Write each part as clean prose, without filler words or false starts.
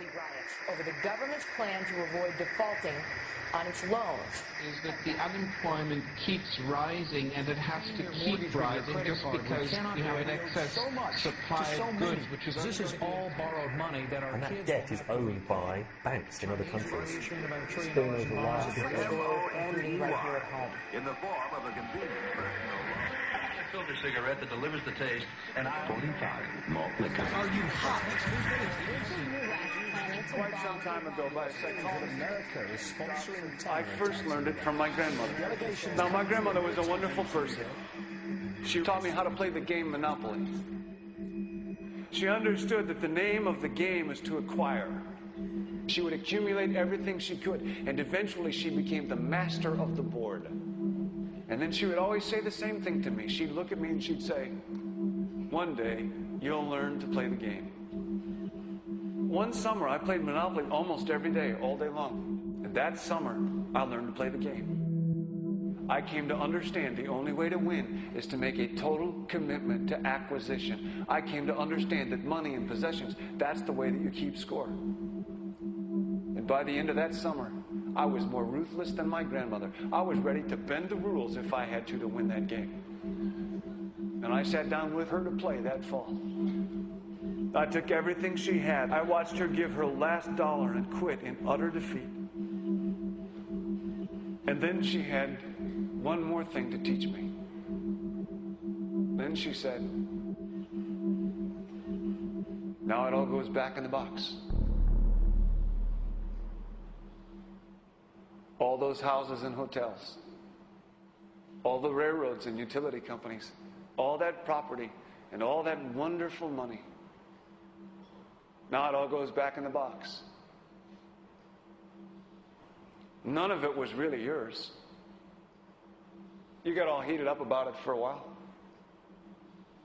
Derby riots over the government's plan to avoid defaulting on its loans. Is that the unemployment keeps rising, and it has to keep rising just because you have an excess supply of goods, which is this is all borrowed money that our and that debt is owned by banks in other countries. Right here at home. In the form of a convenient personal loan. A filter cigarette that delivers the taste, and 45 malt liquor. Are you hot? Quite some time ago, by a psychologist, America is sponsoring. I first learned it from my grandmother. Now, my grandmother was a wonderful person. She taught me how to play the game Monopoly. She understood that the name of the game is to acquire. She would accumulate everything she could, and eventually she became the master of the board. And then she would always say the same thing to me. She'd look at me and she'd say, "One day, you'll learn to play the game." One summer, I played Monopoly almost every day, all day long. And that summer, I learned to play the game. I came to understand the only way to win is to make a total commitment to acquisition. I came to understand that money and possessions, that's the way that you keep score. And by the end of that summer, I was more ruthless than my grandmother. I was ready to bend the rules if I had to win that game. And I sat down with her to play that fall. I took everything she had. I watched her give her last dollar and quit in utter defeat. And then she had one more thing to teach me. Then she said, "Now it all goes back in the box." All those houses and hotels, all the railroads and utility companies, all that property and all that wonderful money. Now it all goes back in the box. None of it was really yours. You got all heated up about it for a while.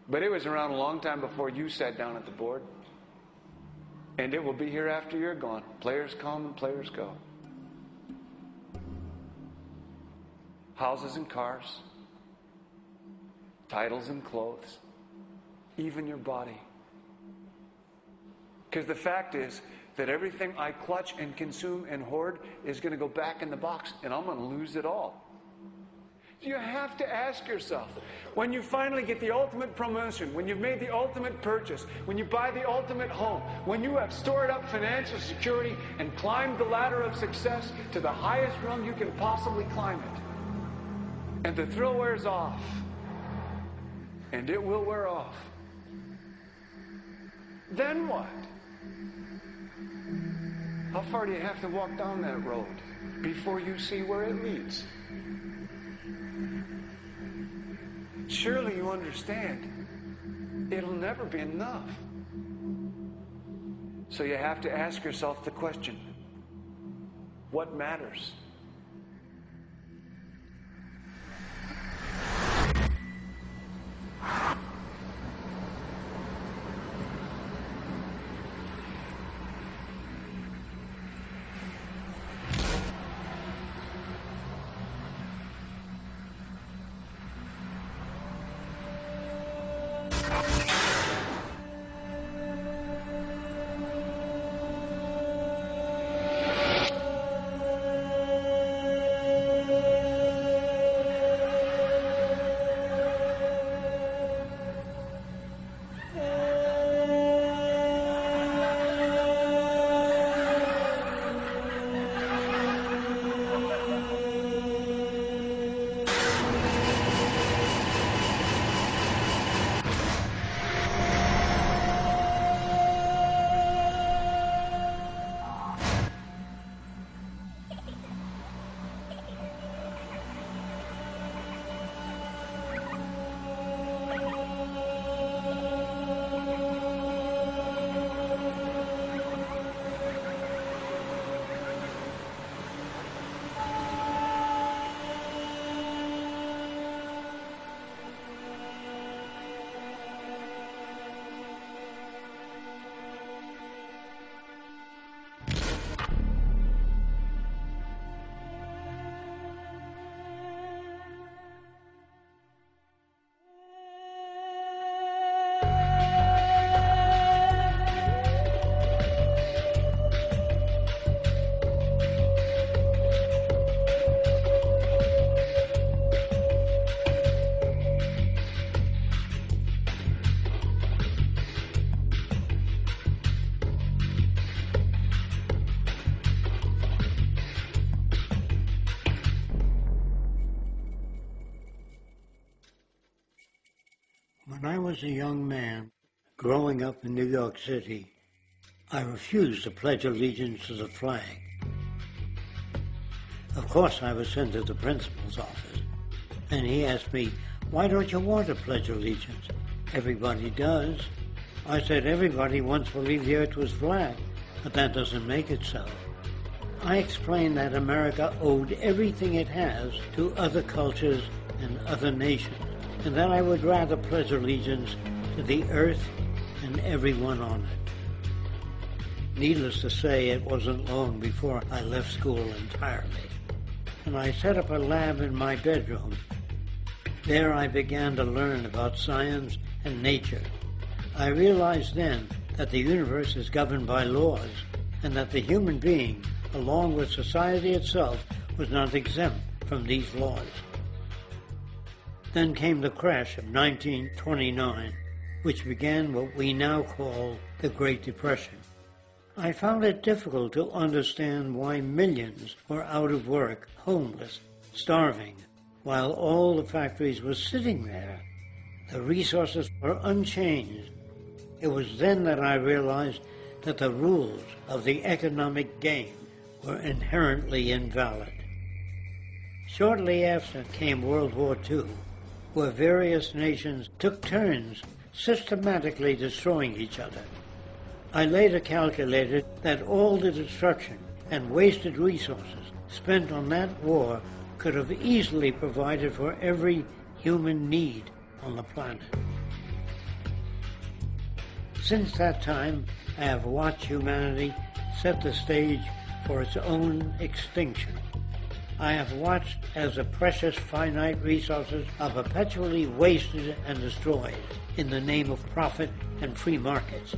But it was around a long time before you sat down at the board. And it will be here after you're gone. Players come and players go. Houses and cars, titles and clothes, even your body. Because the fact is that everything I clutch and consume and hoard is going to go back in the box, and I'm going to lose it all. You have to ask yourself, when you finally get the ultimate promotion, when you've made the ultimate purchase, when you buy the ultimate home, when you have stored up financial security and climbed the ladder of success to the highest rung you can possibly climb it, and the thrill wears off, and it will wear off, then what? How far do you have to walk down that road before you see where it leads? Surely you understand, it'll never be enough. So you have to ask yourself the question, what matters? was a young man growing up in New York City, I refused to pledge allegiance to the flag. Of course, I was sent to the principal's office, and he asked me, "Why don't you want to pledge allegiance? Everybody does." I said, "Everybody once believed the earth was flat, but that doesn't make it so." I explained that America owed everything it has to other cultures and other nations, and that I would rather pledge allegiance to the earth and everyone on it. Needless to say, it wasn't long before I left school entirely, and I set up a lab in my bedroom. There I began to learn about science and nature. I realized then that the universe is governed by laws, and that the human being, along with society itself, was not exempt from these laws. Then came the crash of 1929, which began what we now call the Great Depression. I found it difficult to understand why millions were out of work, homeless, starving, while all the factories were sitting there. The resources were unchanged. It was then that I realized that the rules of the economic game were inherently invalid. Shortly after came World War II, where various nations took turns systematically destroying each other. I later calculated that all the destruction and wasted resources spent on that war could have easily provided for every human need on the planet. Since that time, I have watched humanity set the stage for its own extinction. I have watched as the precious finite resources are perpetually wasted and destroyed in the name of profit and free markets.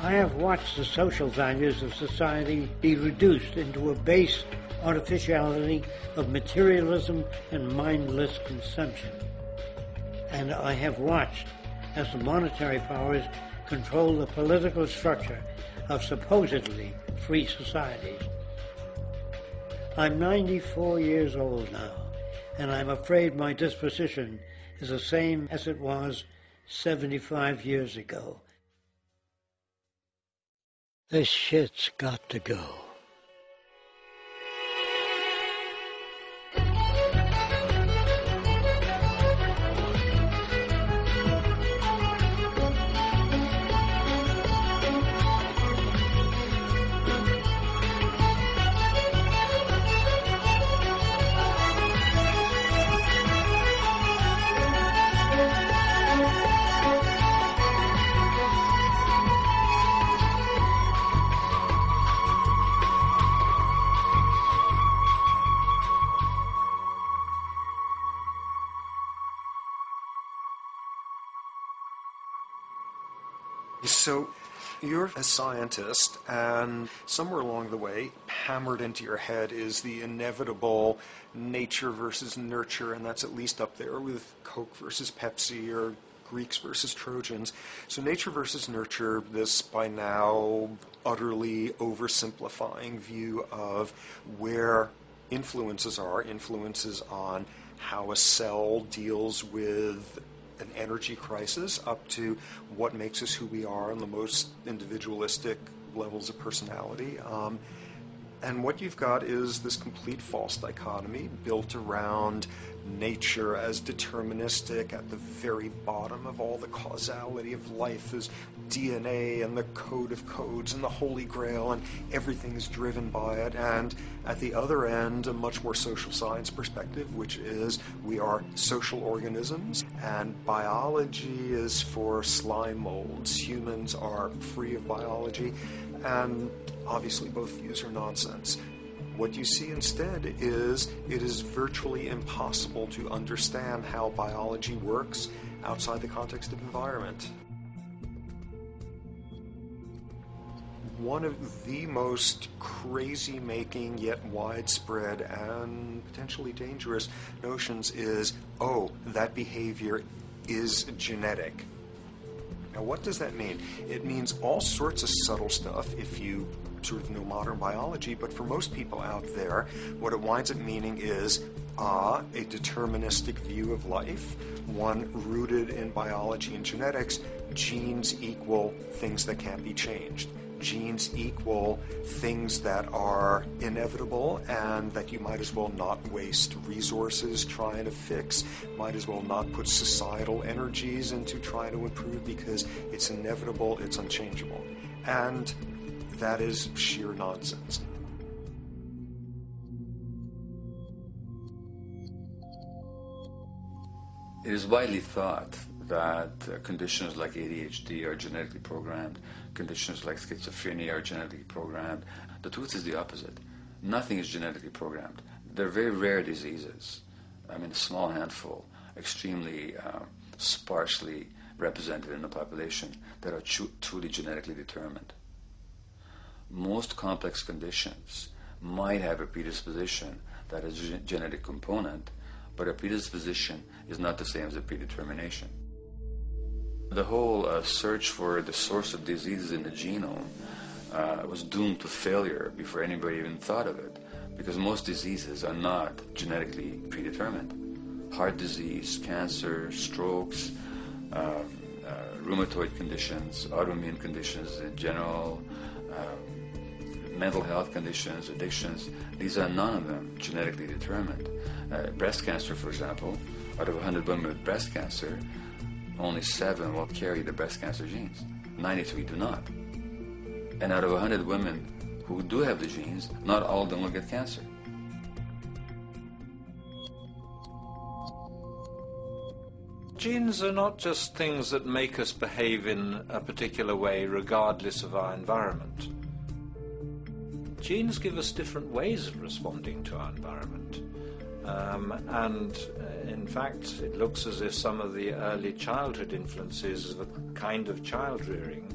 I have watched the social values of society be reduced into a base artificiality of materialism and mindless consumption. And I have watched as the monetary powers control the political structure of supposedly free societies. I'm 94 years old now, and I'm afraid my disposition is the same as it was 75 years ago. This shit's got to go. So you're a scientist, and somewhere along the way, hammered into your head is the inevitable nature versus nurture, and that's at least up there with Coke versus Pepsi or Greeks versus Trojans. So nature versus nurture, this by now utterly oversimplifying view of where influences on how a cell deals with an energy crisis, up to what makes us who we are on the most individualistic levels of personality. And what you've got is this complete false dichotomy built around nature as deterministic. At the very bottom of all the causality of life is DNA and the code of codes and the Holy Grail, and everything is driven by it. And at the other end, a much more social science perspective, which is we are social organisms, and biology is for slime molds. Humans are free of biology, and obviously both views are nonsense. What you see instead is it is virtually impossible to understand how biology works outside the context of environment. One of the most crazy-making yet widespread and potentially dangerous notions is, oh, that behavior is genetic. Now, what does that mean? It means all sorts of subtle stuff if you sort of know modern biology, but for most people out there, what it winds up meaning is a deterministic view of life, one rooted in biology and genetics. Genes equal things that can't be changed. Genes equal things that are inevitable and that you might as well not waste resources trying to fix, might as well not put societal energies into trying to improve because it's inevitable, it's unchangeable. And that is sheer nonsense. It is widely thought that conditions like ADHD are genetically programmed, conditions like schizophrenia are genetically programmed. The truth is the opposite. Nothing is genetically programmed. They're very rare diseases. I mean, a small handful, extremely sparsely represented in the population that are truly genetically determined. Most complex conditions might have a predisposition that is a genetic component, but a predisposition is not the same as a predetermination. The whole search for the source of diseases in the genome was doomed to failure before anybody even thought of it, because most diseases are not genetically predetermined. Heart disease, cancer, strokes, rheumatoid conditions, autoimmune conditions in general, mental health conditions, addictions, these are none of them genetically determined. Breast cancer, for example, out of 100 women with breast cancer, only 7 will carry the breast cancer genes. 93 do not. And out of 100 women who do have the genes, not all of them will get cancer. Genes are not just things that make us behave in a particular way regardless of our environment. Genes give us different ways of responding to our environment. And in fact, it looks as if some of the early childhood influences of a kind of child rearing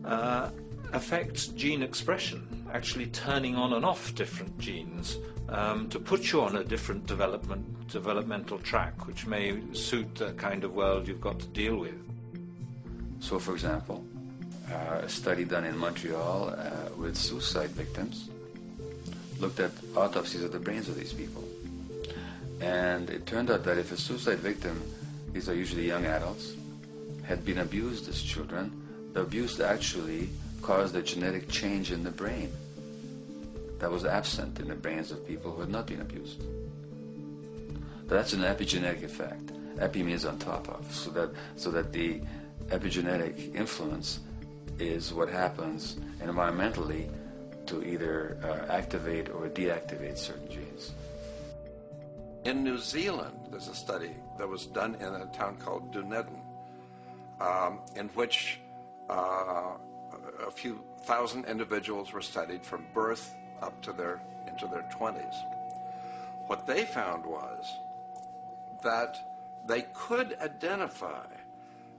affect gene expression, actually turning on and off different genes to put you on a different developmental track, which may suit the kind of world you've got to deal with. So, for example, a study done in Montreal with suicide victims looked at autopsies of the brains of these people. And it turned out that if a suicide victim, these are usually young adults, had been abused as children, the abuse actually caused a genetic change in the brain that was absent in the brains of people who had not been abused. That's an epigenetic effect. Epi means on top of, so that the epigenetic influence is what happens environmentally to either activate or deactivate certain genes. In New Zealand, there's a study that was done in a town called Dünyanın, in which a few thousand individuals were studied from birth up to into their 20s. What they found was that they could identify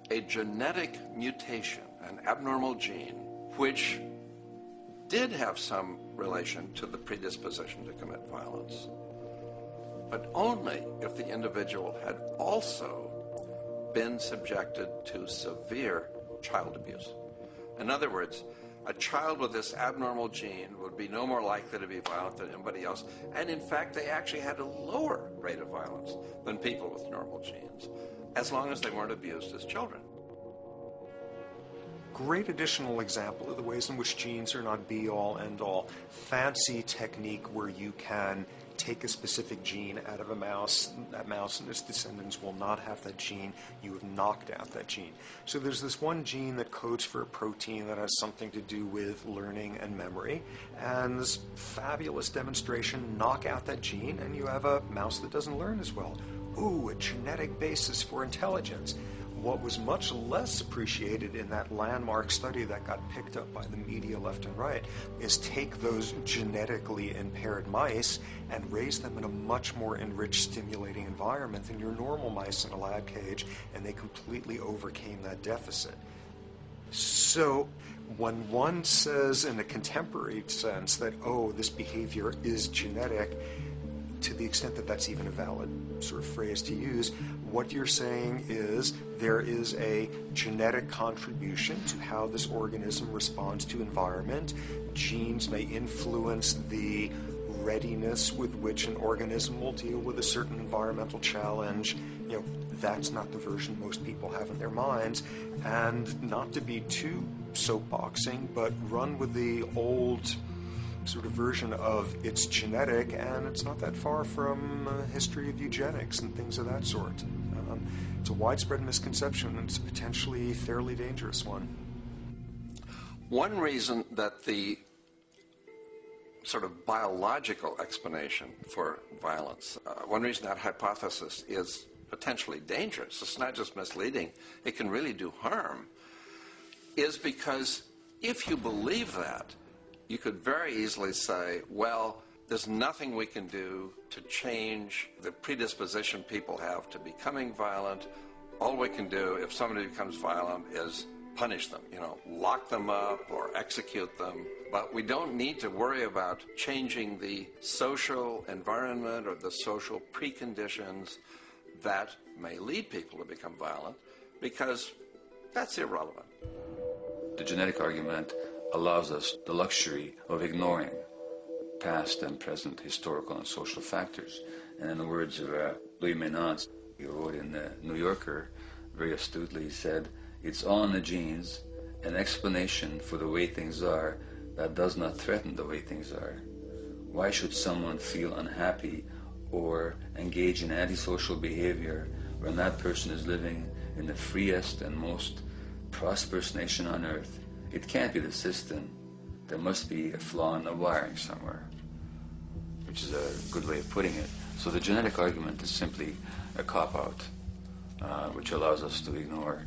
a genetic mutation, an abnormal gene, which did have some relation to the predisposition to commit violence, but only if the individual had also been subjected to severe child abuse. In other words, a child with this abnormal gene would be no more likely to be violent than anybody else, and in fact they actually had a lower rate of violence than people with normal genes, as long as they weren't abused as children. Great additional example of the ways in which genes are not be-all, end-all. Fancy technique where you can take a specific gene out of a mouse, that mouse and its descendants will not have that gene, you have knocked out that gene. So there's this one gene that codes for a protein that has something to do with learning and memory, and this fabulous demonstration, knock out that gene and you have a mouse that doesn't learn as well. Ooh, a genetic basis for intelligence. What was much less appreciated in that landmark study that got picked up by the media left and right is take those genetically impaired mice and raise them in a much more enriched, stimulating environment than your normal mice in a lab cage, and they completely overcame that deficit. So when one says in a contemporary sense that, oh, this behavior is genetic, to the extent that that's even a valid sort of phrase to use, what you're saying is there is a genetic contribution to how this organism responds to environment. Genes may influence the readiness with which an organism will deal with a certain environmental challenge. That's not the version most people have in their minds. And not to be too soapboxing, but run with the old sort of version of it's genetic, and it's not that far from a history of eugenics and things of that sort. It's a widespread misconception, and it's a potentially fairly dangerous one. One reason that the sort of biological explanation for violence, one reason that hypothesis is potentially dangerous, it's not just misleading, it can really do harm, is because if you believe that, you could very easily say, well, there's nothing we can do to change the predisposition people have to becoming violent. All we can do if somebody becomes violent is punish them, lock them up or execute them. But we don't need to worry about changing the social environment or the social preconditions that may lead people to become violent, because that's irrelevant. The genetic argument allows us the luxury of ignoring past and present historical and social factors. And in the words of Louis Menand, he wrote in the New Yorker, very astutely, he said, "It's all in the genes, an explanation for the way things are that does not threaten the way things are. Why should someone feel unhappy or engage in antisocial behavior when that person is living in the freest and most prosperous nation on earth? It can't be the system. There must be a flaw in the wiring somewhere," which is a good way of putting it. So the genetic argument is simply a cop-out, which allows us to ignore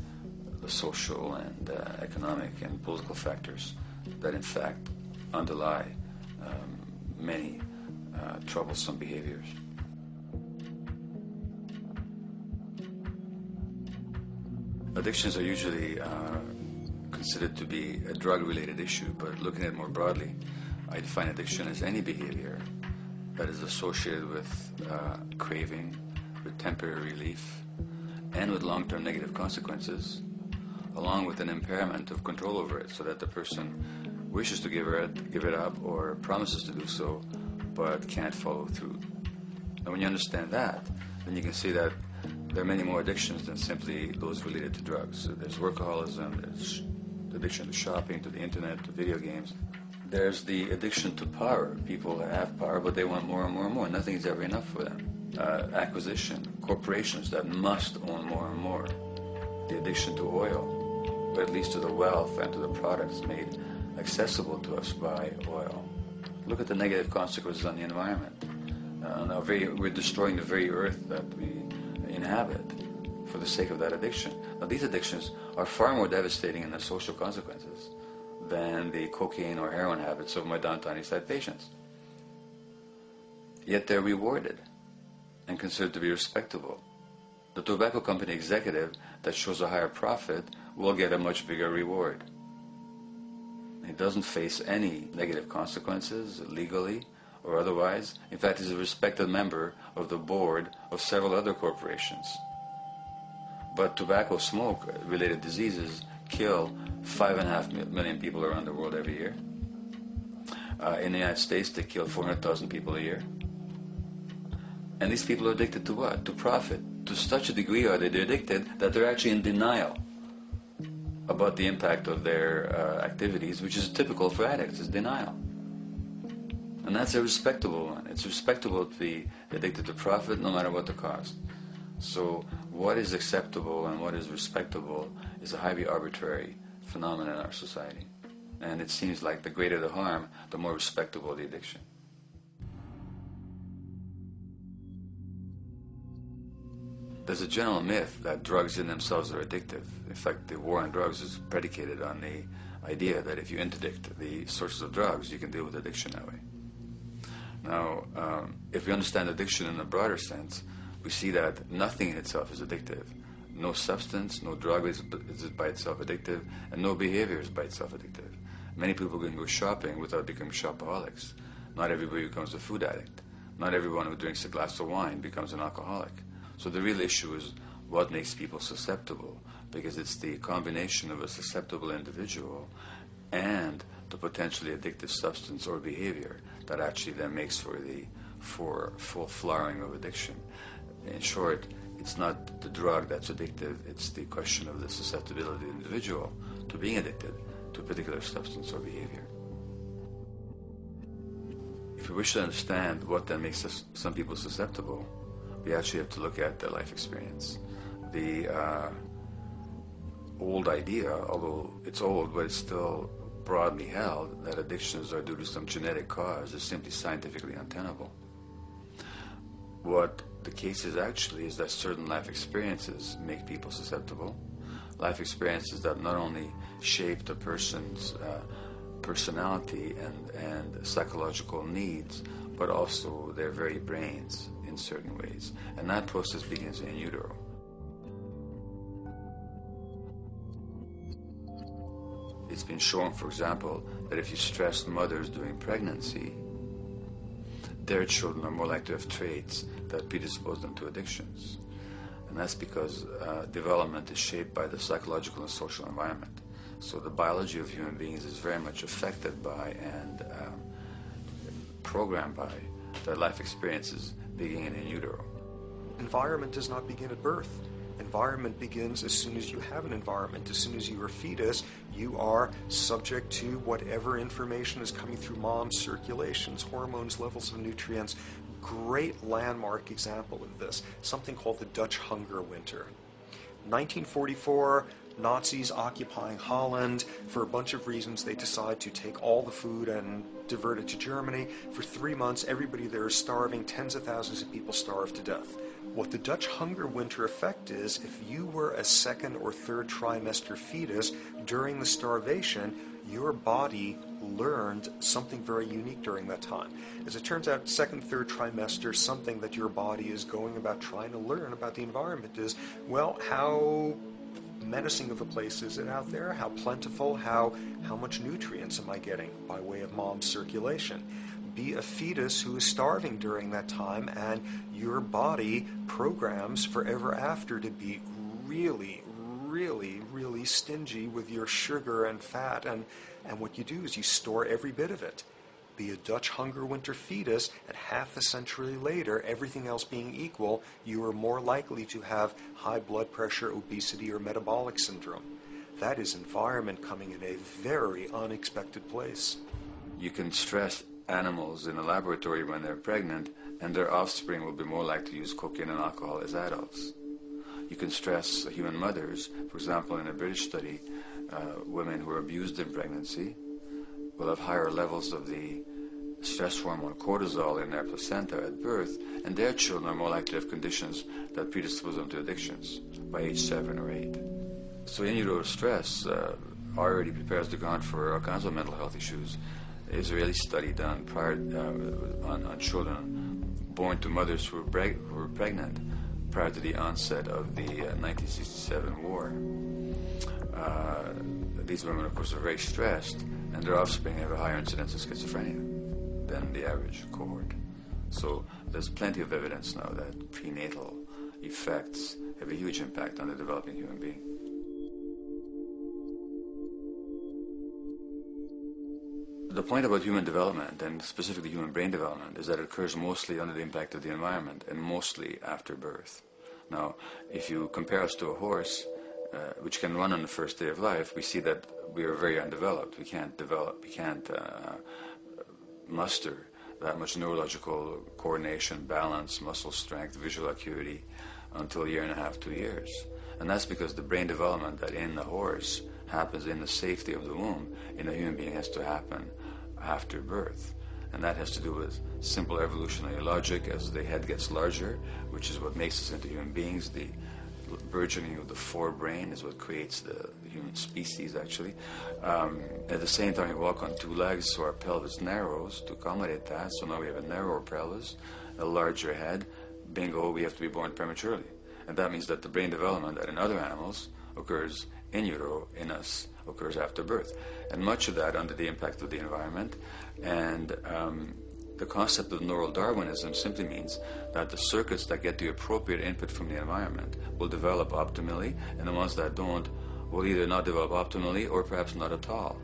the social and economic and political factors that in fact underlie many troublesome behaviors. Addictions are usually considered to be a drug-related issue, but looking at it more broadly, I define addiction as any behavior that is associated with craving, with temporary relief, and with long-term negative consequences, along with an impairment of control over it, so that the person wishes to give it up or promises to do so, but can't follow through. And when you understand that, then you can see that there are many more addictions than simply those related to drugs. So there's workaholism, there's addiction to shopping, to the internet, to video games. There's the addiction to power. People have power, but they want more and more and more. Nothing is ever enough for them. Acquisition, corporations that must own more and more. The addiction to oil, or at least to the wealth and to the products made accessible to us by oil. Look at the negative consequences on the environment. We're destroying the very earth that we inhabit for the sake of that addiction. Now, these addictions are far more devastating in their social consequences than the cocaine or heroin habits of my downtown East Side patients. Yet they're rewarded and considered to be respectable. The tobacco company executive that shows a higher profit will get a much bigger reward. He doesn't face any negative consequences legally or otherwise. In fact, he's a respected member of the board of several other corporations. But tobacco smoke-related diseases kill 5.5 million people around the world every year. In the United States, they kill 400,000 people a year. And these people are addicted to what? To profit. To such a degree are they addicted that they're actually in denial about the impact of their activities, which is typical for addicts, is denial. And that's a respectable one. It's respectable to be addicted to profit no matter what the cost. So what is acceptable and what is respectable is a highly arbitrary phenomenon in our society. And it seems like the greater the harm, the more respectable the addiction. There's a general myth that drugs in themselves are addictive. In fact, the war on drugs is predicated on the idea that if you interdict the sources of drugs, you can deal with addiction that way. Now, if we understand addiction in a broader sense, we see that nothing in itself is addictive. No substance, no drug is by itself addictive, and no behavior is by itself addictive. Many people can go shopping without becoming shopaholics. Not everybody becomes a food addict. Not everyone who drinks a glass of wine becomes an alcoholic. So the real issue is what makes people susceptible, because it's the combination of a susceptible individual and the potentially addictive substance or behavior that actually then makes for full flowering of addiction. In short, it's not the drug that's addictive, it's the question of the susceptibility of the individual to being addicted to a particular substance or behavior. If we wish to understand what then makes some people susceptible, we actually have to look at their life experience. The old idea, although it's old, but it's still broadly held, that addictions are due to some genetic cause is simply scientifically untenable. What the case is actually is that certain life experiences make people susceptible. Life experiences that not only shape the person's personality and psychological needs, but also their very brains in certain ways. And that process begins in utero. It's been shown, for example, that if you stress mothers during pregnancy, their children are more likely to have traits that predispose them to addictions. And that's because development is shaped by the psychological and social environment. So the biology of human beings is very much affected by and programmed by their life experiences beginning in utero. Environment does not begin at birth. Environment begins as soon as you have an environment. As soon as you are a fetus, you are subject to whatever information is coming through mom's circulations, hormones, levels of nutrients. Great landmark example of this, something called the Dutch hunger winter. 1944, Nazis occupying Holland. For a bunch of reasons, they decide to take all the food and divert it to Germany. For 3 months, everybody there is starving. Tens of thousands of people starve to death. What the Dutch hunger winter effect is, if you were a second or third trimester fetus during the starvation, your body learned something very unique during that time. As it turns out, second, third trimester, something that your body is going about trying to learn about the environment is, well, how menacing of a place is it out there? How plentiful? How much nutrients am I getting by way of mom's circulation? Be a fetus who is starving during that time, and your body programs forever after to be really, really, really stingy with your sugar and fat, and what you do is you store every bit of it. Be a Dutch hunger winter fetus, and half a century later, everything else being equal, you are more likely to have high blood pressure, obesity, or metabolic syndrome. That is environment coming in a very unexpected place. You can stress animals in a laboratory when they're pregnant, and their offspring will be more likely to use cocaine and alcohol as adults. You can stress human mothers. For example, in a British study, women who are abused in pregnancy will have higher levels of the stress hormone cortisol in their placenta at birth, and their children are more likely to have conditions that predispose them to addictions by age 7 or 8. So in utero stress already prepares the ground for all kinds of mental health issues. Israeli study done prior on children born to mothers who were pregnant prior to the onset of the 1967 war. These women, of course, are very stressed, and their offspring have a higher incidence of schizophrenia than the average cohort. So there's plenty of evidence now that prenatal effects have a huge impact on the developing human being. The point about human development, and specifically human brain development, is that it occurs mostly under the impact of the environment and mostly after birth. Now, if you compare us to a horse, which can run on the first day of life, we see that we are very undeveloped. We can't muster that much neurological coordination, balance, muscle strength, visual acuity until a year and a half, 2 years. And that's because the brain development that in the horse happens in the safety of the womb, in a human being has to happen after birth. And that has to do with simple evolutionary logic. As the head gets larger, which is what makes us into human beings, the burgeoning of the forebrain is what creates the human species, actually. At the same time, we walk on 2 legs, so our pelvis narrows to accommodate that. So now we have a narrower pelvis, a larger head. Bingo, we have to be born prematurely. And that means that the brain development that in other animals occurs in utero, in us, occurs after birth. And much of that under the impact of the environment. And The concept of neural Darwinism simply means that the circuits that get the appropriate input from the environment will develop optimally, and the ones that don't will either not develop optimally or perhaps not at all.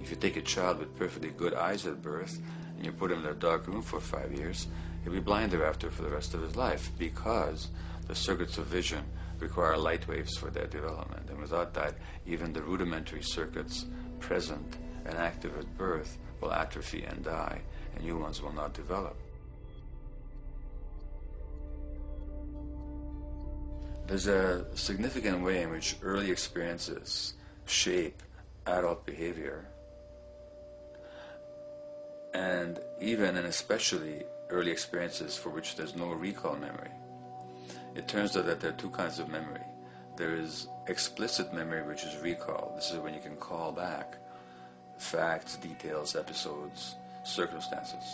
If you take a child with perfectly good eyes at birth and you put him in a dark room for 5 years, he'll be blind thereafter for the rest of his life, because the circuits of vision require light waves for their development. And without that, even the rudimentary circuits present and active at birth will atrophy and die, and new ones will not develop. There's a significant way in which early experiences shape adult behavior, and even and especially early experiences for which there's no recall memory. It turns out that there are two kinds of memory. There is explicit memory, which is recall. This is when you can call back facts, details, episodes, circumstances.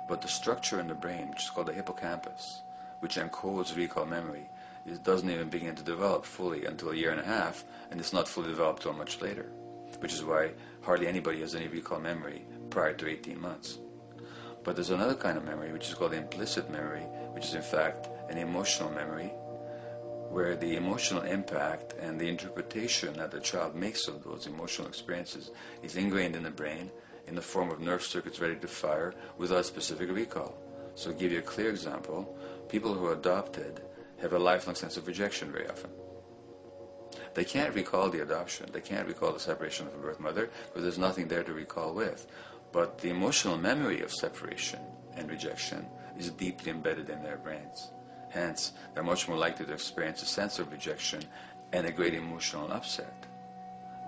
But the structure in the brain, which is called the hippocampus, which encodes recall memory, it doesn't even begin to develop fully until 1.5 years, and it's not fully developed until much later, which is why hardly anybody has any recall memory prior to 18 months. But there's another kind of memory, which is called implicit memory, which is in fact an emotional memory, where the emotional impact and the interpretation that the child makes of those emotional experiences is ingrained in the brain in the form of nerve circuits ready to fire without specific recall. So to give you a clear example, people who are adopted have a lifelong sense of rejection very often. They can't recall the adoption, they can't recall the separation from birth mother, because there's nothing there to recall with. But the emotional memory of separation and rejection is deeply embedded in their brains. Hence, they're much more likely to experience a sense of rejection and a great emotional upset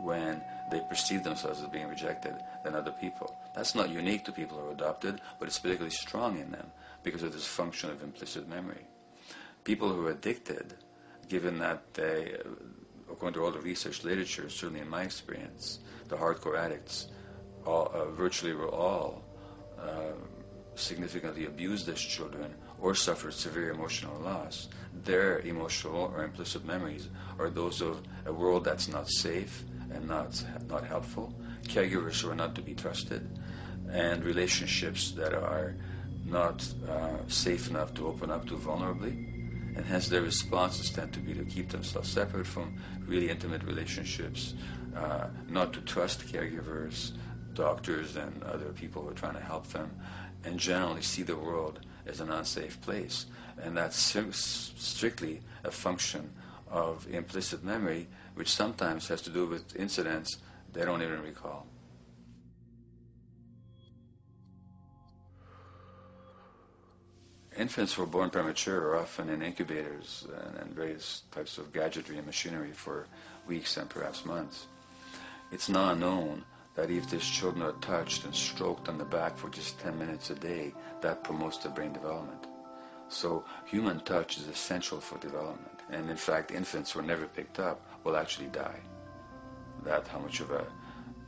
when they perceive themselves as being rejected than other people. That's not unique to people who are adopted, but it's particularly strong in them because of this function of implicit memory. People who are addicted, given that they, according to all the research literature, certainly in my experience, the hardcore addicts virtually were all significantly abused as children or suffered severe emotional loss. Their emotional or implicit memories are those of a world that's not safe and not helpful, caregivers who are not to be trusted, and relationships that are not safe enough to open up to vulnerably. And hence their responses tend to be to keep themselves separate from really intimate relationships, not to trust caregivers, doctors, and other people who are trying to help them, and generally see the world as an unsafe place. And that's strictly a function of implicit memory, which sometimes has to do with incidents they don't even recall. Infants who are born premature are often in incubators and various types of gadgetry and machinery for weeks and perhaps months. It's now known that if these children are touched and stroked on the back for just 10 minutes a day, that promotes their brain development. So human touch is essential for development. And in fact, infants who are never picked up will actually die. That's how much of a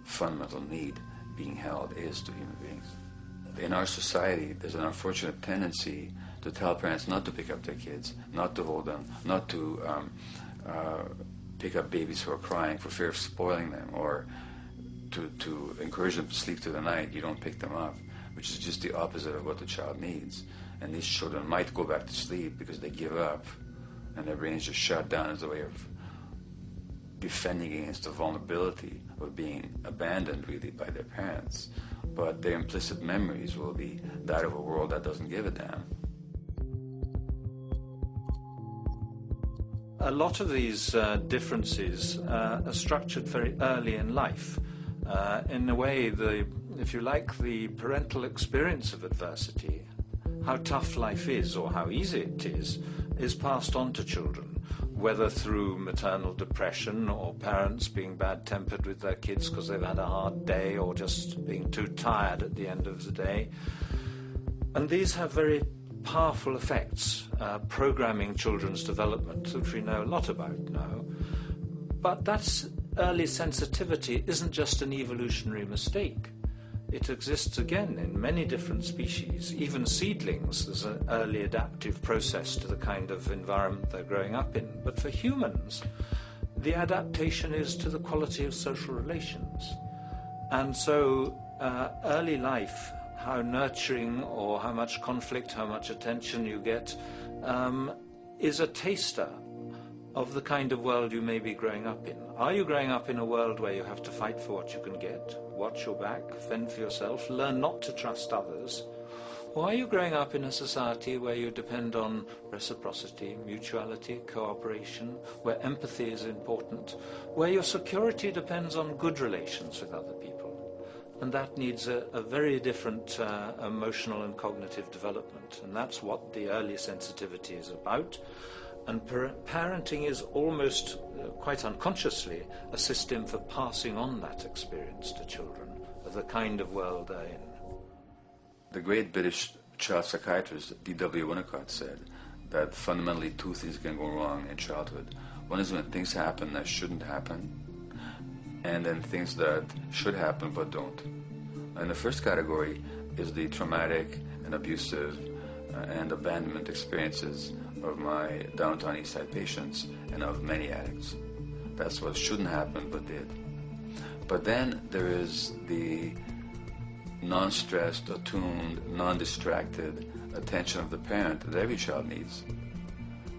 fundamental need being held is to human beings. In our society, there's an unfortunate tendency to tell parents not to pick up their kids, not to hold them, not to pick up babies who are crying for fear of spoiling them, or to encourage them to sleep through the night. You don't pick them up, which is just the opposite of what the child needs. And these children might go back to sleep because they give up and their brains just shut down as a way of defending against the vulnerability of being abandoned really by their parents. But their implicit memories will be that of a world that doesn't give a damn. A lot of these differences are structured very early in life. In a way, if you like, the parental experience of adversity, how tough life is or how easy it is passed on to children, whether through maternal depression or parents being bad-tempered with their kids because they've had a hard day or just being too tired at the end of the day. And these have very powerful effects, programming children's development, which we know a lot about now. But that early sensitivity isn't just an evolutionary mistake. It exists again in many different species. Even seedlings, there's an early adaptive process to the kind of environment they're growing up in. But for humans, the adaptation is to the quality of social relations. And so early life how nurturing or how much conflict, how much attention you get, is a taster of the kind of world you may be growing up in. Are you growing up in a world where you have to fight for what you can get, watch your back, fend for yourself, learn not to trust others? Or are you growing up in a society where you depend on reciprocity, mutuality, cooperation, where empathy is important, where your security depends on good relations with other people? And that needs a very different emotional and cognitive development. And that's what the early sensitivity is about. And parenting is almost, quite unconsciously, a system for passing on that experience to children of the kind of world they're in. The great British child psychiatrist D.W. Winnicott said that fundamentally two things can go wrong in childhood. One is when things happen that shouldn't happen, and then things that should happen but don't. And the first category is the traumatic and abusive and abandonment experiences of my downtown East Side patients and of many addicts. That's what shouldn't happen but did. But then there is the non-stressed, attuned, non-distracted attention of the parent that every child needs,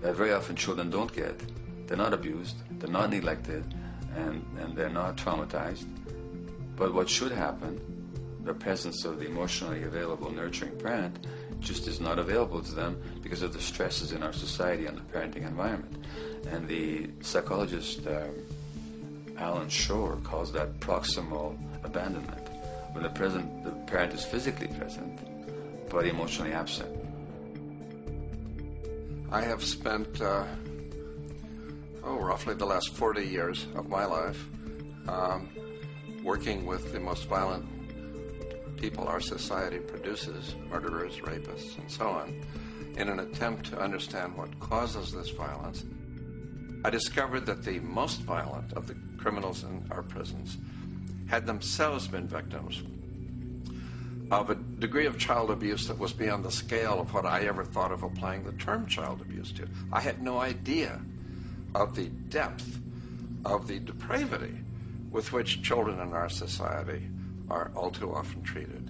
that very often children don't get. They're not abused, they're not neglected, and they're not traumatized. But what should happen, the presence of the emotionally available, nurturing parent, just is not available to them because of the stresses in our society and the parenting environment. And the psychologist Alan Shore calls that proximal abandonment, when the parent is physically present but emotionally absent. I have spent roughly the last 40 years of my life working with the most violent people our society produces, murderers, rapists, and so on, in an attempt to understand what causes this violence. I discovered that the most violent of the criminals in our prisons had themselves been victims of a degree of child abuse that was beyond the scale of what I ever thought of applying the term child abuse to. I had no idea of the depth of the depravity with which children in our society are all too often treated.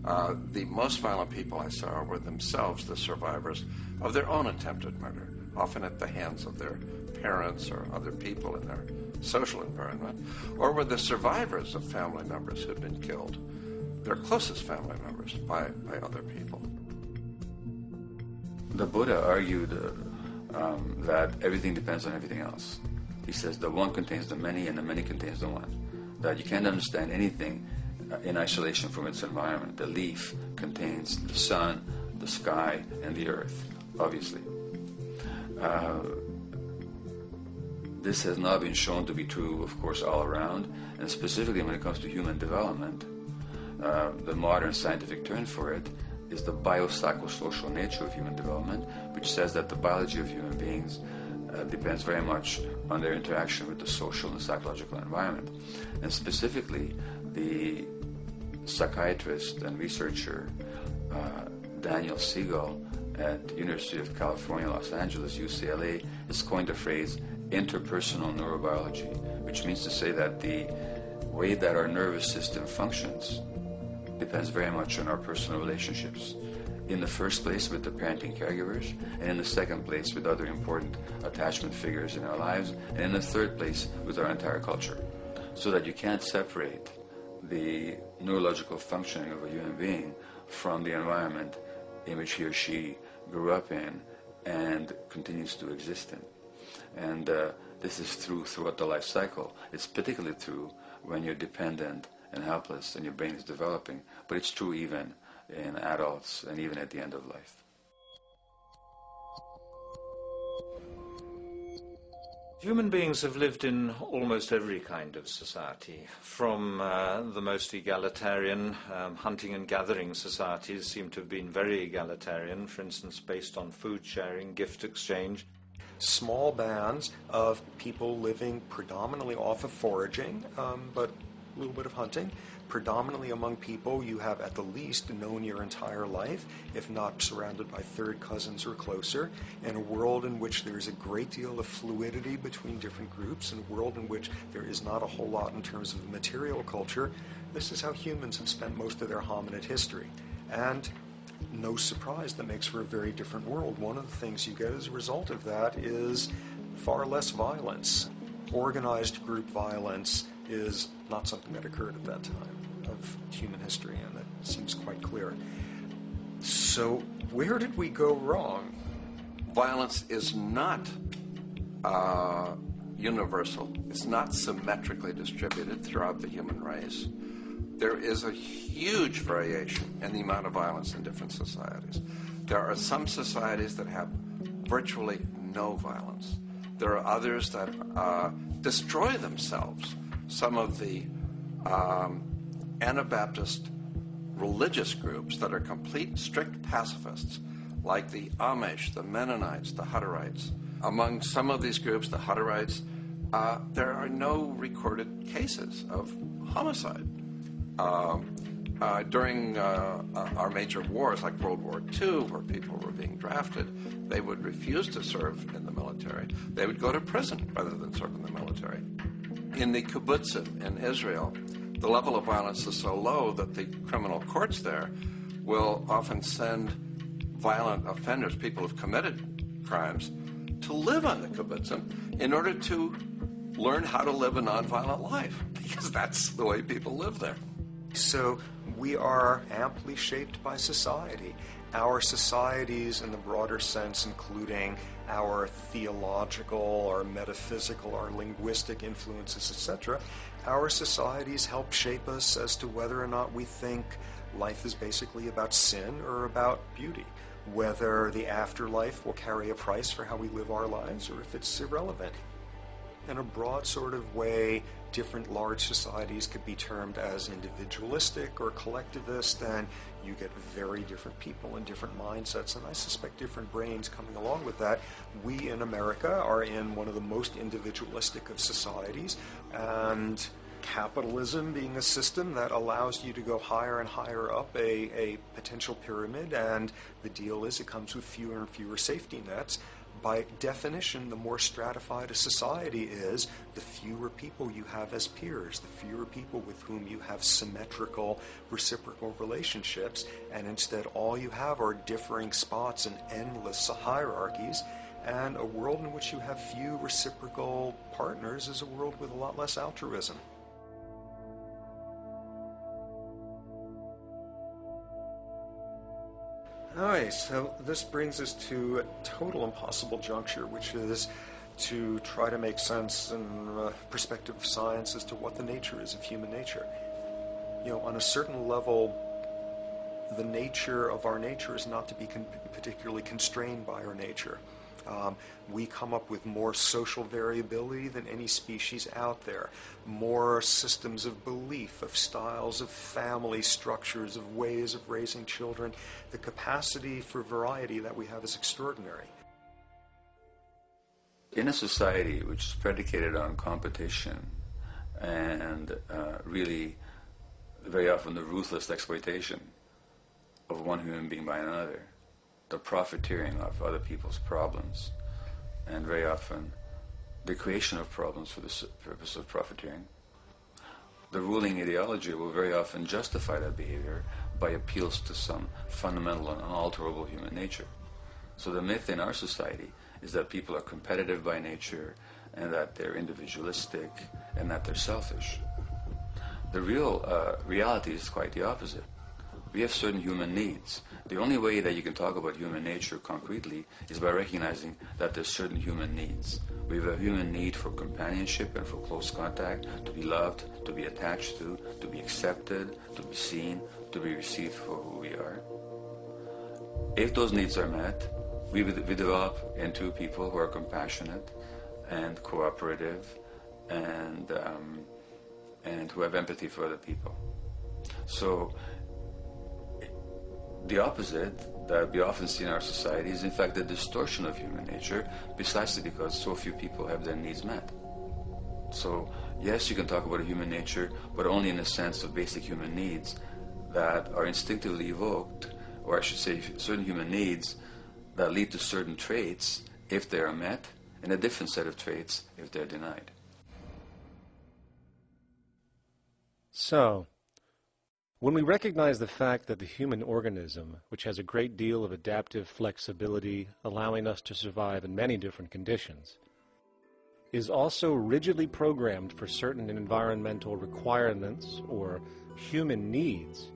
The most violent people I saw were themselves the survivors of their own attempted murder, often at the hands of their parents or other people in their social environment, or were the survivors of family members who'd been killed, their closest family members, by other people. The Buddha argued that everything depends on everything else. He says the one contains the many and the many contains the one. That you can't understand anything in isolation from its environment. The leaf contains the sun, the sky, and the earth, obviously. This has not been shown to be true, of course, all around, and specifically when it comes to human development. The modern scientific term for it is the biopsychosocial nature of human development, which says that the biology of human beings depends very much on their interaction with the social and psychological environment. And specifically, the psychiatrist and researcher Daniel Siegel at University of California, Los Angeles, UCLA, has coined the phrase interpersonal neurobiology, which means to say that the way that our nervous system functions depends very much on our personal relationships. In the first place with the parenting caregivers, and in the second place with other important attachment figures in our lives, and in the third place with our entire culture. So that you can't separate the neurological functioning of a human being from the environment in which he or she grew up in and continues to exist in. And this is true throughout the life cycle. It's particularly true when you're dependent and helpless and your brain is developing, but it's true even in adults and even at the end of life. Human beings have lived in almost every kind of society, from the most egalitarian, hunting and gathering societies seem to have been very egalitarian, for instance, based on food sharing, gift exchange. Small bands of people living predominantly off of foraging, but a little bit of hunting. Predominantly among people you have at the least known your entire life, if not surrounded by third cousins or closer, in a world in which there is a great deal of fluidity between different groups, in a world in which there is not a whole lot in terms of material culture. This is how humans have spent most of their hominid history. And no surprise, that makes for a very different world. One of the things you get as a result of that is far less violence. Organized group violence is not something that occurred at that time of human history, and that seems quite clear. So where did we go wrong? Violence is not universal. It's not symmetrically distributed throughout the human race. There is a huge variation in the amount of violence in different societies. There are some societies that have virtually no violence. There are others that destroy themselves. Some of the Anabaptist religious groups that are complete, strict pacifists, like the Amish, the Mennonites, the Hutterites. Among some of these groups, the Hutterites, there are no recorded cases of homicide. During our major wars, like World War II, where people were being drafted, they would refuse to serve in the military. They would go to prison rather than serve in the military. In the kibbutzim in Israel, the level of violence is so low that the criminal courts there will often send violent offenders, people who've committed crimes, to live on the kibbutzim in order to learn how to live a nonviolent life, because that's the way people live there. So we are amply shaped by society. Our societies, in the broader sense, including our theological, our metaphysical, our linguistic influences, etc., our societies help shape us as to whether or not we think life is basically about sin or about beauty, whether the afterlife will carry a price for how we live our lives or if it's irrelevant. In a broad sort of way, different large societies could be termed as individualistic or collectivist, and you get very different people and different mindsets, and I suspect different brains coming along with that. We in America are in one of the most individualistic of societies, and capitalism being a system that allows you to go higher and higher up a potential pyramid, and the deal is it comes with fewer and fewer safety nets. By definition, the more stratified a society is, the fewer people you have as peers, the fewer people with whom you have symmetrical, reciprocal relationships, and instead all you have are differing spots and endless hierarchies, and a world in which you have few reciprocal partners is a world with a lot less altruism. Alright, so this brings us to a total impossible juncture, which is to try to make sense in perspective of science as to what the nature is of human nature. You know, on a certain level, the nature of our nature is not to be particularly constrained by our nature. We come up with more social variability than any species out there, more systems of belief, of styles of family structures, of ways of raising children. The capacity for variety that we have is extraordinary. In a society which is predicated on competition and really very often the ruthless exploitation of one human being by another, the profiteering of other people's problems, and very often the creation of problems for the purpose of profiteering, the ruling ideology will very often justify that behavior by appeals to some fundamental and unalterable human nature. So the myth in our society is that people are competitive by nature and that they're individualistic and that they're selfish. The real reality is quite the opposite. We have certain human needs. The only way that you can talk about human nature concretely is by recognizing that there's certain human needs. We have a human need for companionship and for close contact, to be loved, to be attached to be accepted, to be seen, to be received for who we are. If those needs are met, we develop into people who are compassionate and cooperative and who have empathy for other people. So the opposite that we often see in our society is in fact the distortion of human nature, precisely because so few people have their needs met. So yes, you can talk about a human nature, but only in the sense of basic human needs that are instinctively evoked, or I should say certain human needs that lead to certain traits if they are met, and a different set of traits if they're denied. So, When we recognize the fact that the human organism, which has a great deal of adaptive flexibility, allowing us to survive in many different conditions, is also rigidly programmed for certain environmental requirements or human needs,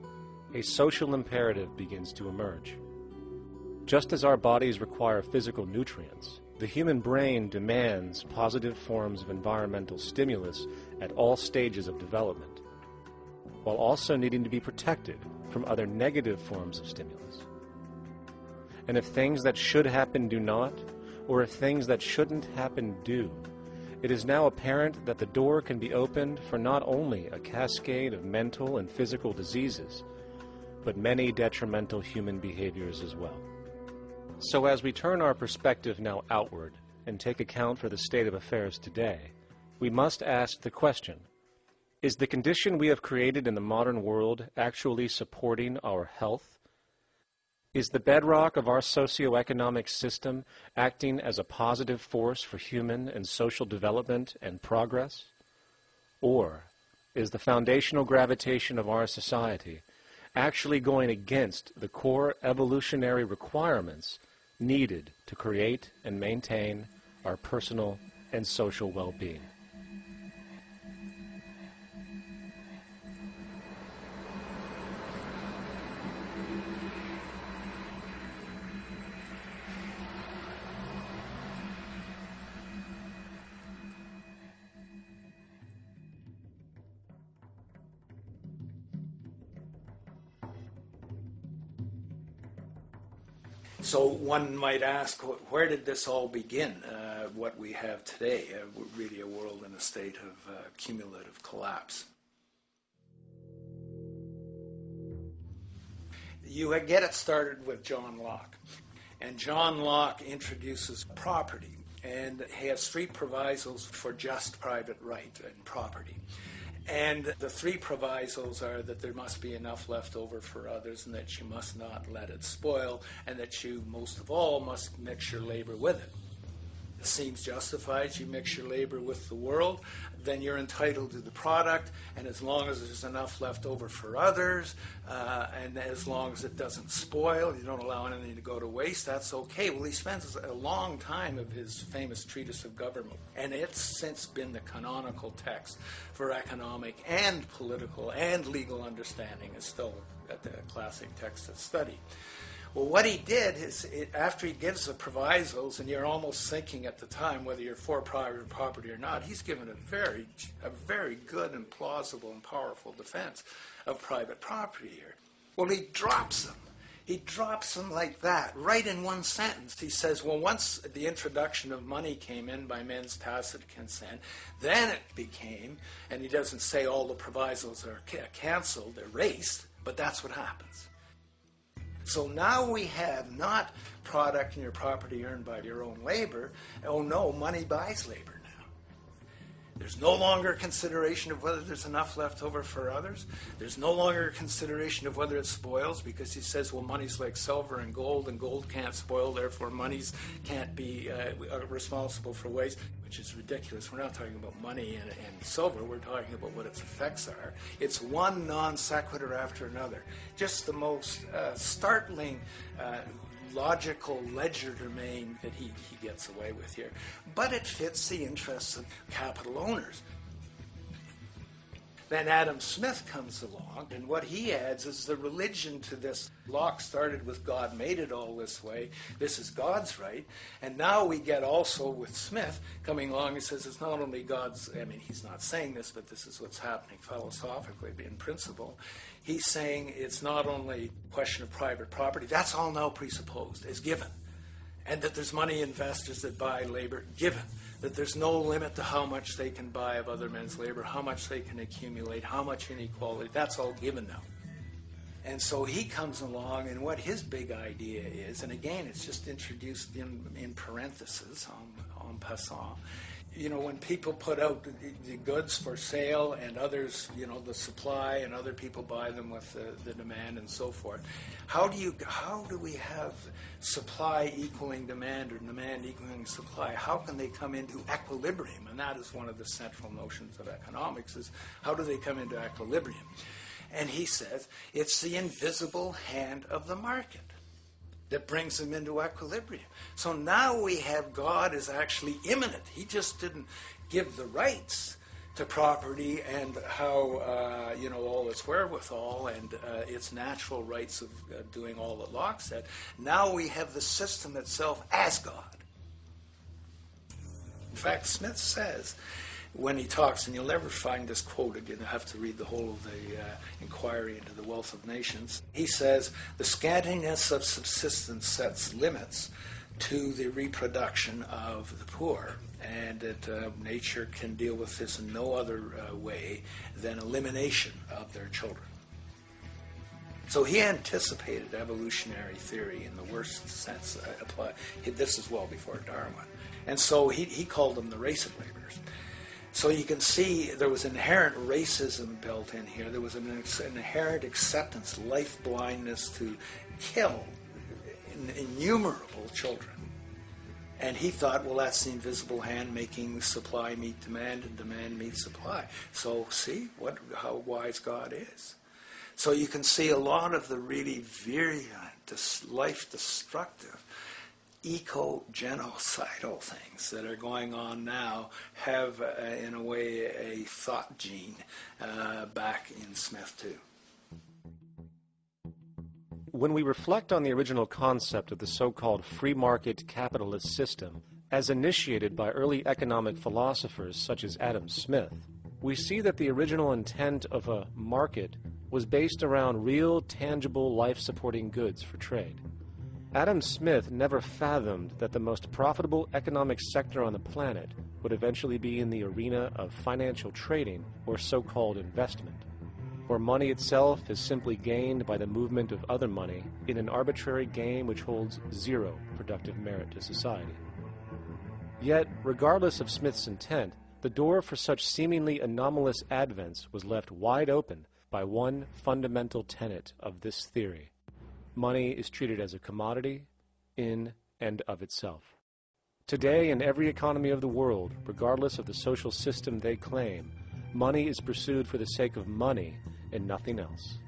a social imperative begins to emerge. Just as our bodies require physical nutrients, the human brain demands positive forms of environmental stimulus at all stages of development, while also needing to be protected from other negative forms of stimulus. And if things that should happen do not, or if things that shouldn't happen do, it is now apparent that the door can be opened for not only a cascade of mental and physical diseases, but many detrimental human behaviors as well. So as we turn our perspective now outward and take account for the state of affairs today, we must ask the question, is the condition we have created in the modern world actually supporting our health? Is the bedrock of our socioeconomic system acting as a positive force for human and social development and progress? Or is the foundational gravitation of our society actually going against the core evolutionary requirements needed to create and maintain our personal and social well-being? So one might ask, where did this all begin, what we have today, really a world in a state of cumulative collapse? You get it started with John Locke. And John Locke introduces property, and he has three provisos for just private right and property. And the three provisos are that there must be enough left over for others, and that you must not let it spoil, and that you, most of all, must mix your labor with it. It seems justified. You mix your labor with the world, then you're entitled to the product, and as long as there's enough left over for others, and as long as it doesn't spoil, you don't allow anything to go to waste, that's okay. Well, he spends a long time of his famous treatise of government, and it's since been the canonical text for economic and political and legal understanding. It's still a classic text to study. Well, what he did is, after he gives the provisos, and you're almost thinking at the time whether you're for private property or not, he's given a very good and plausible and powerful defense of private property here. Well, he drops them. He drops them like that, right in one sentence. He says, well, once the introduction of money came in by men's tacit consent, then it became, and he doesn't say all the provisos are canceled, erased, but that's what happens. So now we have not product and your property earned by your own labor. Oh no, money buys labor now. There's no longer consideration of whether there's enough left over for others. There's no longer consideration of whether it spoils, because he says, well, money's like silver and gold can't spoil, therefore monies can't be responsible for waste, which is ridiculous. We're not talking about money and silver. We're talking about what its effects are. It's one non sequitur after another. Just the most startling logical legerdemain that he gets away with here. But it fits the interests of capital owners. Then Adam Smith comes along, and what he adds is the religion to this. Locke started with God made it all this way. This is God's right. And now we get also with Smith coming along and says it's not only God's, I mean, he's not saying this, but this is what's happening philosophically in principle. He's saying it's not only a question of private property. That's all now presupposed, is given. And that there's money investors that buy labor, given. That there's no limit to how much they can buy of other men's labor, how much they can accumulate, how much inequality. That's all given now. And so he comes along, and what his big idea is, and again, it's just introduced in parentheses, en passant. You know, when people put out the goods for sale and others, you know, the supply, and other people buy them with the demand and so forth, how do we have supply equaling demand or demand equaling supply? How can they come into equilibrium? And that is one of the central notions of economics, is how do they come into equilibrium? And he says it's the invisible hand of the market that brings them into equilibrium. So now we have God is actually immanent. He just didn't give the rights to property and how, all its wherewithal and its natural rights of doing all that Locke said. Now we have the system itself as God. In fact, Smith says, when he talks, and you'll never find this quoted, you'll have to read the whole of the Inquiry into the Wealth of Nations. He says, the scantiness of subsistence sets limits to the reproduction of the poor, and that nature can deal with this in no other way than elimination of their children. So he anticipated evolutionary theory in the worst sense applied. This is well before Darwin. And so he called them the race of laborers. So you can see there was inherent racism built in here. There was an inherent acceptance, life blindness to kill innumerable children. And he thought, well, that's the invisible hand making supply meet demand and demand meet supply. So see how wise God is. So you can see a lot of the really virulent, life-destructive, eco-genocidal things that are going on now have, in a way, a thought gene back in Smith too. When we reflect on the original concept of the so-called free market capitalist system, as initiated by early economic philosophers such as Adam Smith, we see that the original intent of a market was based around real, tangible, life-supporting goods for trade. Adam Smith never fathomed that the most profitable economic sector on the planet would eventually be in the arena of financial trading or so-called investment, where money itself is simply gained by the movement of other money in an arbitrary game which holds zero productive merit to society. Yet, regardless of Smith's intent, the door for such seemingly anomalous advents was left wide open by one fundamental tenet of this theory. Money is treated as a commodity in and of itself. Today, in every economy of the world, regardless of the social system they claim, money is pursued for the sake of money and nothing else.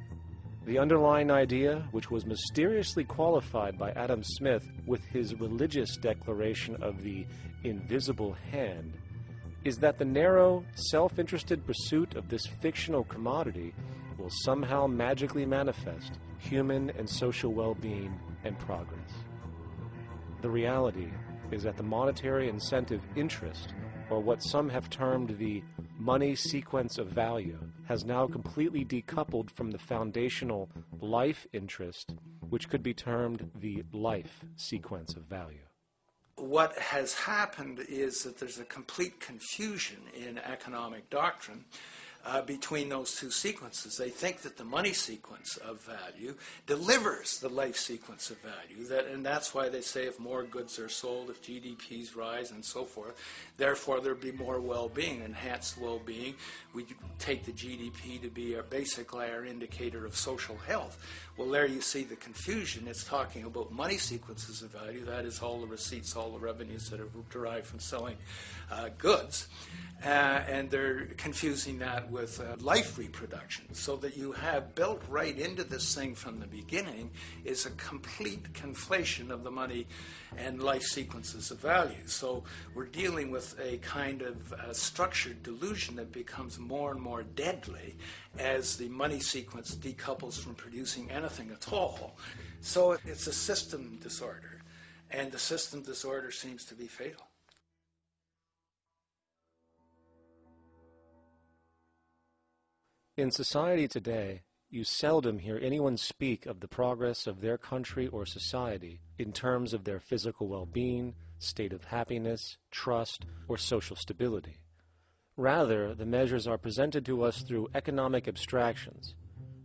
The underlying idea, which was mysteriously qualified by Adam Smith with his religious declaration of the invisible hand, is that the narrow, self-interested pursuit of this fictional commodity will somehow magically manifest human and social well-being and progress. The reality is that the monetary incentive interest, or what some have termed the money sequence of value, has now completely decoupled from the foundational life interest, which could be termed the life sequence of value. What has happened is that there's a complete confusion in economic doctrine between those two sequences. They think that the money sequence of value delivers the life sequence of value, and that's why they say if more goods are sold, if GDPs rise and so forth, therefore there'll be more well-being, enhanced well-being. We take the GDP to be basically our indicator of social health. Well, there you see the confusion. It's talking about money sequences of value, that is all the receipts, all the revenues that are derived from selling goods, and they're confusing that with life reproduction, so that you have built right into this thing from the beginning is a complete conflation of the money and life sequences of value. So we're dealing with a kind of structured delusion that becomes more and more deadly as the money sequence decouples from producing anything at all. So it's a system disorder, and the system disorder seems to be fatal. In society today, you seldom hear anyone speak of the progress of their country or society in terms of their physical well-being, state of happiness, trust, or social stability. Rather, the measures are presented to us through economic abstractions.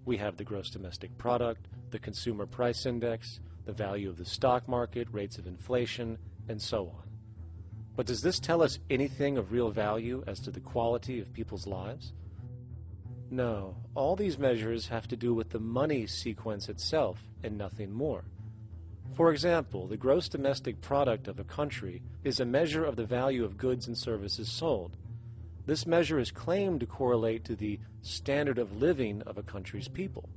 We have the gross domestic product, the consumer price index, the value of the stock market, rates of inflation, and so on. But does this tell us anything of real value as to the quality of people's lives? No, all these measures have to do with the money sequence itself and nothing more. For example, the gross domestic product of a country is a measure of the value of goods and services sold. This measure is claimed to correlate to the standard of living of a country's people.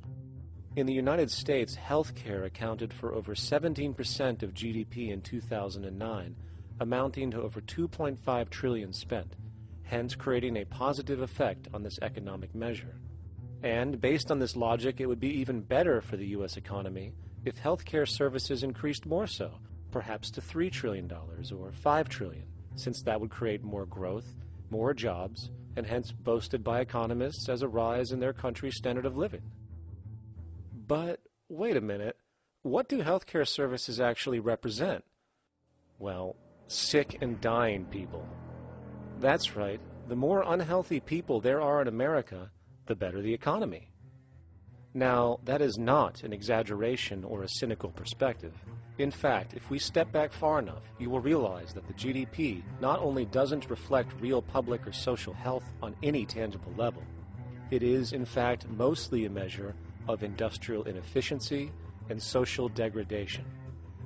In the United States, healthcare accounted for over 17% of GDP in 2009, amounting to over $2.5 trillion spent, hence creating a positive effect on this economic measure. And based on this logic, it would be even better for the U.S. economy if healthcare services increased more so, perhaps to $3 trillion or $5 trillion, since that would create more growth, more jobs, and hence boasted by economists as a rise in their country's standard of living. But wait a minute, what do healthcare services actually represent? Well, sick and dying people. That's right, the more unhealthy people there are in America, the better the economy. Now, that is not an exaggeration or a cynical perspective. In fact, if we step back far enough, you will realize that the GDP not only doesn't reflect real public or social health on any tangible level, it is, in fact, mostly a measure of industrial inefficiency and social degradation.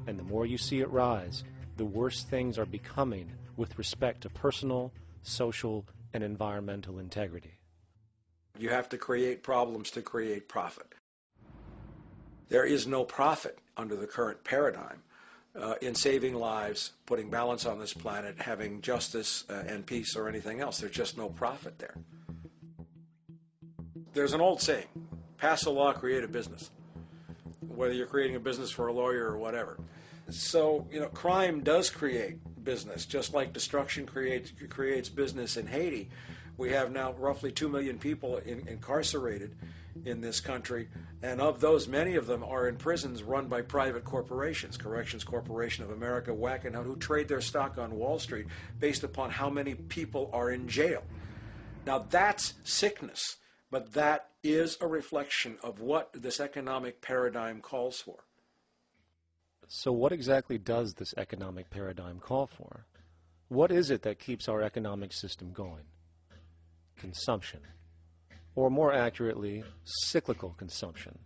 And the more you see it rise, the worse things are becoming with respect to personal, social, and environmental integrity. You have to create problems to create profit. There is no profit under the current paradigm in saving lives, putting balance on this planet, having justice and peace or anything else. There's just no profit there. There's an old saying, pass a law, create a business, whether you're creating a business for a lawyer or whatever. So, crime does create business, just like destruction creates business in Haiti. We have now roughly 2 million people incarcerated in this country, and of those, many of them are in prisons run by private corporations, Corrections Corporation of America, Wackenhut, who trade their stock on Wall Street based upon how many people are in jail. Now, that's sickness, but that is a reflection of what this economic paradigm calls for. So what exactly does this economic paradigm call for? What is it that keeps our economic system going? Consumption. Or more accurately, cyclical consumption.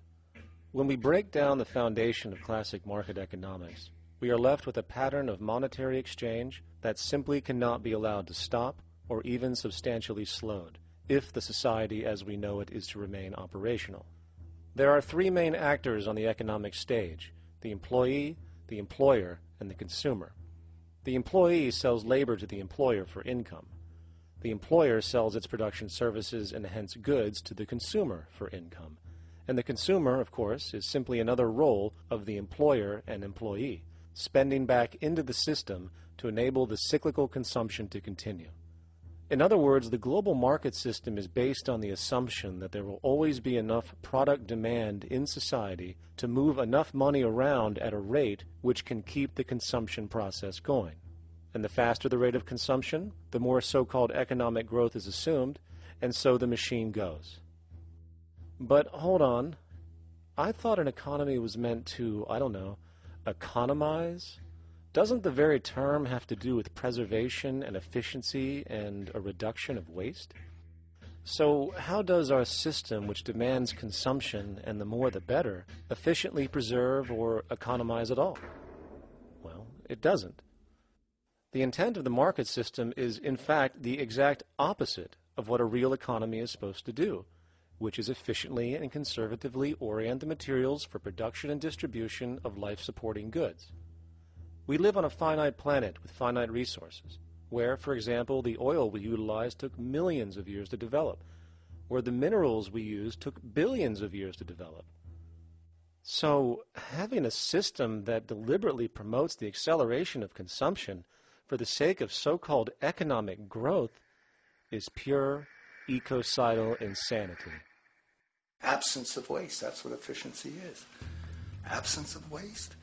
When we break down the foundation of classic market economics, we are left with a pattern of monetary exchange that simply cannot be allowed to stop or even substantially slowed, if the society as we know it is to remain operational. There are three main actors on the economic stage: the employee, the employer, and the consumer. The employee sells labor to the employer for income. The employer sells its production services and hence goods to the consumer for income. And the consumer, of course, is simply another role of the employer and employee, spending back into the system to enable the cyclical consumption to continue. In other words, the global market system is based on the assumption that there will always be enough product demand in society to move enough money around at a rate which can keep the consumption process going. And the faster the rate of consumption, the more so-called economic growth is assumed, and so the machine goes. But hold on, I thought an economy was meant to, economize? Doesn't the very term have to do with preservation and efficiency and a reduction of waste? So how does our system, which demands consumption and the more the better, efficiently preserve or economize at all? Well, it doesn't. The intent of the market system is, in fact, the exact opposite of what a real economy is supposed to do, which is efficiently and conservatively orient the materials for production and distribution of life-supporting goods. We live on a finite planet with finite resources, where, for example, the oil we utilize took millions of years to develop, where the minerals we use took billions of years to develop. So, having a system that deliberately promotes the acceleration of consumption for the sake of so-called economic growth is pure ecocidal insanity. Absence of waste, that's what efficiency is. Absence of waste.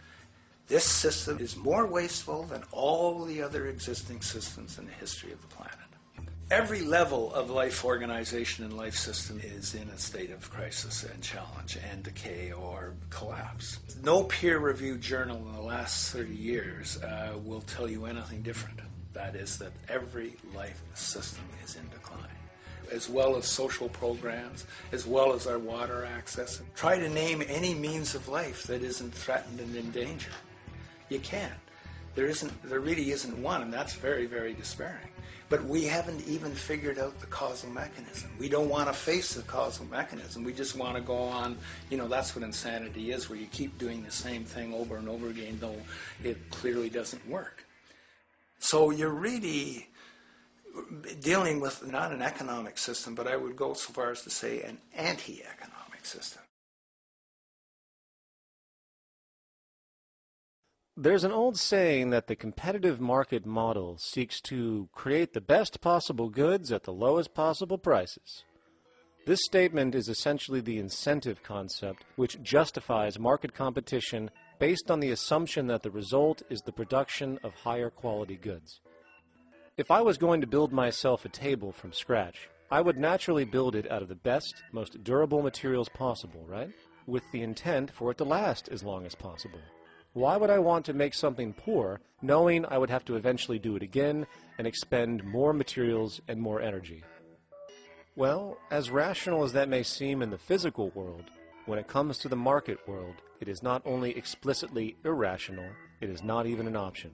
This system is more wasteful than all the other existing systems in the history of the planet. Every level of life organization and life system is in a state of crisis and challenge and decay or collapse. No peer-reviewed journal in the last 30 years will tell you anything different. That is that every life system is in decline, as well as social programs, as well as our water access. Try to name any means of life that isn't threatened and in danger. You can't. There really isn't one, and that's very, very despairing. But we haven't even figured out the causal mechanism. We don't want to face the causal mechanism. We just want to go on, that's what insanity is, where you keep doing the same thing over and over again, though it clearly doesn't work. So you're really dealing with not an economic system, but I would go so far as to say an anti-economic system. There's an old saying that the competitive market model seeks to create the best possible goods at the lowest possible prices. This statement is essentially the incentive concept which justifies market competition based on the assumption that the result is the production of higher quality goods. If I was going to build myself a table from scratch, I would naturally build it out of the best, most durable materials possible, right? With the intent for it to last as long as possible. Why would I want to make something poor, knowing I would have to eventually do it again and expend more materials and more energy? Well, as rational as that may seem in the physical world, when it comes to the market world, it is not only explicitly irrational, it is not even an option.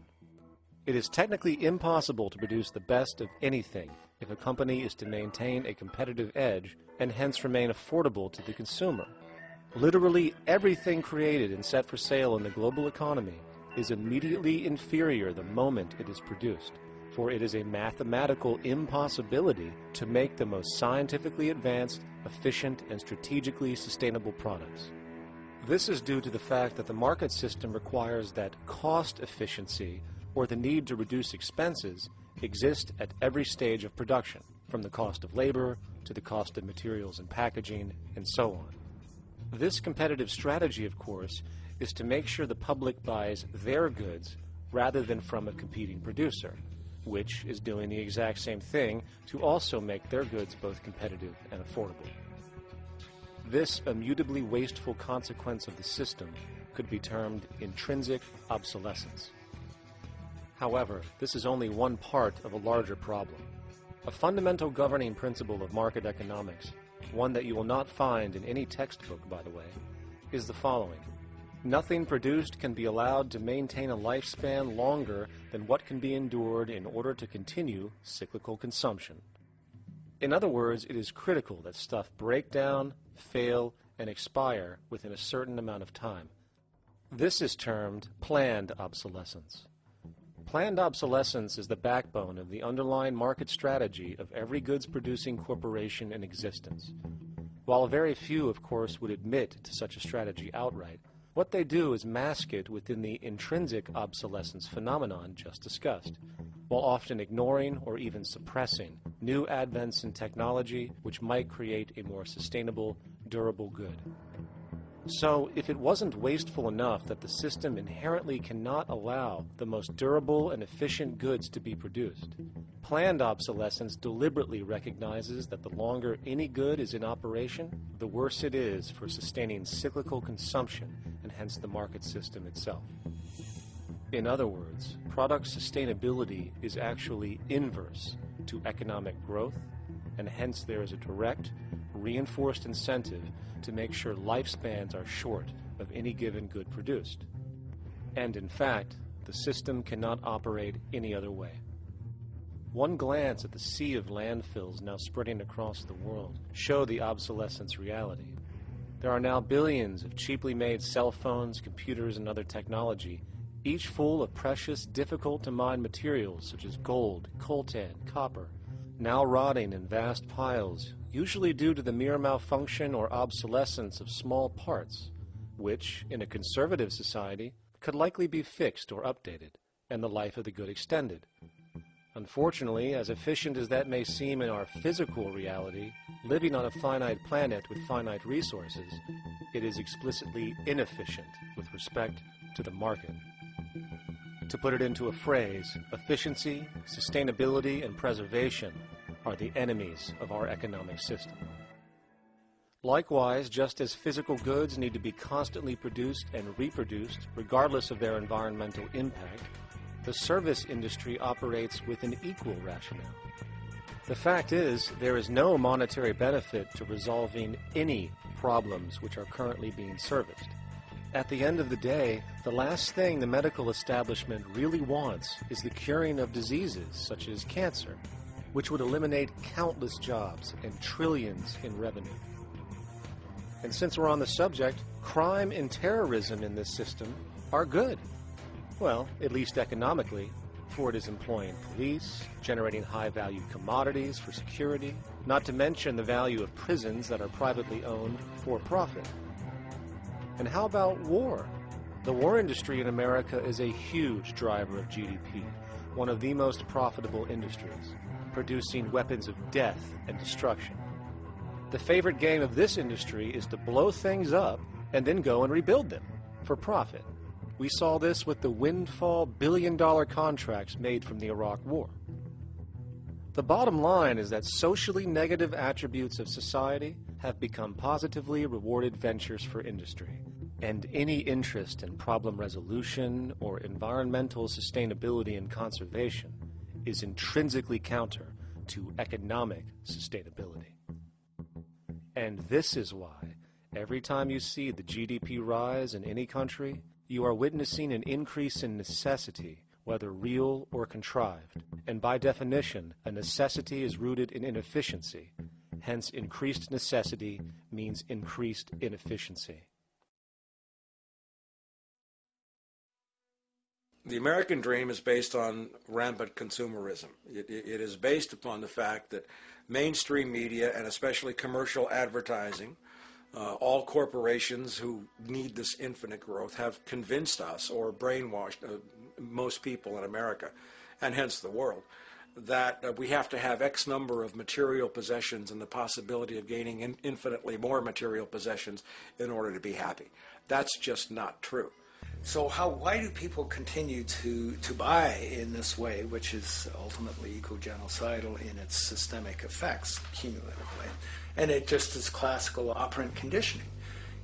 It is technically impossible to produce the best of anything if a company is to maintain a competitive edge and hence remain affordable to the consumer. Literally everything created and set for sale in the global economy is immediately inferior the moment it is produced, for it is a mathematical impossibility to make the most scientifically advanced, efficient, and strategically sustainable products. This is due to the fact that the market system requires that cost efficiency, or the need to reduce expenses, exist at every stage of production, from the cost of labor to the cost of materials and packaging, and so on. This competitive strategy, of course, is to make sure the public buys their goods rather than from a competing producer, which is doing the exact same thing to also make their goods both competitive and affordable. This immutably wasteful consequence of the system could be termed intrinsic obsolescence. However, this is only one part of a larger problem. A fundamental governing principle of market economics, one that you will not find in any textbook, by the way, is the following. Nothing produced can be allowed to maintain a lifespan longer than what can be endured in order to continue cyclical consumption. In other words, it is critical that stuff break down, fail, and expire within a certain amount of time. This is termed planned obsolescence. Planned obsolescence is the backbone of the underlying market strategy of every goods-producing corporation in existence. While very few, of course, would admit to such a strategy outright, what they do is mask it within the intrinsic obsolescence phenomenon just discussed, while often ignoring or even suppressing new advents in technology which might create a more sustainable, durable good. So, if it wasn't wasteful enough that the system inherently cannot allow the most durable and efficient goods to be produced, planned obsolescence deliberately recognizes that the longer any good is in operation, the worse it is for sustaining cyclical consumption and hence the market system itself. In other words, product sustainability is actually inverse to economic growth, and hence there is a direct, reinforced incentive to make sure lifespans are short of any given good produced. And in fact, the system cannot operate any other way. One glance at the sea of landfills now spreading across the world show the obsolescence reality. There are now billions of cheaply made cell phones, computers, and other technology, each full of precious, difficult-to-mine materials such as gold, coltan, copper, now rotting in vast piles, usually due to the mere malfunction or obsolescence of small parts, which, in a conservative society, could likely be fixed or updated, and the life of the good extended. Unfortunately, as efficient as that may seem in our physical reality, living on a finite planet with finite resources, it is explicitly inefficient with respect to the market. To put it into a phrase, efficiency, sustainability, and preservation are the enemies of our economic system. Likewise, just as physical goods need to be constantly produced and reproduced, regardless of their environmental impact, the service industry operates with an equal rationale. The fact is, there is no monetary benefit to resolving any problems which are currently being serviced. At the end of the day, the last thing the medical establishment really wants is the curing of diseases such as cancer, which would eliminate countless jobs and trillions in revenue. And since we're on the subject, crime and terrorism in this system are good. Well, at least economically, for it is employing police, generating high-value commodities for security, not to mention the value of prisons that are privately owned for profit. And how about war? The war industry in America is a huge driver of GDP, one of the most profitable industries, producing weapons of death and destruction. The favorite game of this industry is to blow things up and then go and rebuild them for profit. We saw this with the windfall billion-dollar contracts made from the Iraq War. The bottom line is that socially negative attributes of society have become positively rewarded ventures for industry, and any interest in problem resolution or environmental sustainability and conservation is intrinsically counter to economic sustainability. And this is why every time you see the GDP rise in any country, you are witnessing an increase in necessity, whether real or contrived. And by definition, a necessity is rooted in inefficiency. Hence, increased necessity means increased inefficiency. The American dream is based on rampant consumerism. It is based upon the fact that mainstream media, and especially commercial advertising, all corporations who need this infinite growth have convinced us or brainwashed most people in America, and hence the world, that we have to have X number of material possessions and the possibility of gaining infinitely more material possessions in order to be happy. That's just not true. So why do people continue to buy in this way, which is ultimately eco-genocidal in its systemic effects cumulatively? And it just is classical operant conditioning.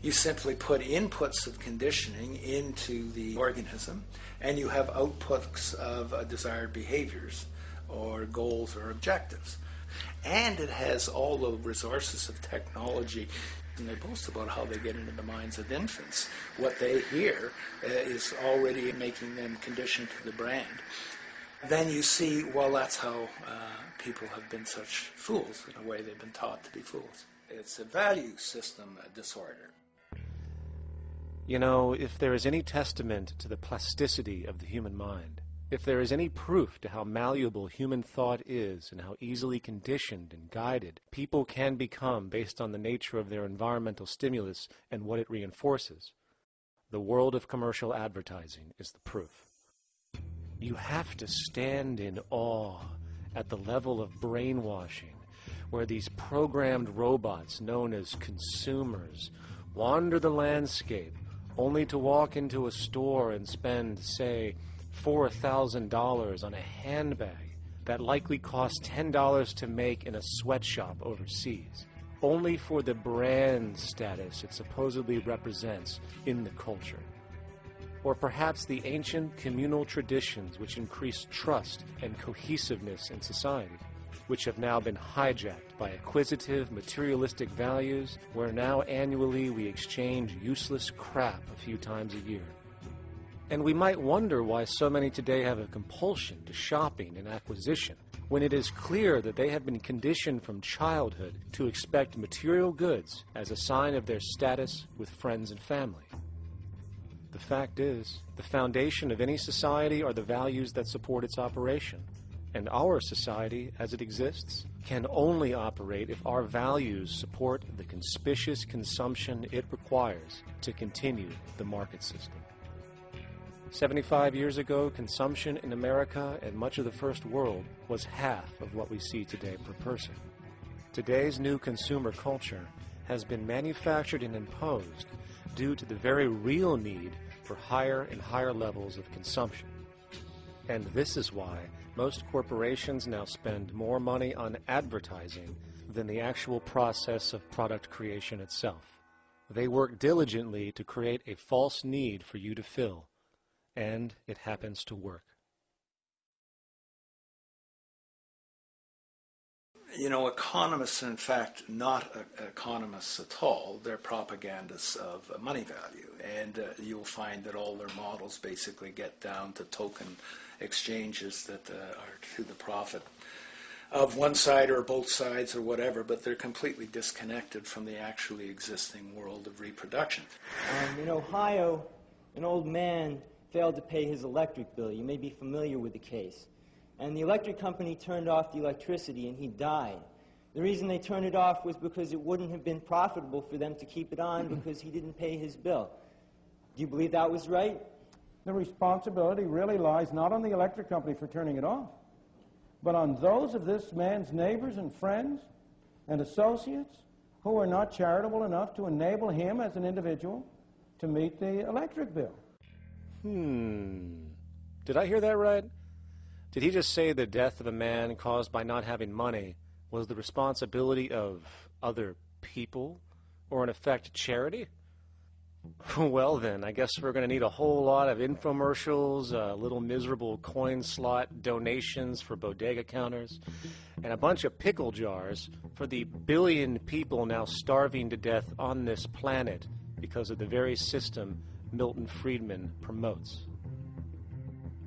You simply put inputs of conditioning into the organism, and you have outputs of desired behaviors or goals or objectives. And it has all the resources of technology. And they boast about how they get into the minds of infants. What they hear is already making them conditioned to the brand. Then you see, well, that's how people have been such fools. In a way, they've been taught to be fools. It's a value system disorder. You know, if there is any testament to the plasticity of the human mind, if there is any proof to how malleable human thought is and how easily conditioned and guided people can become based on the nature of their environmental stimulus and what it reinforces, the world of commercial advertising is the proof. You have to stand in awe at the level of brainwashing where these programmed robots known as consumers wander the landscape only to walk into a store and spend, say, $4,000 on a handbag that likely costs $10 to make in a sweatshop overseas, only for the brand status it supposedly represents in the culture. Or perhaps the ancient communal traditions which increase trust and cohesiveness in society, which have now been hijacked by acquisitive, materialistic values, where now annually we exchange useless crap a few times a year. And we might wonder why so many today have a compulsion to shopping and acquisition, when it is clear that they have been conditioned from childhood to expect material goods as a sign of their status with friends and family. The fact is, the foundation of any society are the values that support its operation. And our society, as it exists, can only operate if our values support the conspicuous consumption it requires to continue the market system. 75 years ago, consumption in America and much of the First World was half of what we see today per person. Today's new consumer culture has been manufactured and imposed due to the very real need for higher and higher levels of consumption. And this is why most corporations now spend more money on advertising than the actual process of product creation itself. They work diligently to create a false need for you to fill, and it happens to work. You know, economists are in fact not economists at all. They're propagandists of money value. And you'll find that all their models basically get down to token exchanges that are to the profit of one side or both sides or whatever, but they're completely disconnected from the actually existing world of reproduction. In Ohio, an old man failed to pay his electric bill. You may be familiar with the case. And the electric company turned off the electricity and he died. The reason they turned it off was because it wouldn't have been profitable for them to keep it on because he didn't pay his bill. Do you believe that was right? The responsibility really lies not on the electric company for turning it off, but on those of this man's neighbors and friends and associates who are not charitable enough to enable him as an individual to meet the electric bill. Did I hear that right? Did he just say the death of a man caused by not having money was the responsibility of other people, or in effect, charity? Well then, I guess we're going to need a whole lot of infomercials, little miserable coin slot donations for bodega counters, and a bunch of pickle jars for the billion people now starving to death on this planet because of the very system Milton Friedman promotes.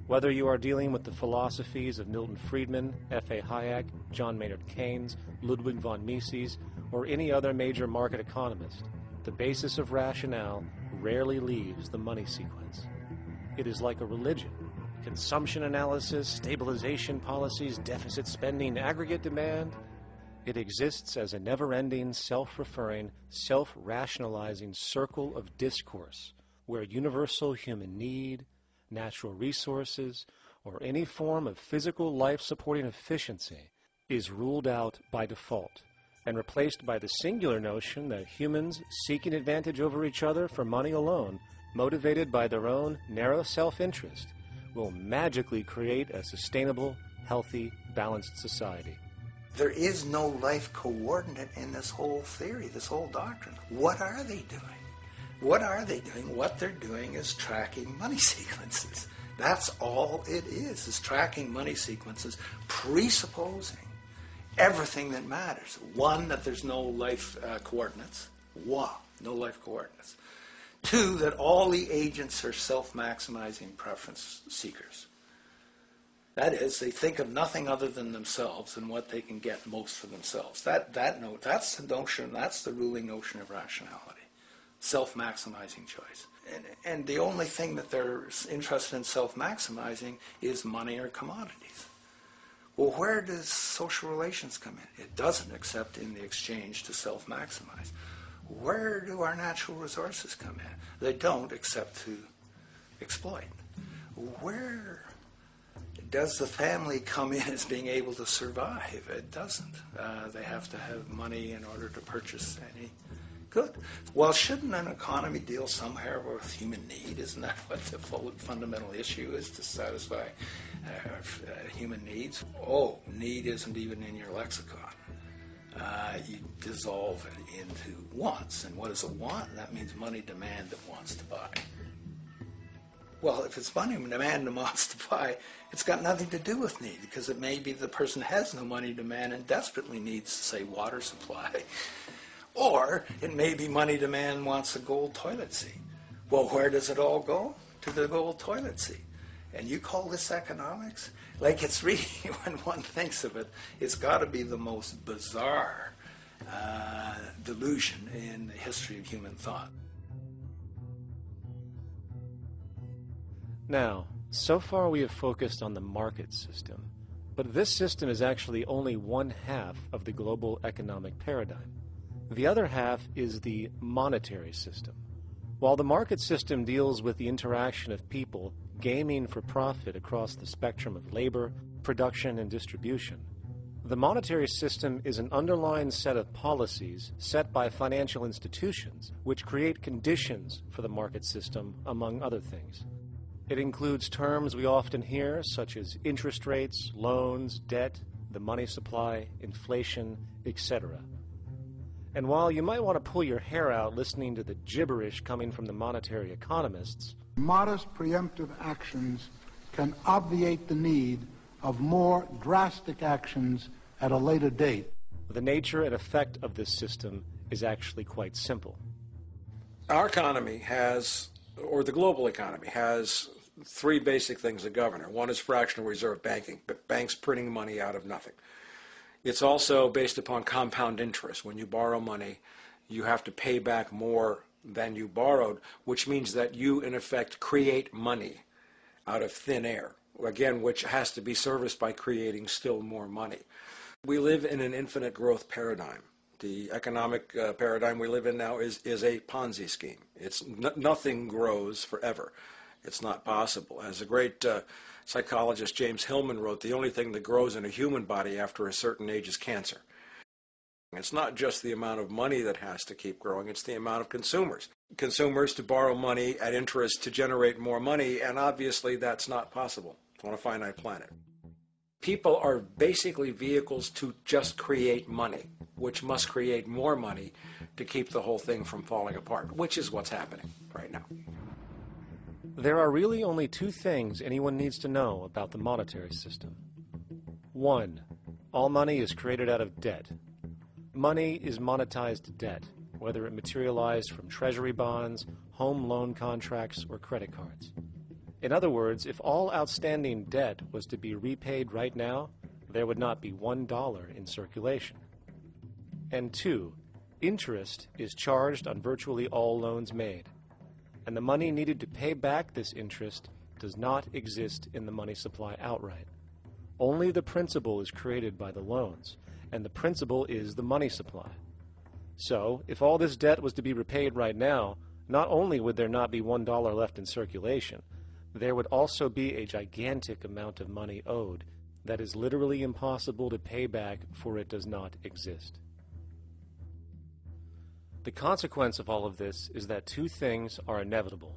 Whether you are dealing with the philosophies of Milton Friedman, F.A. Hayek, John Maynard Keynes, Ludwig von Mises, or any other major market economist, the basis of rationale rarely leaves the money sequence. It is like a religion. Consumption analysis, stabilization policies, deficit spending, aggregate demand. It exists as a never-ending, self-referring, self-rationalizing circle of discourse where universal human need, natural resources, or any form of physical life-supporting efficiency is ruled out by default and replaced by the singular notion that humans seeking advantage over each other for money alone, motivated by their own narrow self-interest, will magically create a sustainable, healthy, balanced society. There is no life coordinate in this whole theory, this whole doctrine. What are they doing? What are they doing? What they're doing is tracking money sequences. That's all it is tracking money sequences, presupposing everything that matters. One, that there's no life coordinates. Wow, no life coordinates. Two, that all the agents are self-maximizing preference seekers. That is, they think of nothing other than themselves and what they can get most for themselves. That's the notion, that's the ruling notion of rationality. Self-maximizing choice. And the only thing that they're interested in self-maximizing is money or commodities. Well, where does social relations come in? It doesn't, except in the exchange to self-maximize. Where do our natural resources come in? They don't, except to exploit. Where does the family come in as being able to survive? It doesn't. They have to have money in order to purchase any good. Well, shouldn't an economy deal somewhere with human need? Isn't that what the fundamental issue is, to satisfy human needs? Oh, need isn't even in your lexicon. You dissolve it into wants. And what is a want? That means money demand that wants to buy. Well, if it's money demand that wants to buy, it's got nothing to do with need, because it may be the person has no money demand and desperately needs, say, water supply. Or it may be money demand wants a gold toilet seat. Well, where does it all go? To the gold toilet seat. And you call this economics? Like, it's really, when one thinks of it, it's got to be the most bizarre delusion in the history of human thought. Now, so far we have focused on the market system, but this system is actually only one half of the global economic paradigm. The other half is the monetary system. While the market system deals with the interaction of people gaming for profit across the spectrum of labor, production, and distribution, the monetary system is an underlying set of policies set by financial institutions which create conditions for the market system, among other things. It includes terms we often hear, such as interest rates, loans, debt, the money supply, inflation, etc. And while you might want to pull your hair out listening to the gibberish coming from the monetary economists, modest preemptive actions can obviate the need of more drastic actions at a later date. The nature and effect of this system is actually quite simple. Our economy has, or the global economy, has three basic things that govern it. One is fractional reserve banking, banks printing money out of nothing. It's also based upon compound interest. When you borrow money, you have to pay back more than you borrowed, which means that you, in effect, create money out of thin air, again, which has to be serviced by creating still more money. We live in an infinite growth paradigm. The economic paradigm we live in now is a Ponzi scheme. It's nothing grows forever. It's not possible. As the great psychologist James Hillman wrote, the only thing that grows in a human body after a certain age is cancer. It's not just the amount of money that has to keep growing, it's the amount of consumers. Consumers to borrow money at interest to generate more money, and obviously that's not possible on a finite planet. People are basically vehicles to just create money, which must create more money to keep the whole thing from falling apart, which is what's happening right now. There are really only two things anyone needs to know about the monetary system. One, all money is created out of debt. Money is monetized debt, whether it materialized from treasury bonds, home loan contracts, or credit cards. In other words, if all outstanding debt was to be repaid right now, there would not be $1 in circulation. And two, interest is charged on virtually all loans made, and the money needed to pay back this interest does not exist in the money supply outright. Only the principal is created by the loans, and the principal is the money supply. So, if all this debt was to be repaid right now, not only would there not be $1 left in circulation, there would also be a gigantic amount of money owed that is literally impossible to pay back, for it does not exist. The consequence of all of this is that two things are inevitable: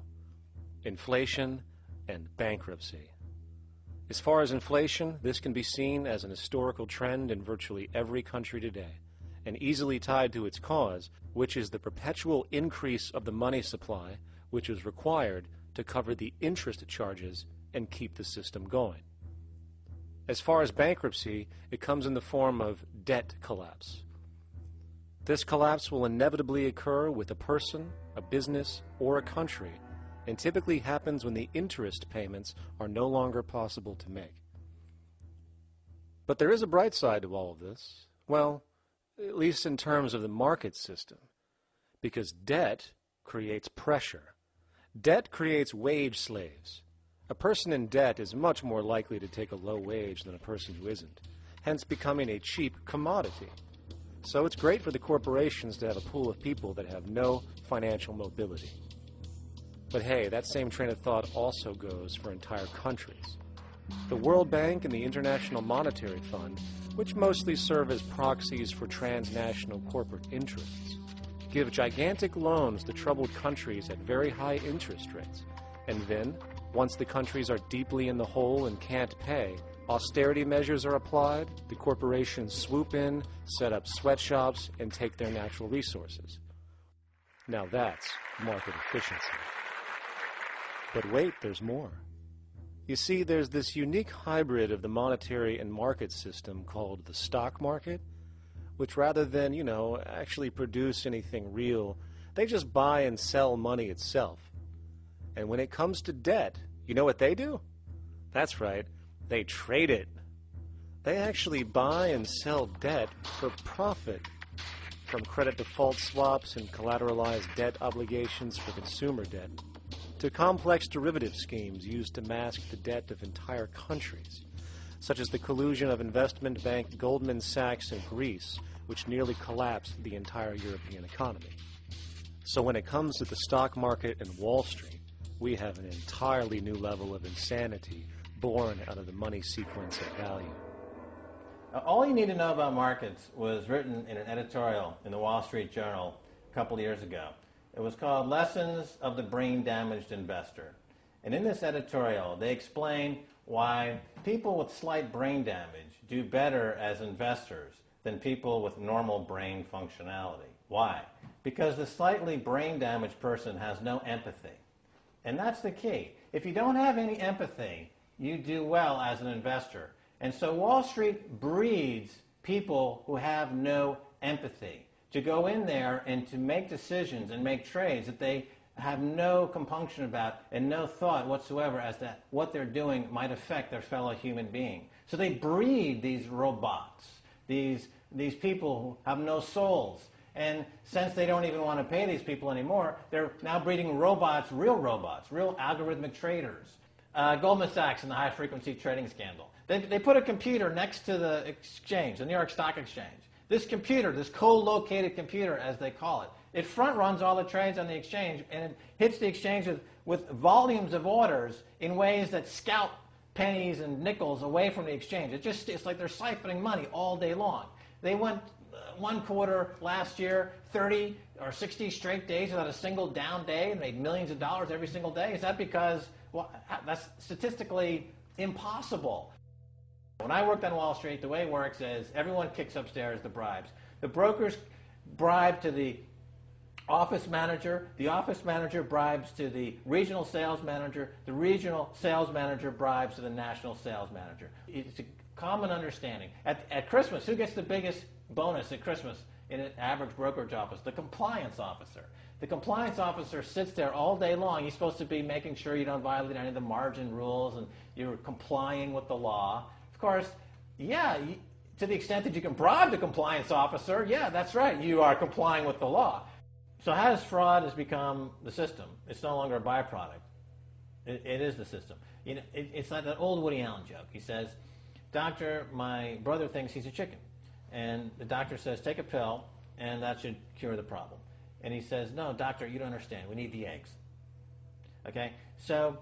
inflation and bankruptcy. As far as inflation, this can be seen as an historical trend in virtually every country today, and easily tied to its cause, which is the perpetual increase of the money supply, which is required to cover the interest charges and keep the system going. As far as bankruptcy, it comes in the form of debt collapse. This collapse will inevitably occur with a person, a business, or a country, and typically happens when the interest payments are no longer possible to make. But there is a bright side to all of this. Well, at least in terms of the market system, because debt creates pressure. Debt creates wage slaves. A person in debt is much more likely to take a low wage than a person who isn't, hence becoming a cheap commodity. So it's great for the corporations to have a pool of people that have no financial mobility. But hey, that same train of thought also goes for entire countries. The World Bank and the International Monetary Fund, which mostly serve as proxies for transnational corporate interests, give gigantic loans to troubled countries at very high interest rates. And then, once the countries are deeply in the hole and can't pay, austerity measures are applied, the corporations swoop in, set up sweatshops, and take their natural resources. Now that's market efficiency. But wait, there's more. You see, there's this unique hybrid of the monetary and market system called the stock market, which rather than, actually produce anything real, they just buy and sell money itself. And when it comes to debt, you know what they do? That's right, they trade it. They actually buy and sell debt for profit, from credit default swaps and collateralized debt obligations for consumer debt, to complex derivative schemes used to mask the debt of entire countries, such as the collusion of investment bank Goldman Sachs in Greece, which nearly collapsed the entire European economy. So when it comes to the stock market and Wall Street, we have an entirely new level of insanity born out of the money sequence of value. All you need to know about markets was written in an editorial in the Wall Street Journal a couple of years ago. It was called Lessons of the Brain-Damaged Investor. And in this editorial, they explain why people with slight brain damage do better as investors than people with normal brain functionality. Why? Because the slightly brain-damaged person has no empathy. And that's the key. If you don't have any empathy, you do well as an investor. And so Wall Street breeds people who have no empathy, to go in there and to make decisions and make trades that they have no compunction about and no thought whatsoever as to what they're doing might affect their fellow human being. So they breed these robots, these people who have no souls. And since they don't even want to pay these people anymore, they're now breeding robots, real algorithmic traders. Goldman Sachs and the high-frequency trading scandal. They put a computer next to the exchange, the New York Stock Exchange. This computer, this co-located computer, as they call it, it front-runs all the trades on the exchange, and it hits the exchange with volumes of orders in ways that scalp pennies and nickels away from the exchange. It's like they're siphoning money all day long. They went one quarter last year, 30 or 60 straight days without a single down day and made millions of dollars every single day. Is that because, well, that's statistically impossible. When I worked on Wall Street, the way it works is everyone kicks upstairs the bribes. The brokers bribe to the office manager bribes to the regional sales manager bribes to the national sales manager. It's a common understanding. At Christmas, who gets the biggest bonus at Christmas in an average brokerage office? The compliance officer. The compliance officer sits there all day long. He's supposed to be making sure you don't violate any of the margin rules and you're complying with the law. Of course, to the extent that you can bribe the compliance officer, that's right, you are complying with the law. So how does fraud has become the system? It's no longer a byproduct. It is the system. You know, it's like that old Woody Allen joke. He says, "Doctor, my brother thinks he's a chicken." And the doctor says, "Take a pill, and that should cure the problem." And he says, "No, doctor, you don't understand. We need the eggs." Okay? So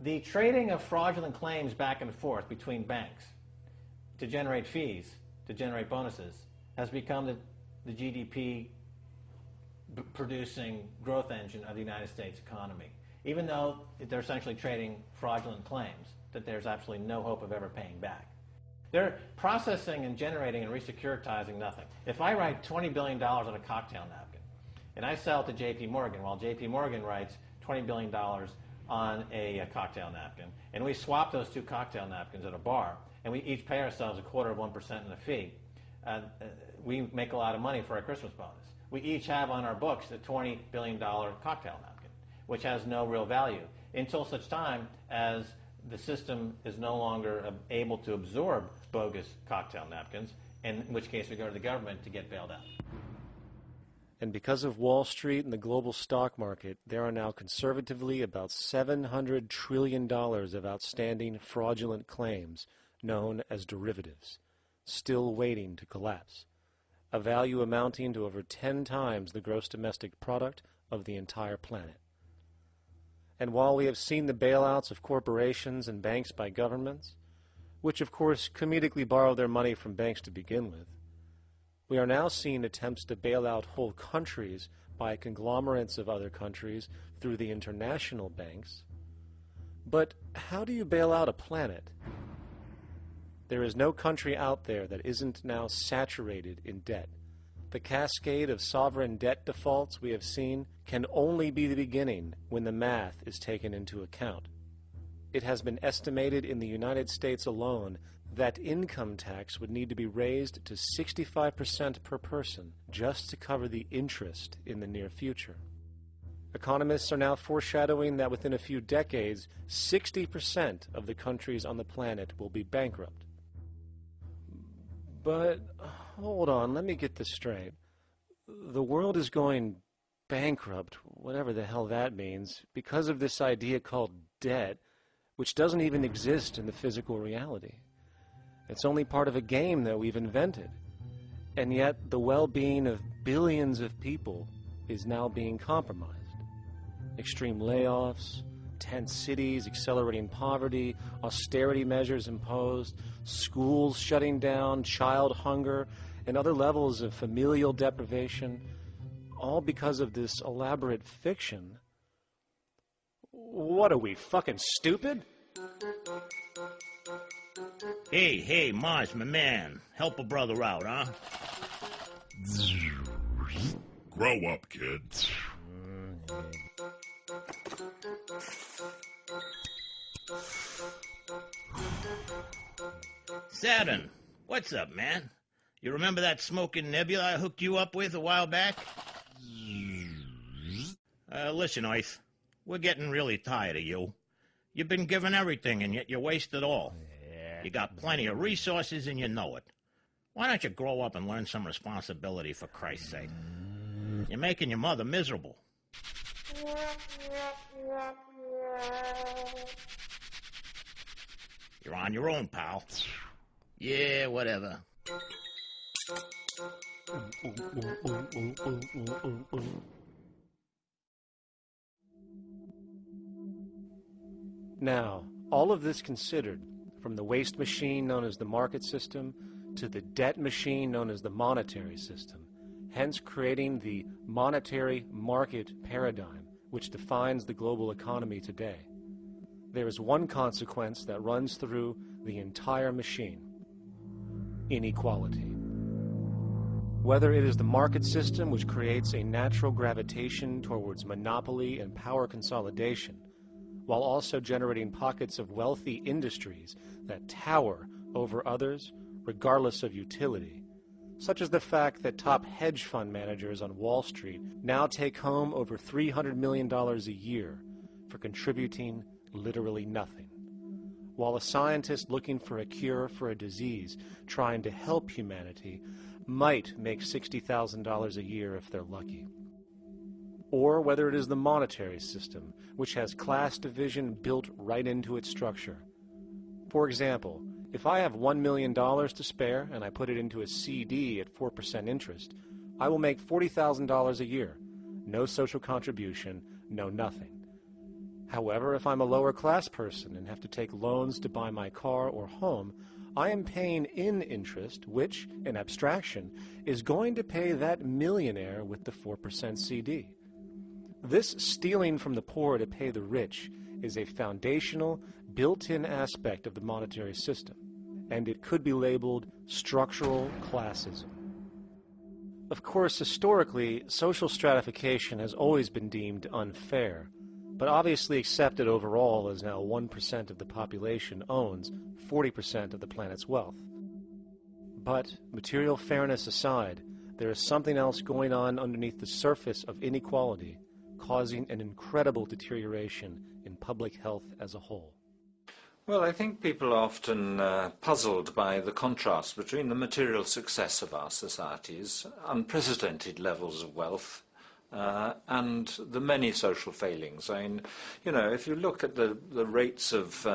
the trading of fraudulent claims back and forth between banks to generate fees, to generate bonuses, has become the GDP producing growth engine of the United States economy. Even though they're essentially trading fraudulent claims that there's absolutely no hope of ever paying back. They're processing and generating and resecuritizing nothing. If I write $20 billion on a cocktail napkin and I sell it to J.P. Morgan, while J.P. Morgan writes $20 billion on a cocktail napkin, and we swap those two cocktail napkins at a bar, and we each pay ourselves 1/4% in a fee, we make a lot of money for our Christmas bonus. We each have on our books a $20 billion cocktail napkin, which has no real value until such time as the system is no longer able to absorb bogus cocktail napkins, in which case we go to the government to get bailed out. And because of Wall Street and the global stock market, there are now conservatively about $700 trillion of outstanding fraudulent claims known as derivatives, still waiting to collapse, a value amounting to over 10 times the gross domestic product of the entire planet. And while we have seen the bailouts of corporations and banks by governments, which of course comedically borrow their money from banks to begin with, we are now seeing attempts to bail out whole countries by conglomerates of other countries through the international banks. But how do you bail out a planet? There is no country out there that isn't now saturated in debt. The cascade of sovereign debt defaults we have seen can only be the beginning when the math is taken into account. It has been estimated in the United States alone that income tax would need to be raised to 65% per person just to cover the interest in the near future. Economists are now foreshadowing that within a few decades, 60% of the countries on the planet will be bankrupt. But, hold on, let me get this straight. The world is going bankrupt, whatever the hell that means, because of this idea called debt, which doesn't even exist in the physical reality. It's only part of a game that we've invented. And yet, the well-being of billions of people is now being compromised. Extreme layoffs, tent cities, accelerating poverty, austerity measures imposed, schools shutting down, child hunger, and other levels of familial deprivation, all because of this elaborate fiction. What are we, fucking stupid? Hey, Mars, my man. Help a brother out, huh? Grow up, kid. Saturn, what's up, man? You remember that smoking nebula I hooked you up with a while back? Listen, Earth, we're getting really tired of you. You've been given everything, and yet you waste it all. You got plenty of resources, and you know it. Why don't you grow up and learn some responsibility, for Christ's sake? You're making your mother miserable. You're on your own, pal. Yeah, whatever. Now, all of this considered, from the waste machine known as the market system to the debt machine known as the monetary system, hence creating the monetary market paradigm which defines the global economy today, there is one consequence that runs through the entire machine: inequality. Whether it is the market system which creates a natural gravitation towards monopoly and power consolidation, while also generating pockets of wealthy industries that tower over others regardless of utility, such as the fact that top hedge fund managers on Wall Street now take home over $300 million a year for contributing literally nothing, while a scientist looking for a cure for a disease trying to help humanity might make $60,000 a year if they're lucky. Or whether it is the monetary system, which has class division built right into its structure. For example, if I have $1 million to spare and I put it into a CD at 4% interest, I will make $40,000 a year. No social contribution, no nothing. However, if I'm a lower class person and have to take loans to buy my car or home, I am paying in interest, which, in abstraction, is going to pay that millionaire with the 4% CD. This stealing from the poor to pay the rich is a foundational, built-in aspect of the monetary system, and it could be labeled structural classism. Of course, historically, social stratification has always been deemed unfair, but obviously accepted overall as now 1% of the population owns 40% of the planet's wealth. But, material fairness aside, there is something else going on underneath the surface of inequality, causing an incredible deterioration in public health as a whole. Well, I think people are often puzzled by the contrast between the material success of our societies, unprecedented levels of wealth, and the many social failings. I mean, you know, if you look at the rates of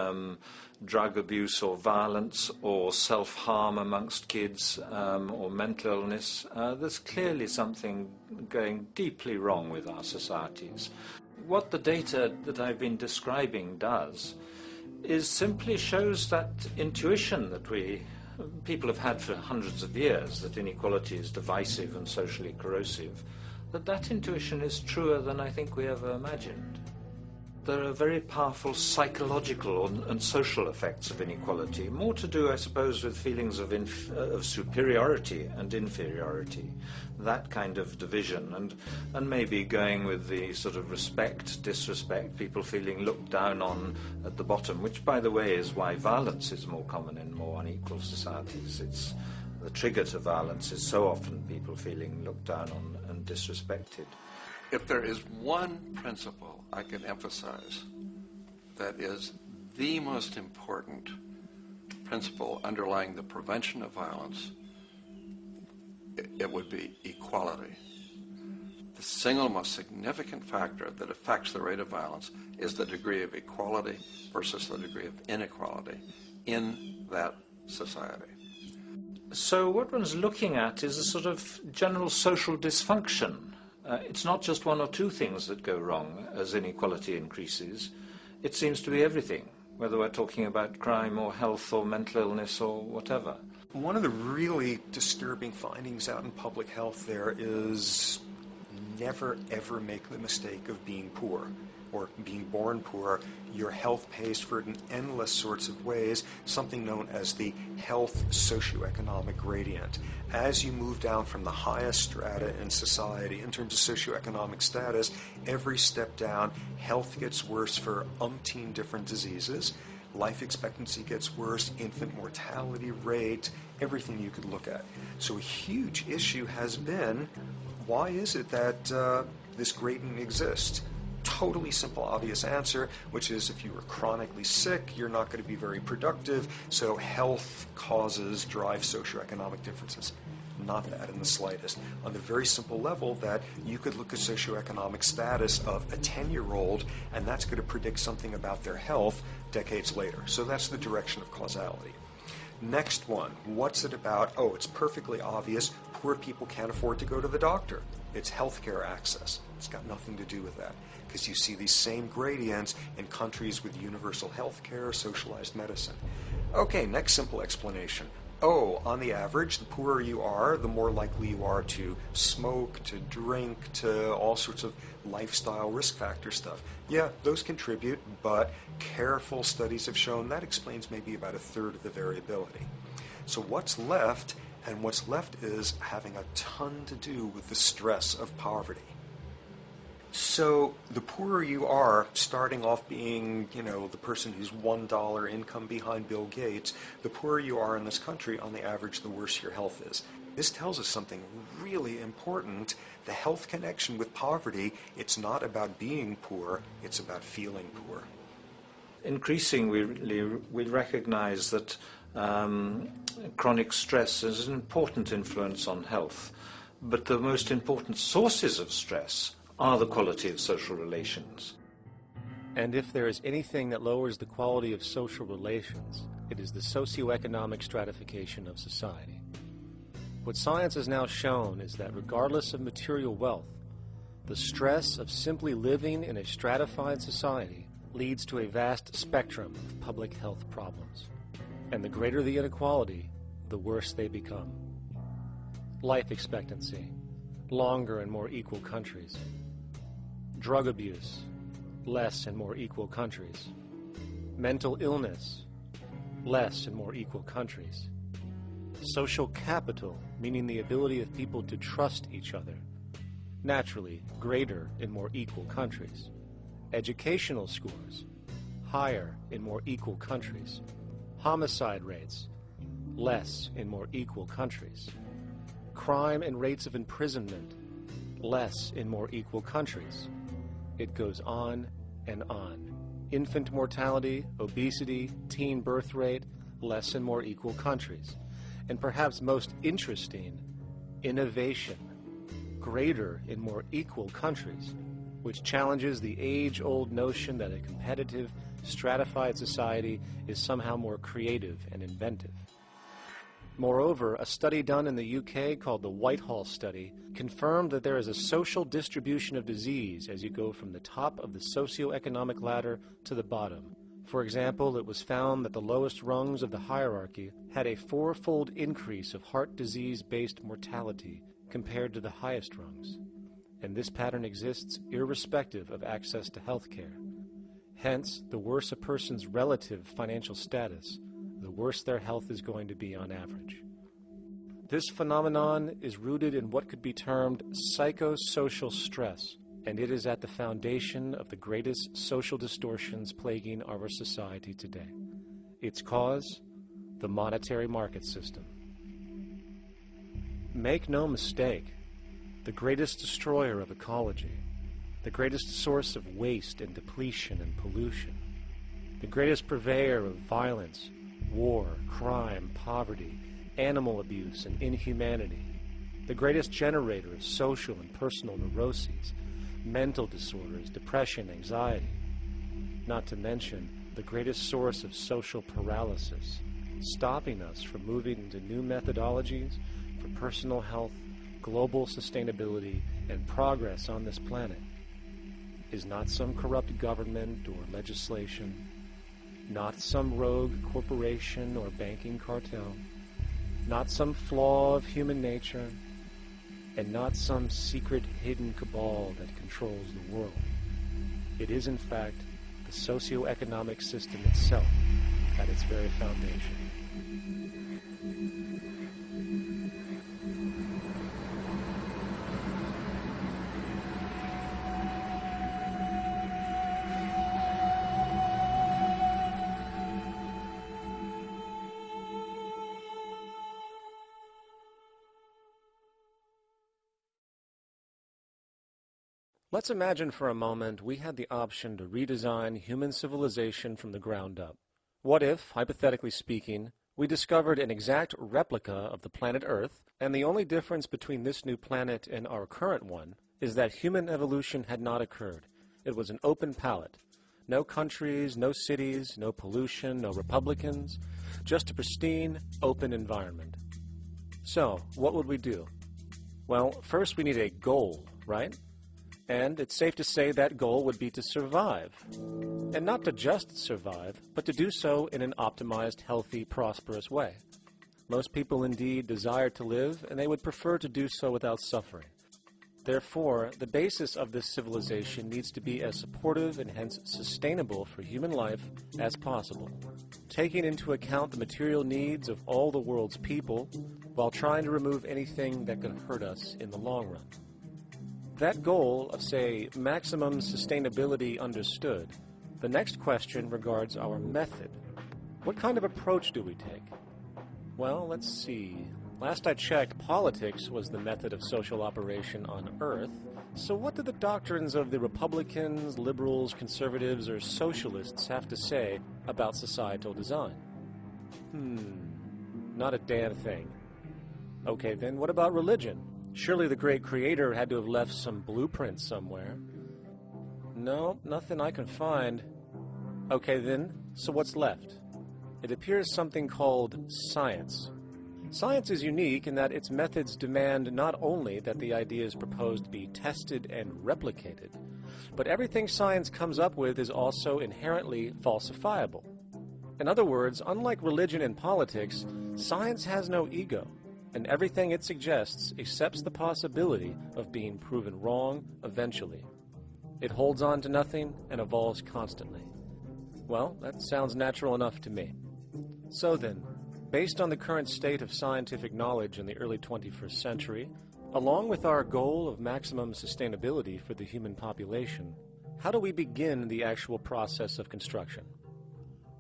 drug abuse or violence or self-harm amongst kids or mental illness, there's clearly something going deeply wrong with our societies. What the data that I've been describing does is simply shows that intuition that people have had for hundreds of years, that inequality is divisive and socially corrosive, that intuition is truer than I think we ever imagined. There are very powerful psychological and social effects of inequality, more to do, I suppose, with feelings of superiority and inferiority, that kind of division, and maybe going with the sort of respect, disrespect, people feeling looked down on at the bottom, which, by the way, is why violence is more common in more unequal societies. It's the trigger to violence is so often people feeling looked down on and disrespected. If there is one principle I can emphasize that is the most important principle underlying the prevention of violence, it would be equality. The single most significant factor that affects the rate of violence is the degree of equality versus the degree of inequality in that society. So what one's looking at is a sort of general social dysfunction. It's not just one or two things that go wrong as inequality increases. It seems to be everything, whether we're talking about crime or health or mental illness or whatever. One of the really disturbing findings out in public health there is never ever make the mistake of being poor or being born poor. Your health pays for it in endless sorts of ways, something known as the health socioeconomic gradient. As you move down from the highest strata in society in terms of socioeconomic status, every step down, health gets worse for umpteen different diseases. Life expectancy gets worse, infant mortality rate, everything you could look at. So a huge issue has been, why is it that this gradient exists? Totally simple, obvious answer, which is if you are chronically sick, you're not going to be very productive, so health causes drive socioeconomic differences. Not that in the slightest. On the very simple level that you could look at socioeconomic status of a 10-year-old, and that's going to predict something about their health decades later. So that's the direction of causality. Next one, what's it about? Oh, it's perfectly obvious. Poor people can't afford to go to the doctor. It's healthcare access. It's got nothing to do with that, because you see these same gradients in countries with universal healthcare, socialized medicine. Okay, next simple explanation. Oh, on the average, the poorer you are, the more likely you are to smoke, to drink, to all sorts of lifestyle risk factor stuff. Yeah, those contribute, but careful studies have shown that explains maybe about a third of the variability. So what's left? And what's left is having a ton to do with the stress of poverty. So the poorer you are, starting off being, the person who's $1 income behind Bill Gates, the poorer you are in this country, on the average, the worse your health is. This tells us something really important. The health connection with poverty, it's not about being poor, it's about feeling poor. Increasingly, we recognize that chronic stress has an important influence on health, but the most important sources of stress are the quality of social relations. And if there is anything that lowers the quality of social relations, it is the socioeconomic stratification of society. What science has now shown is that regardless of material wealth, the stress of simply living in a stratified society leads to a vast spectrum of public health problems. And the greater the inequality, the worse they become. Life expectancy, longer in more equal countries. Drug abuse, less in more equal countries. Mental illness, less in more equal countries. Social capital, meaning the ability of people to trust each other, naturally greater in more equal countries. Educational scores, higher in more equal countries. Homicide rates, less in more equal countries. Crime and rates of imprisonment, less in more equal countries. It goes on and on. Infant mortality, obesity, teen birth rate, less in more equal countries. And perhaps most interesting, innovation, greater in more equal countries, which challenges the age-old notion that a competitive, stratified society is somehow more creative and inventive. Moreover, a study done in the UK called the Whitehall Study confirmed that there is a social distribution of disease as you go from the top of the socioeconomic ladder to the bottom. For example, it was found that the lowest rungs of the hierarchy had a 4-fold increase of heart disease-based mortality compared to the highest rungs. And this pattern exists irrespective of access to health care. Hence, the worse a person's relative financial status, the worse their health is going to be on average. This phenomenon is rooted in what could be termed psychosocial stress, and it is at the foundation of the greatest social distortions plaguing our society today. Its cause, the monetary market system. Make no mistake, the greatest destroyer of ecology, the greatest source of waste and depletion and pollution, the greatest purveyor of violence, war, crime, poverty, animal abuse, and inhumanity, the greatest generator of social and personal neuroses, mental disorders, depression, anxiety, not to mention the greatest source of social paralysis, stopping us from moving into new methodologies for personal health, global sustainability, and progress on this planet, is not some corrupt government or legislation, not some rogue corporation or banking cartel, not some flaw of human nature, and not some secret hidden cabal that controls the world. It is, in fact, the socio-economic system itself at its very foundation. Let's imagine for a moment we had the option to redesign human civilization from the ground up. What if, hypothetically speaking, we discovered an exact replica of the planet Earth, and the only difference between this new planet and our current one is that human evolution had not occurred. It was an open palette. No countries, no cities, no pollution, no Republicans, just a pristine, open environment. So, what would we do? Well, first we need a goal, right? And it's safe to say that goal would be to survive. And not to just survive, but to do so in an optimized, healthy, prosperous way. Most people indeed desire to live, and they would prefer to do so without suffering. Therefore, the basis of this civilization needs to be as supportive and hence sustainable for human life as possible, taking into account the material needs of all the world's people while trying to remove anything that could hurt us in the long run. That goal of, say, maximum sustainability understood, the next question regards our method. What kind of approach do we take? Well, let's see. Last I checked, politics was the method of social operation on Earth. So what do the doctrines of the Republicans, liberals, conservatives, or socialists have to say about societal design? Not a damn thing. Okay, then what about religion? Surely the great creator had to have left some blueprint somewhere. No, nothing I can find. Okay then, so what's left? It appears something called science. Science is unique in that its methods demand not only that the ideas proposed be tested and replicated, but everything science comes up with is also inherently falsifiable. In other words, unlike religion and politics, science has no ego, and everything it suggests accepts the possibility of being proven wrong eventually. It holds on to nothing and evolves constantly. Well, that sounds natural enough to me. So then, based on the current state of scientific knowledge in the early 21st century, along with our goal of maximum sustainability for the human population, how do we begin the actual process of construction?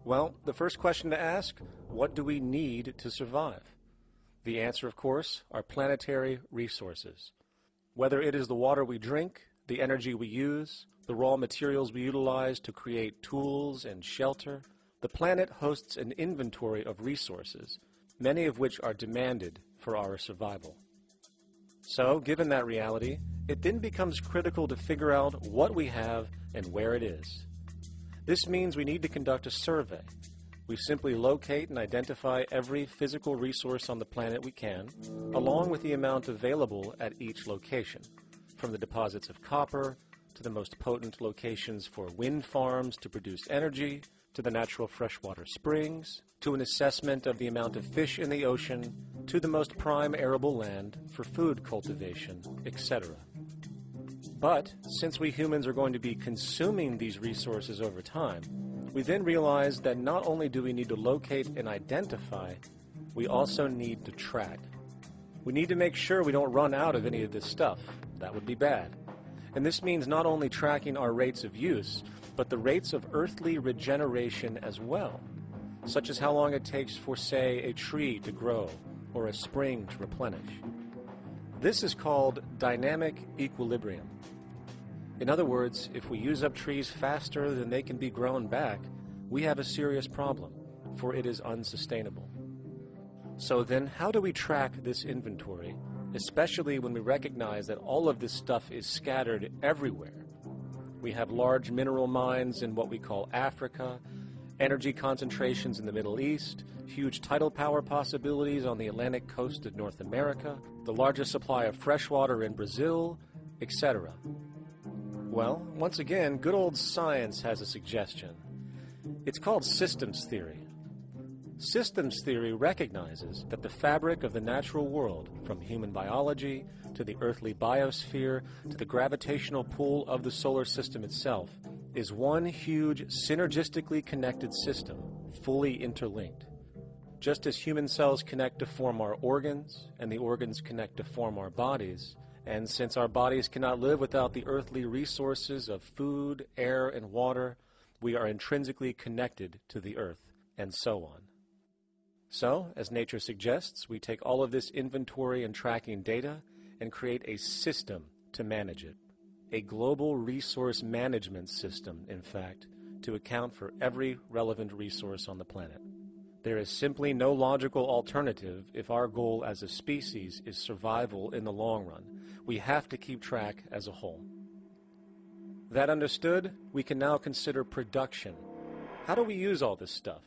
Well, the first question to ask, what do we need to survive? The answer, of course, are planetary resources. Whether it is the water we drink, the energy we use, the raw materials we utilize to create tools and shelter, the planet hosts an inventory of resources, many of which are demanded for our survival. So, given that reality, it then becomes critical to figure out what we have and where it is. This means we need to conduct a survey. We simply locate and identify every physical resource on the planet we can, along with the amount available at each location, from the deposits of copper to the most potent locations for wind farms to produce energy, to the natural freshwater springs, to an assessment of the amount of fish in the ocean, to the most prime arable land for food cultivation, etc. But since we humans are going to be consuming these resources over time, we then realize that not only do we need to locate and identify, we also need to track. We need to make sure we don't run out of any of this stuff. That would be bad. And this means not only tracking our rates of use, but the rates of earthly regeneration as well, such as how long it takes for, say, a tree to grow or a spring to replenish. This is called dynamic equilibrium. In other words, if we use up trees faster than they can be grown back, we have a serious problem, for it is unsustainable. So then, how do we track this inventory, especially when we recognize that all of this stuff is scattered everywhere? We have large mineral mines in what we call Africa, energy concentrations in the Middle East, huge tidal power possibilities on the Atlantic coast of North America, the largest supply of freshwater in Brazil, etc. Well, once again, good old science has a suggestion. It's called systems theory. Systems theory recognizes that the fabric of the natural world, from human biology to the earthly biosphere to the gravitational pull of the solar system itself, is one huge synergistically connected system, fully interlinked. Just as human cells connect to form our organs, and the organs connect to form our bodies, and since our bodies cannot live without the earthly resources of food, air, and water, we are intrinsically connected to the earth, and so on. So, as nature suggests, we take all of this inventory and tracking data and create a system to manage it. A global resource management system, in fact, to account for every relevant resource on the planet. There is simply no logical alternative if our goal as a species is survival in the long run. We have to keep track as a whole. That understood, we can now consider production. How do we use all this stuff?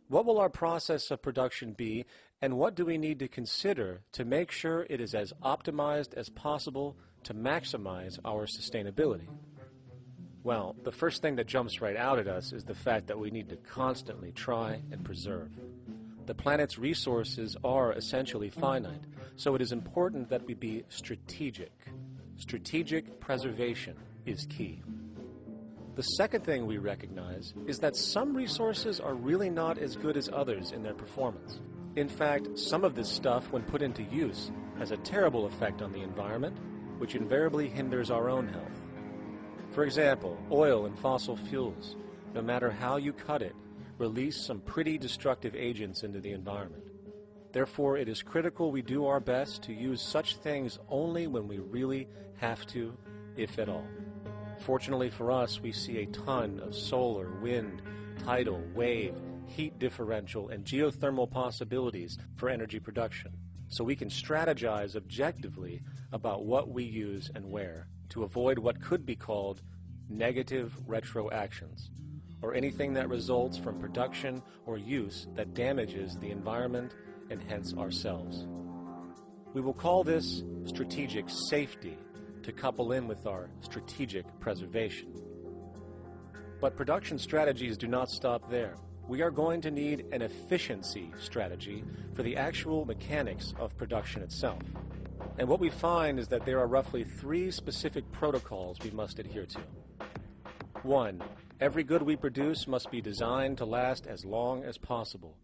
What will our process of production be, and what do we need to consider to make sure it is as optimized as possible to maximize our sustainability? Well, the first thing that jumps right out at us is the fact that we need to constantly try and preserve. The planet's resources are essentially finite, so it is important that we be strategic. Strategic preservation is key. The second thing we recognize is that some resources are really not as good as others in their performance. In fact, some of this stuff, when put into use, has a terrible effect on the environment, which invariably hinders our own health. For example, oil and fossil fuels, no matter how you cut it, release some pretty destructive agents into the environment. Therefore, it is critical we do our best to use such things only when we really have to, if at all. Fortunately for us, we see a ton of solar, wind, tidal, wave, heat differential, and geothermal possibilities for energy production, so we can strategize objectively about what we use and where to avoid what could be called negative retroactions, or anything that results from production or use that damages the environment and hence ourselves. We will call this strategic safety to couple in with our strategic preservation. But production strategies do not stop there. We are going to need an efficiency strategy for the actual mechanics of production itself. And what we find is that there are roughly 3 specific protocols we must adhere to. 1. Every good we produce must be designed to last as long as possible.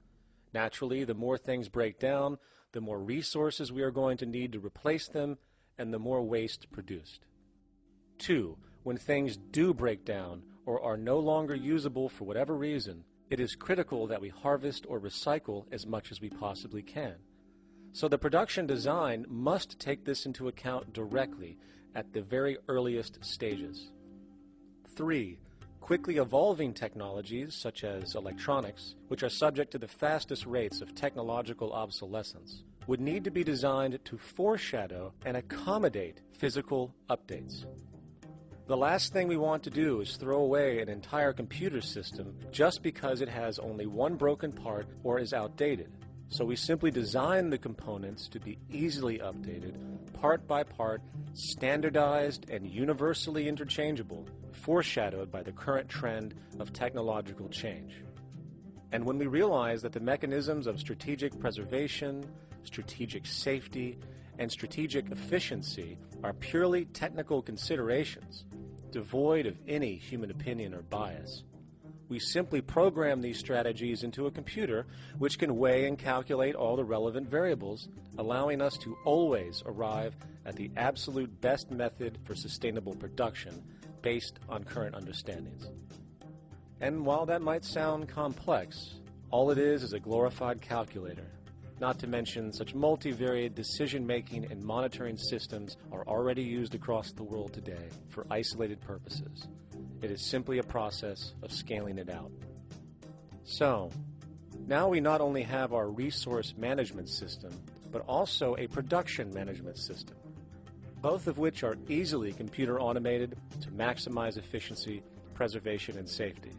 Naturally, the more things break down, the more resources we are going to need to replace them, and the more waste produced. 2. When things do break down or are no longer usable for whatever reason, it is critical that we harvest or recycle as much as we possibly can. So the production design must take this into account directly at the very earliest stages. 3. Quickly evolving technologies, such as electronics, which are subject to the fastest rates of technological obsolescence, would need to be designed to foreshadow and accommodate physical updates. The last thing we want to do is throw away an entire computer system just because it has only one broken part or is outdated. So we simply design the components to be easily updated, part by part, standardized and universally interchangeable, foreshadowed by the current trend of technological change. And when we realize that the mechanisms of strategic preservation, strategic safety, and strategic efficiency are purely technical considerations, devoid of any human opinion or bias, we simply program these strategies into a computer which can weigh and calculate all the relevant variables, allowing us to always arrive at the absolute best method for sustainable production based on current understandings. And while that might sound complex, all it is a glorified calculator. Not to mention, such multivariate decision-making and monitoring systems are already used across the world today for isolated purposes. It is simply a process of scaling it out. So, now we not only have our resource management system, but also a production management system, both of which are easily computer automated to maximize efficiency, preservation, and safety.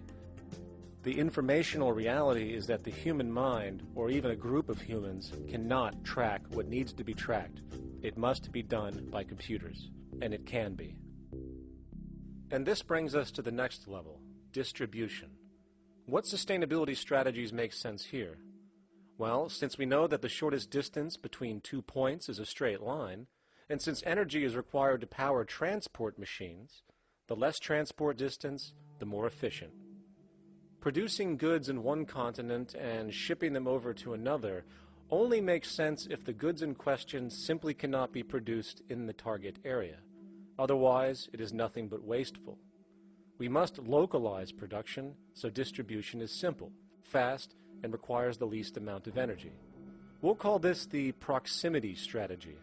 The informational reality is that the human mind, or even a group of humans, cannot track what needs to be tracked. It must be done by computers, and it can be. And this brings us to the next level, distribution. What sustainability strategies make sense here? Well, since we know that the shortest distance between 2 points is a straight line, and since energy is required to power transport machines, the less transport distance, the more efficient. Producing goods in one continent and shipping them over to another only makes sense if the goods in question simply cannot be produced in the target area. Otherwise, it is nothing but wasteful. We must localize production so distribution is simple, fast, and requires the least amount of energy. We'll call this the proximity strategy,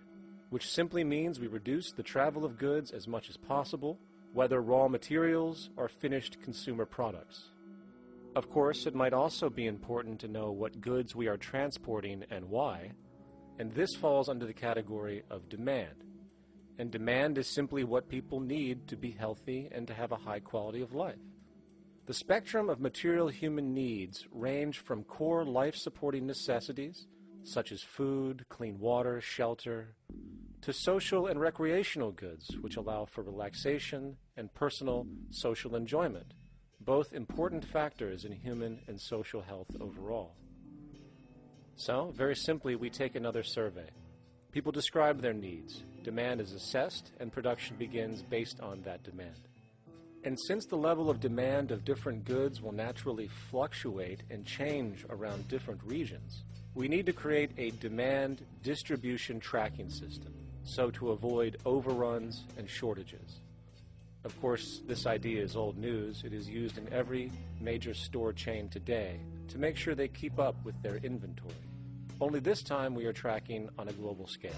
which simply means we reduce the travel of goods as much as possible, whether raw materials or finished consumer products. Of course, it might also be important to know what goods we are transporting and why, and this falls under the category of demand. And demand is simply what people need to be healthy and to have a high quality of life. The spectrum of material human needs range from core life-supporting necessities, such as food, clean water, shelter, to social and recreational goods, which allow for relaxation and personal social enjoyment, both important factors in human and social health overall. So, very simply, we take another survey. People describe their needs. Demand is assessed, and production begins based on that demand. And since the level of demand of different goods will naturally fluctuate and change around different regions, we need to create a demand distribution tracking system, so to avoid overruns and shortages. Of course, this idea is old news. It is used in every major store chain today to make sure they keep up with their inventory. Only this time we are tracking on a global scale.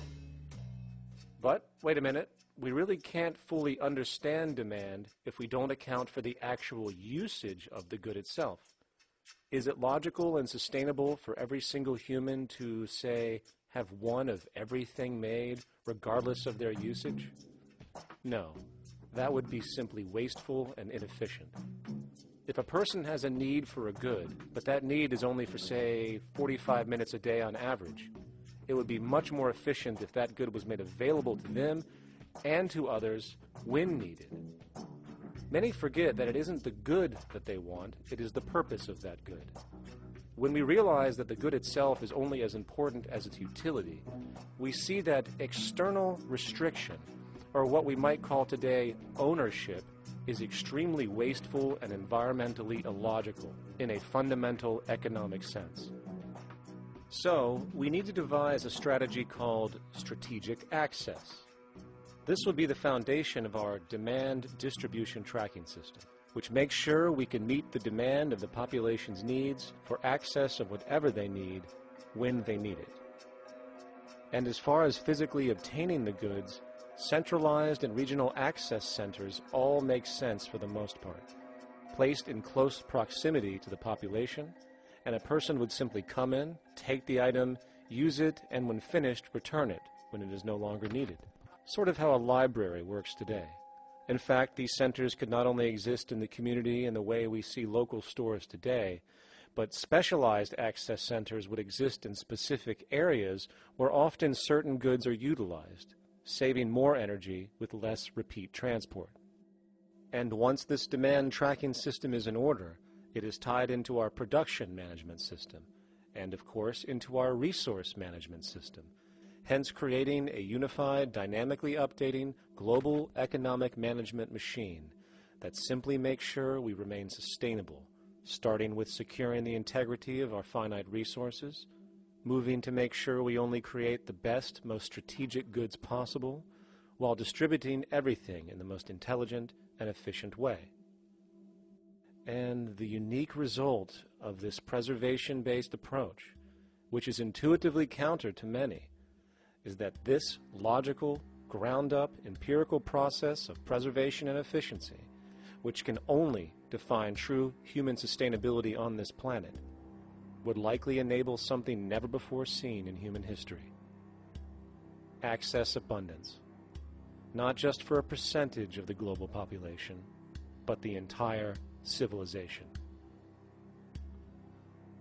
But, wait a minute, we really can't fully understand demand if we don't account for the actual usage of the good itself. Is it logical and sustainable for every single human to, say, have one of everything made, regardless of their usage? No. That would be simply wasteful and inefficient. If a person has a need for a good, but that need is only for, say, 45 minutes a day on average, it would be much more efficient if that good was made available to them and to others when needed. Many forget that it isn't the good that they want, it is the purpose of that good. When we realize that the good itself is only as important as its utility, we see that external restriction, or what we might call today ownership, is extremely wasteful and environmentally illogical in a fundamental economic sense. So, we need to devise a strategy called strategic access. This would be the foundation of our demand distribution tracking system, which makes sure we can meet the demand of the population's needs for access of whatever they need when they need it. And as far as physically obtaining the goods, centralized and regional access centers all make sense for the most part, placed in close proximity to the population, and a person would simply come in, take the item, use it, and when finished, return it when it is no longer needed. Sort of how a library works today. In fact, these centers could not only exist in the community in the way we see local stores today, but specialized access centers would exist in specific areas where often certain goods are utilized, saving more energy with less repeat transport. And once this demand tracking system is in order, it is tied into our production management system, and of course into our resource management system, hence creating a unified, dynamically updating global economic management machine that simply makes sure we remain sustainable, starting with securing the integrity of our finite resources, moving to make sure we only create the best, most strategic goods possible, while distributing everything in the most intelligent and efficient way. And the unique result of this preservation-based approach, which is intuitively counter to many, is that this logical, ground-up, empirical process of preservation and efficiency, which can only define true human sustainability on this planet, would likely enable something never before seen in human history. Access abundance, not just for a percentage of the global population, but the entire civilization.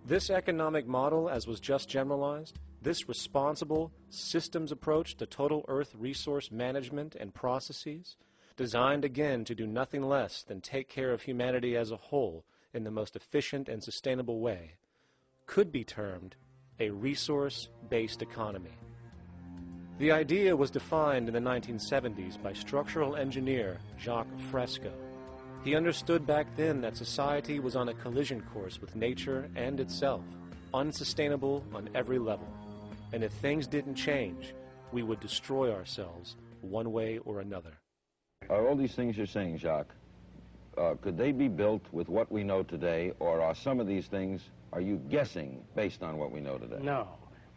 This economic model, as was just generalized, this responsible systems approach to total Earth resource management and processes, designed again to do nothing less than take care of humanity as a whole in the most efficient and sustainable way, could be termed a resource-based economy. The idea was defined in the 1970s by structural engineer Jacques Fresco. He understood back then that society was on a collision course with nature and itself, unsustainable on every level. And if things didn't change, we would destroy ourselves one way or another. Are all these things you're saying, Jacques, could they be built with what we know today, or are some of these things, are you guessing based on what we know today? No.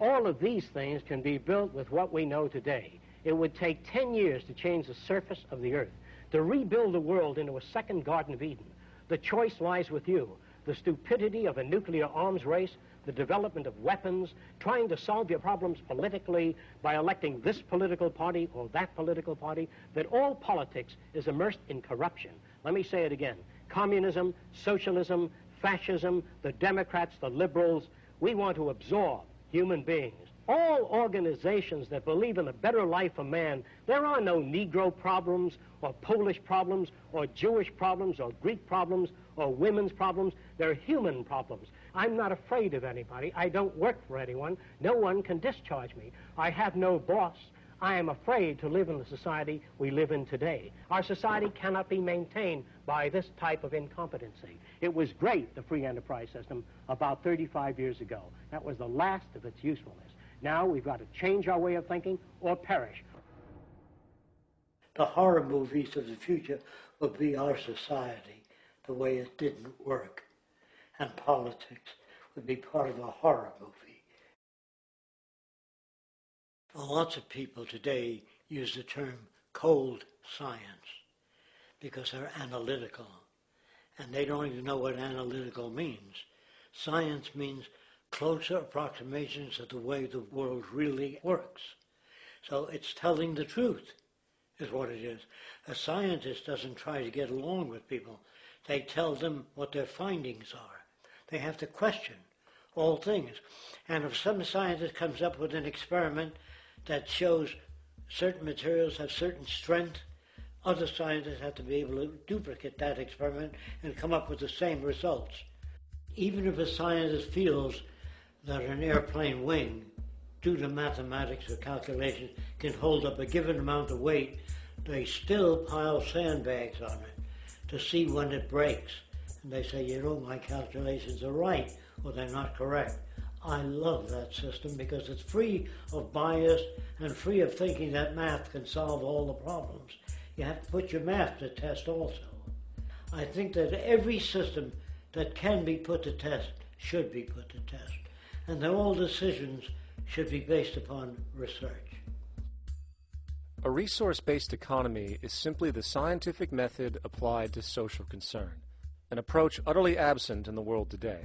All of these things can be built with what we know today. It would take 10 years to change the surface of the earth, to rebuild the world into a second Garden of Eden. The choice lies with you. The stupidity of a nuclear arms race, the development of weapons, trying to solve your problems politically by electing this political party or that political party, that all politics is immersed in corruption. Let me say it again. Communism, socialism, fascism, the Democrats, the liberals, we want to absorb human beings. All organizations that believe in a better life for man, there are no Negro problems or Polish problems or Jewish problems or Greek problems or women's problems. They're human problems. I'm not afraid of anybody. I don't work for anyone. No one can discharge me. I have no boss. I am afraid to live in the society we live in today. Our society cannot be maintained by this type of incompetency. It was great, the free enterprise system, about 35 years ago. That was the last of its usefulness. Now we've got to change our way of thinking or perish. The horror movies of the future will be our society, the way it didn't work. And politics would be part of a horror movie. Lots of people today use the term cold science because they're analytical. And they don't even know what analytical means. Science means closer approximations of the way the world really works. So it's telling the truth, is what it is. A scientist doesn't try to get along with people. They tell them what their findings are. They have to question all things. And if some scientist comes up with an experiment that shows certain materials have certain strength, other scientists have to be able to duplicate that experiment and come up with the same results. Even if a scientist feels that an airplane wing, due to mathematics or calculations, can hold up a given amount of weight, they still pile sandbags on it to see when it breaks. And they say, you know, my calculations are right, or they're not correct. I love that system because it's free of bias and free of thinking that math can solve all the problems. You have to put your math to test also. I think that every system that can be put to test should be put to test. And that all decisions should be based upon research. A resource-based economy is simply the scientific method applied to social concern, an approach utterly absent in the world today.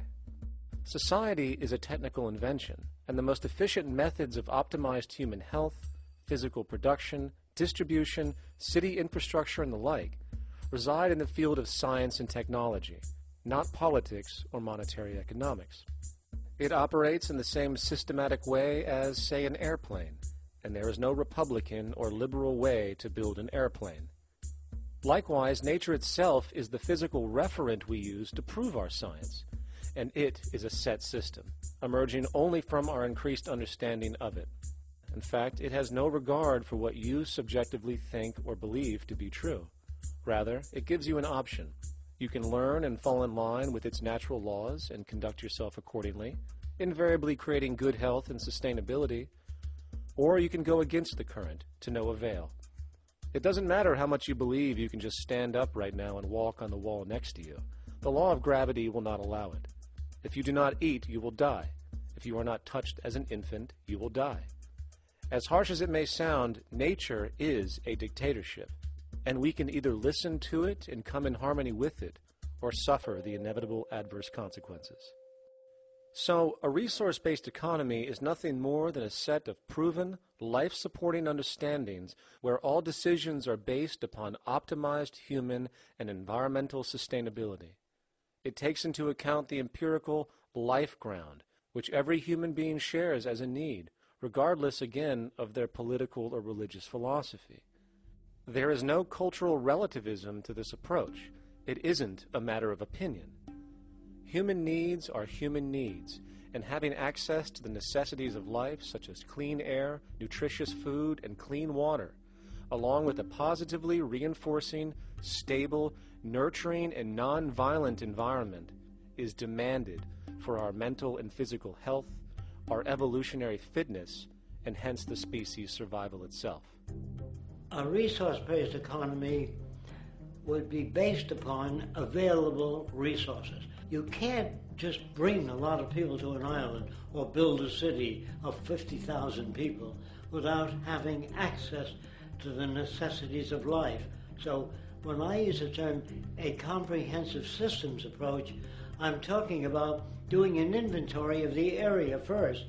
Society is a technical invention, and the most efficient methods of optimized human health, physical production, distribution, city infrastructure, and the like reside in the field of science and technology, not politics or monetary economics. It operates in the same systematic way as, say, an airplane, and there is no Republican or liberal way to build an airplane. Likewise, nature itself is the physical referent we use to prove our science, and it is a set system, emerging only from our increased understanding of it. In fact, it has no regard for what you subjectively think or believe to be true. Rather, it gives you an option. You can learn and fall in line with its natural laws and conduct yourself accordingly, invariably creating good health and sustainability, or you can go against the current to no avail. It doesn't matter how much you believe you can just stand up right now and walk on the wall next to you. The law of gravity will not allow it. If you do not eat, you will die. If you are not touched as an infant, you will die. As harsh as it may sound, nature is a dictatorship, and we can either listen to it and come in harmony with it, or suffer the inevitable adverse consequences. So, a resource-based economy is nothing more than a set of proven, life-supporting understandings where all decisions are based upon optimized human and environmental sustainability. It takes into account the empirical life ground, which every human being shares as a need, regardless, again, of their political or religious philosophy. There is no cultural relativism to this approach. It isn't a matter of opinion. Human needs are human needs, and having access to the necessities of life, such as clean air, nutritious food, and clean water, along with a positively reinforcing, stable, nurturing, and non-violent environment, is demanded for our mental and physical health, our evolutionary fitness, and hence the species' survival itself. A resource-based economy would be based upon available resources. You can't just bring a lot of people to an island or build a city of 50,000 people without having access to the necessities of life. So when I use the term a comprehensive systems approach, I'm talking about doing an inventory of the area first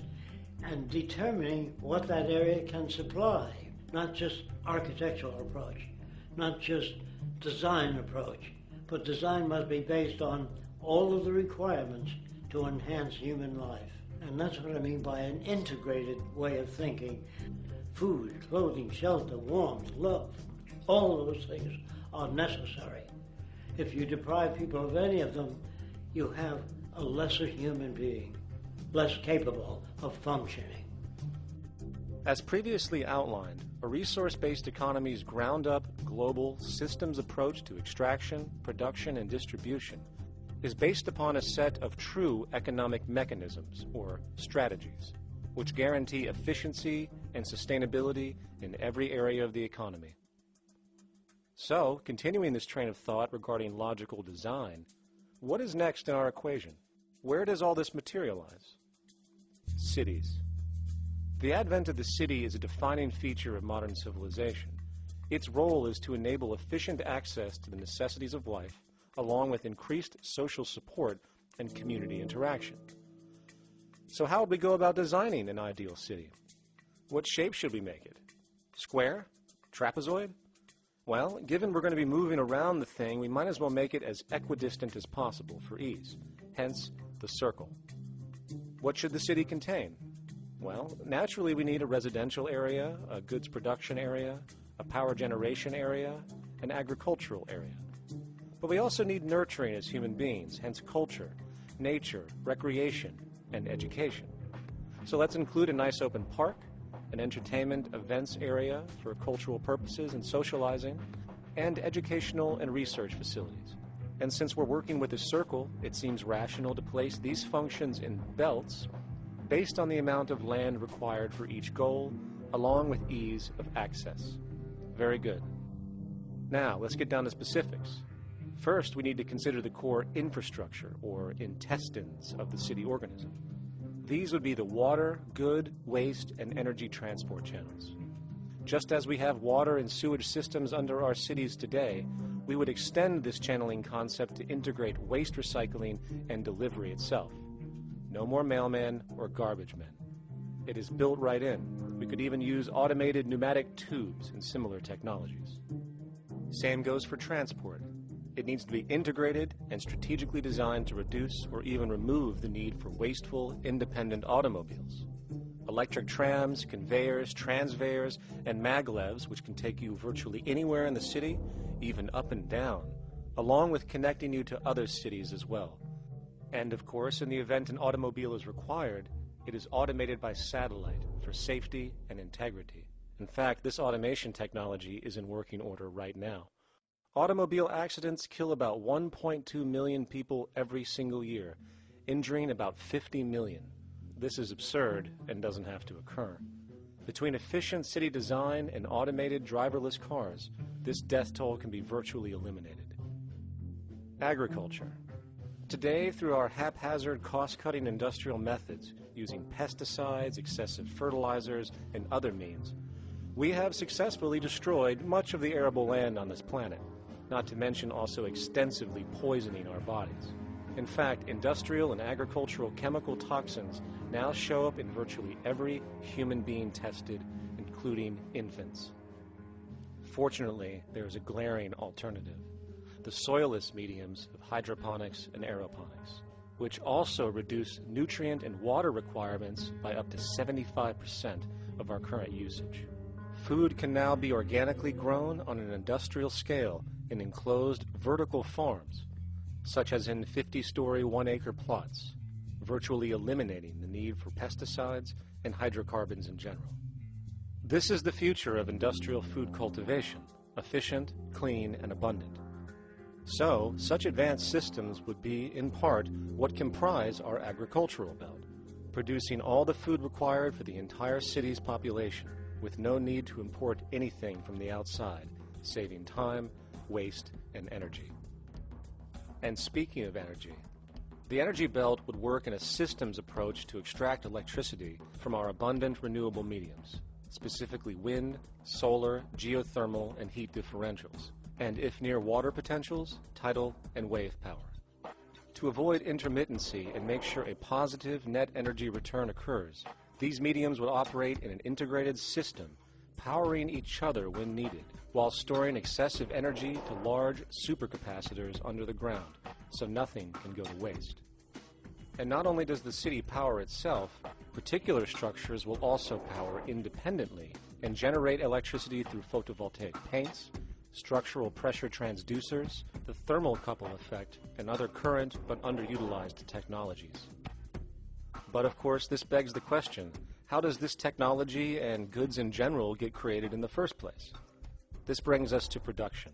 and determining what that area can supply, not just architectural approach, not just design approach, but design must be based on all of the requirements to enhance human life. And that's what I mean by an integrated way of thinking. Food, clothing, shelter, warmth, love, all those things are necessary. If you deprive people of any of them, you have a lesser human being, less capable of functioning. As previously outlined, a resource-based economy's ground-up, global, systems approach to extraction, production, and distribution is based upon a set of true economic mechanisms, or strategies, which guarantee efficiency and sustainability in every area of the economy. So, continuing this train of thought regarding logical design, what is next in our equation? Where does all this materialize? Cities. The advent of the city is a defining feature of modern civilization. Its role is to enable efficient access to the necessities of life, along with increased social support and community interaction. So how would we go about designing an ideal city? What shape should we make it? Square? Trapezoid? Well, given we're going to be moving around the thing, we might as well make it as equidistant as possible for ease, hence the circle. What should the city contain? Well, naturally we need a residential area, a goods production area, a power generation area, an agricultural area. But we also need nurturing as human beings, hence culture, nature, recreation, and education. So let's include a nice open park, an entertainment events area for cultural purposes and socializing, and educational and research facilities. And since we're working with a circle, it seems rational to place these functions in belts based on the amount of land required for each goal, along with ease of access. Very good. Now, let's get down to specifics. First, we need to consider the core infrastructure, or intestines, of the city organism. These would be the water, good, waste, and energy transport channels. Just as we have water and sewage systems under our cities today, we would extend this channeling concept to integrate waste recycling and delivery itself. No more mailmen or garbage men. It is built right in. We could even use automated pneumatic tubes and similar technologies. Same goes for transport. It needs to be integrated and strategically designed to reduce or even remove the need for wasteful, independent automobiles. Electric trams, conveyors, transveyors, and maglevs, which can take you virtually anywhere in the city, even up and down, along with connecting you to other cities as well. And of course, in the event an automobile is required, it is automated by satellite for safety and integrity. In fact, this automation technology is in working order right now. Automobile accidents kill about 1.2 million people every single year, injuring about 50 million. This is absurd and doesn't have to occur. Between efficient city design and automated driverless cars, this death toll can be virtually eliminated. Agriculture. Today, through our haphazard, cost-cutting industrial methods, using pesticides, excessive fertilizers, and other means, we have successfully destroyed much of the arable land on this planet, not to mention also extensively poisoning our bodies. In fact, industrial and agricultural chemical toxins now show up in virtually every human being tested, including infants. Fortunately, there is a glaring alternative: the soilless mediums of hydroponics and aeroponics, which also reduce nutrient and water requirements by up to 75% of our current usage. Food can now be organically grown on an industrial scale in enclosed vertical farms, such as in 50-story, 1-acre plots, virtually eliminating the need for pesticides and hydrocarbons in general. This is the future of industrial food cultivation, efficient, clean, and abundant. So, such advanced systems would be, in part, what comprise our agricultural belt, producing all the food required for the entire city's population, with no need to import anything from the outside, saving time, waste, and energy. And speaking of energy, the energy belt would work in a systems approach to extract electricity from our abundant renewable mediums, specifically wind, solar, geothermal, and heat differentials, and if near water potentials, tidal and wave power. To avoid intermittency and make sure a positive net energy return occurs, these mediums would operate in an integrated system, powering each other when needed, while storing excessive energy to large supercapacitors under the ground, so nothing can go to waste. And not only does the city power itself, particular structures will also power independently and generate electricity through photovoltaic paints, structural pressure transducers, the thermocouple effect, and other current but underutilized technologies. But of course, this begs the question, how does this technology and goods in general get created in the first place? This brings us to production.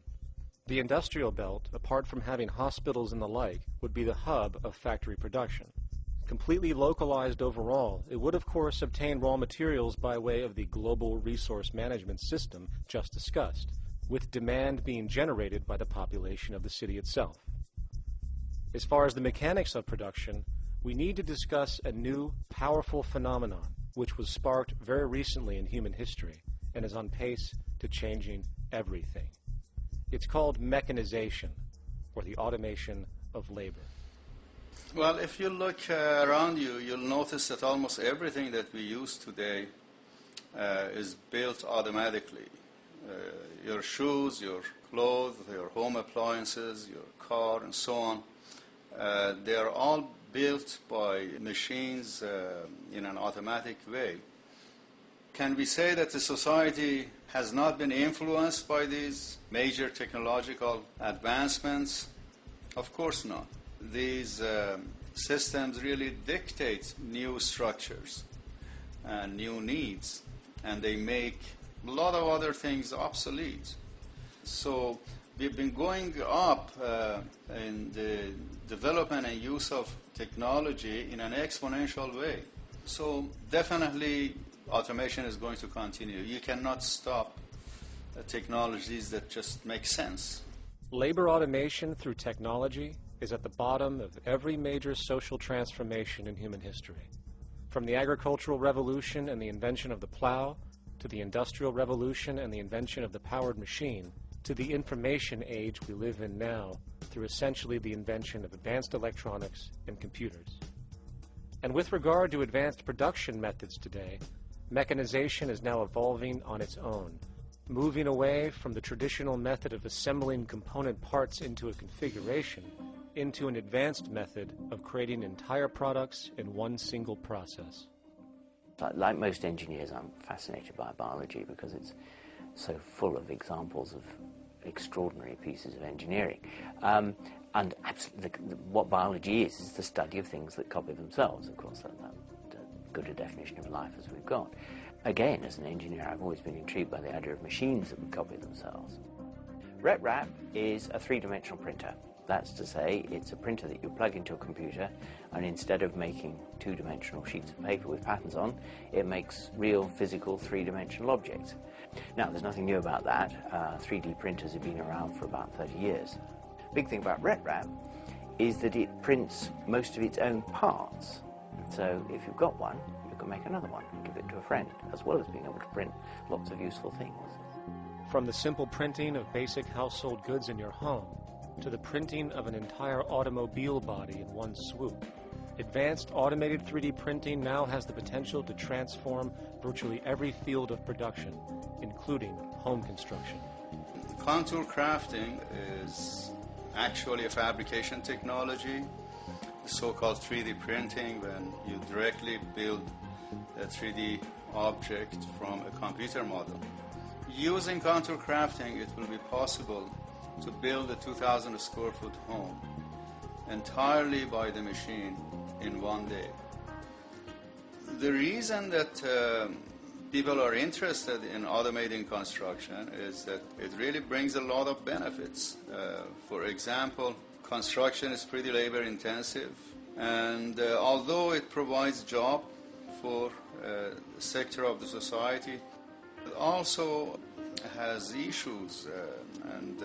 The industrial belt, apart from having hospitals and the like, would be the hub of factory production. Completely localized overall, it would of course obtain raw materials by way of the global resource management system just discussed, with demand being generated by the population of the city itself. As far as the mechanics of production, we need to discuss a new, powerful phenomenon which was sparked very recently in human history and is on pace to changing everything. It's called mechanization, or the automation of labor. Well, if you look around you, you'll notice that almost everything that we use today is built automatically. Your shoes, your clothes, your home appliances, your car, and so on, they are all built by machines in an automatic way. Can we say that the society has not been influenced by these major technological advancements? Of course not. These systems really dictate new structures and new needs, and they make a lot of other things obsolete. So we've been going up in the development and use of technology in an exponential way. So definitely automation is going to continue. You cannot stop technologies that just make sense. Labor automation through technology is at the bottom of every major social transformation in human history. From the agricultural revolution and the invention of the plow, to the industrial revolution and the invention of the powered machine, to the information age we live in now, through essentially the invention of advanced electronics and computers. And with regard to advanced production methods today, mechanization is now evolving on its own, moving away from the traditional method of assembling component parts into a configuration into an advanced method of creating entire products in one single process. Like most engineers, I'm fascinated by biology because it's so full of examples of extraordinary pieces of engineering. And what biology is the study of things that copy themselves. Of course, that's good a definition of life as we've got. Again, as an engineer, I've always been intrigued by the idea of machines that would copy themselves. RepRap is a three-dimensional printer. That's to say, it's a printer that you plug into a computer, and instead of making two-dimensional sheets of paper with patterns on, it makes real, physical, three-dimensional objects. Now, there's nothing new about that. 3D printers have been around for about 30 years. Big thing about RepRap is that it prints most of its own parts. So if you've got one, you can make another one and give it to a friend, as well as being able to print lots of useful things. From the simple printing of basic household goods in your home, to the printing of an entire automobile body in one swoop, advanced automated 3D printing now has the potential to transform virtually every field of production, including home construction. Contour crafting is actually a fabrication technology, the so-called 3D printing, when you directly build a 3D object from a computer model. Using contour crafting, it will be possible to build a 2,000 square foot home entirely by the machine in one day. The reason that people are interested in automating construction is that it really brings a lot of benefits. For example, construction is pretty labor intensive, and although it provides job for a sector of the society, it also has issues and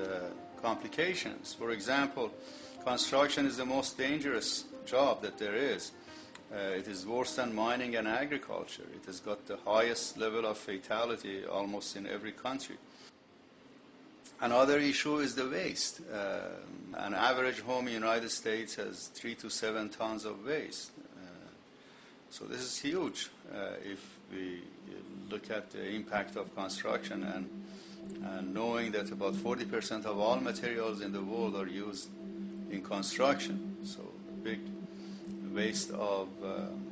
complications. For example, construction is the most dangerous job that there is. It is worse than mining and agriculture. It has got the highest level of fatality almost in every country. Another issue is the waste. An average home in the United States has 3 to 7 tons of waste. So this is huge if we look at the impact of construction and knowing that about 40% of all materials in the world are used in construction. So big waste of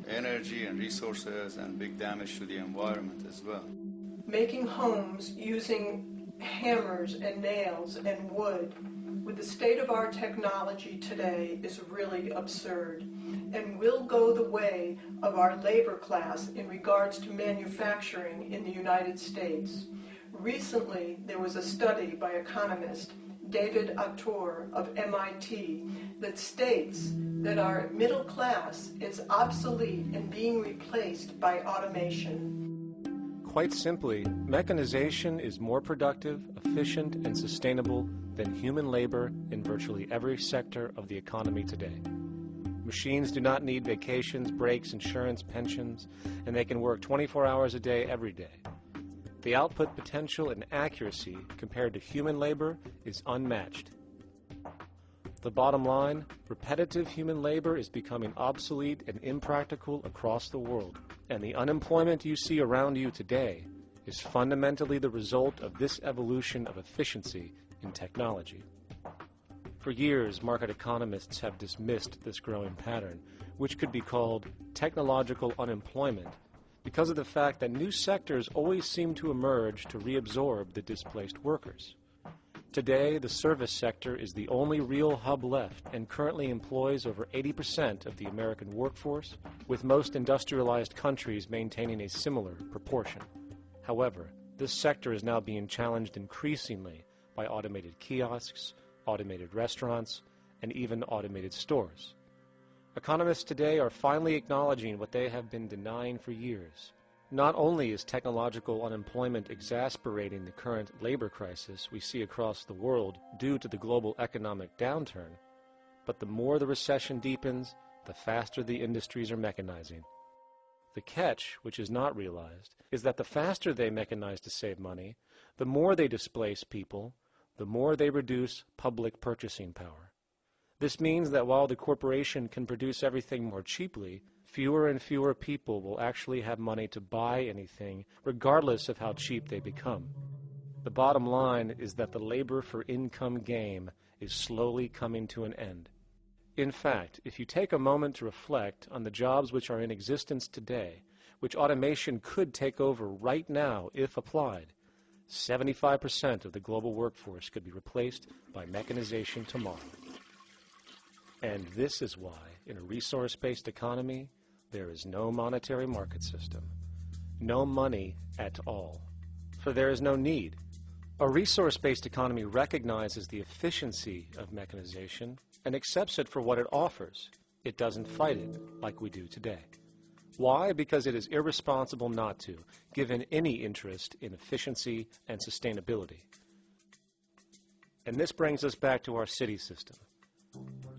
energy and resources and big damage to the environment as well. Making homes using hammers and nails and wood with the state of our technology today is really absurd and will go the way of our labor class in regards to manufacturing in the United States. Recently, there was a study by economist David Autor of MIT that states that our middle class is obsolete and being replaced by automation. Quite simply, mechanization is more productive, efficient, and sustainable than human labor in virtually every sector of the economy today. Machines do not need vacations, breaks, insurance, pensions, and they can work 24 hours a day every day. The output potential and accuracy compared to human labor is unmatched. The bottom line, repetitive human labor is becoming obsolete and impractical across the world, and the unemployment you see around you today is fundamentally the result of this evolution of efficiency in technology. For years, market economists have dismissed this growing pattern, which could be called technological unemployment, because of the fact that new sectors always seem to emerge to reabsorb the displaced workers. Today, the service sector is the only real hub left and currently employs over 80% of the American workforce, with most industrialized countries maintaining a similar proportion. However, this sector is now being challenged increasingly by automated kiosks, automated restaurants, and even automated stores. Economists today are finally acknowledging what they have been denying for years. Not only is technological unemployment exasperating the current labor crisis we see across the world due to the global economic downturn, but the more the recession deepens, the faster the industries are mechanizing. The catch, which is not realized, is that the faster they mechanize to save money, the more they displace people, the more they reduce public purchasing power. This means that while the corporation can produce everything more cheaply, fewer and fewer people will actually have money to buy anything, regardless of how cheap they become. The bottom line is that the labor for income game is slowly coming to an end. In fact, if you take a moment to reflect on the jobs which are in existence today, which automation could take over right now if applied, 75% of the global workforce could be replaced by mechanization tomorrow. And this is why, in a resource-based economy, there is no monetary market system, no money at all, for there is no need. A resource-based economy recognizes the efficiency of mechanization and accepts it for what it offers. It doesn't fight it like we do today. Why? Because it is irresponsible not to, given any interest in efficiency and sustainability. And this brings us back to our city system.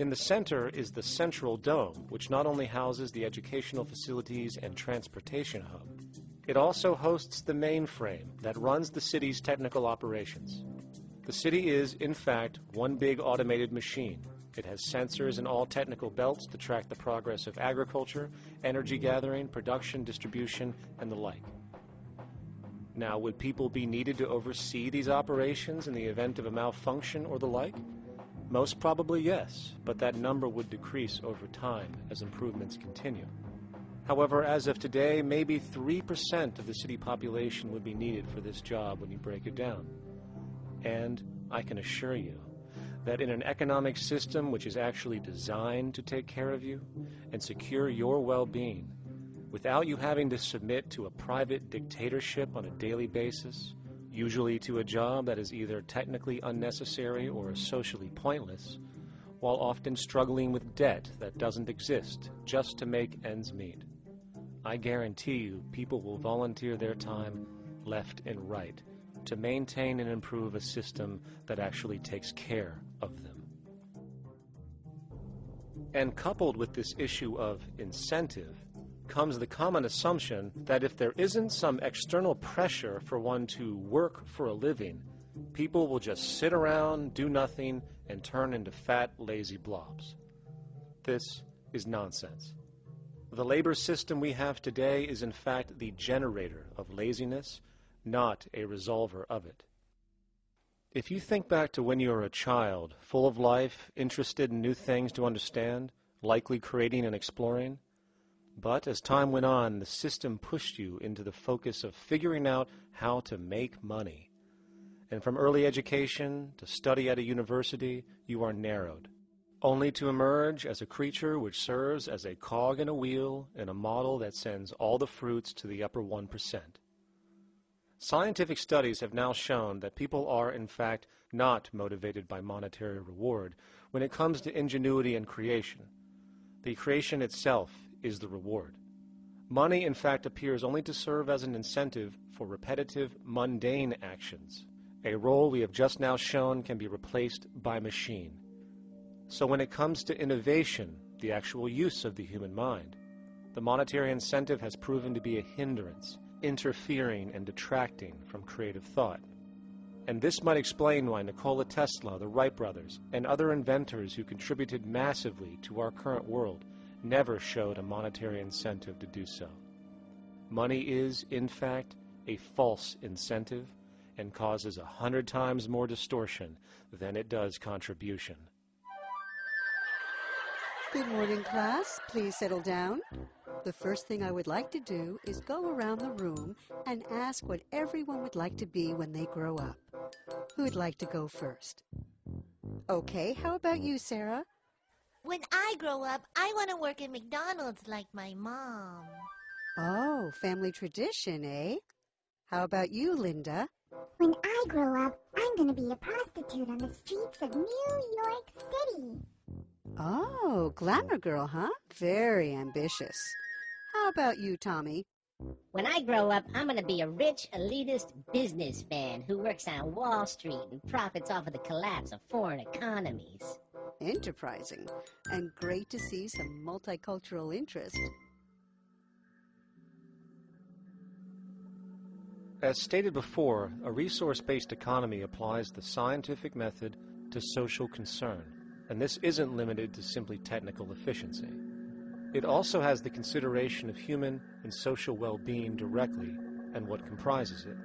In the center is the central dome, which not only houses the educational facilities and transportation hub, it also hosts the mainframe that runs the city's technical operations. The city is, in fact, one big automated machine. It has sensors in all technical belts to track the progress of agriculture, energy gathering, production, distribution, and the like. Now, would people be needed to oversee these operations in the event of a malfunction or the like? Most probably yes, but that number would decrease over time as improvements continue. However, as of today, maybe 3% of the city population would be needed for this job when you break it down. And I can assure you, that in an economic system which is actually designed to take care of you and secure your well-being, without you having to submit to a private dictatorship on a daily basis, usually to a job that is either technically unnecessary or socially pointless, while often struggling with debt that doesn't exist just to make ends meet. I guarantee you people will volunteer their time left and right to maintain and improve a system that actually takes care of them. And coupled with this issue of incentive comes the common assumption that if there isn't some external pressure for one to work for a living, people will just sit around, do nothing, and turn into fat, lazy blobs. This is nonsense. The labor system we have today is in fact the generator of laziness, not a resolver of it. If you think back to when you were a child, full of life, interested in new things to understand, likely creating and exploring, but as time went on, the system pushed you into the focus of figuring out how to make money. And from early education to study at a university, you are narrowed, only to emerge as a creature which serves as a cog in a wheel in a model that sends all the fruits to the upper 1%. Scientific studies have now shown that people are, in fact, not motivated by monetary reward when it comes to ingenuity and creation. The creation itself is the reward. Money, in fact, appears only to serve as an incentive for repetitive, mundane actions, a role we have just now shown can be replaced by machine. So when it comes to innovation, the actual use of the human mind, the monetary incentive has proven to be a hindrance, interfering and detracting from creative thought. And this might explain why Nikola Tesla, the Wright brothers, and other inventors who contributed massively to our current world never showed a monetary incentive to do so. Money is, in fact, a false incentive and causes 100 times more distortion than it does contribution. Good morning, class. Please settle down. The first thing I would like to do is go around the room and ask what everyone would like to be when they grow up. Who'd like to go first? Okay, how about you, Sarah? When I grow up, I want to work at McDonald's like my mom. Oh, family tradition, eh? How about you, Linda? When I grow up, I'm going to be a prostitute on the streets of New York City. Oh, glamour girl, huh? Very ambitious. How about you, Tommy? When I grow up, I'm going to be a rich, elitist businessman who works on Wall Street and profits off of the collapse of foreign economies. Enterprising. And great to see some multicultural interest. As stated before, a resource-based economy applies the scientific method to social concern, and this isn't limited to simply technical efficiency. It also has the consideration of human and social well-being directly and what comprises it.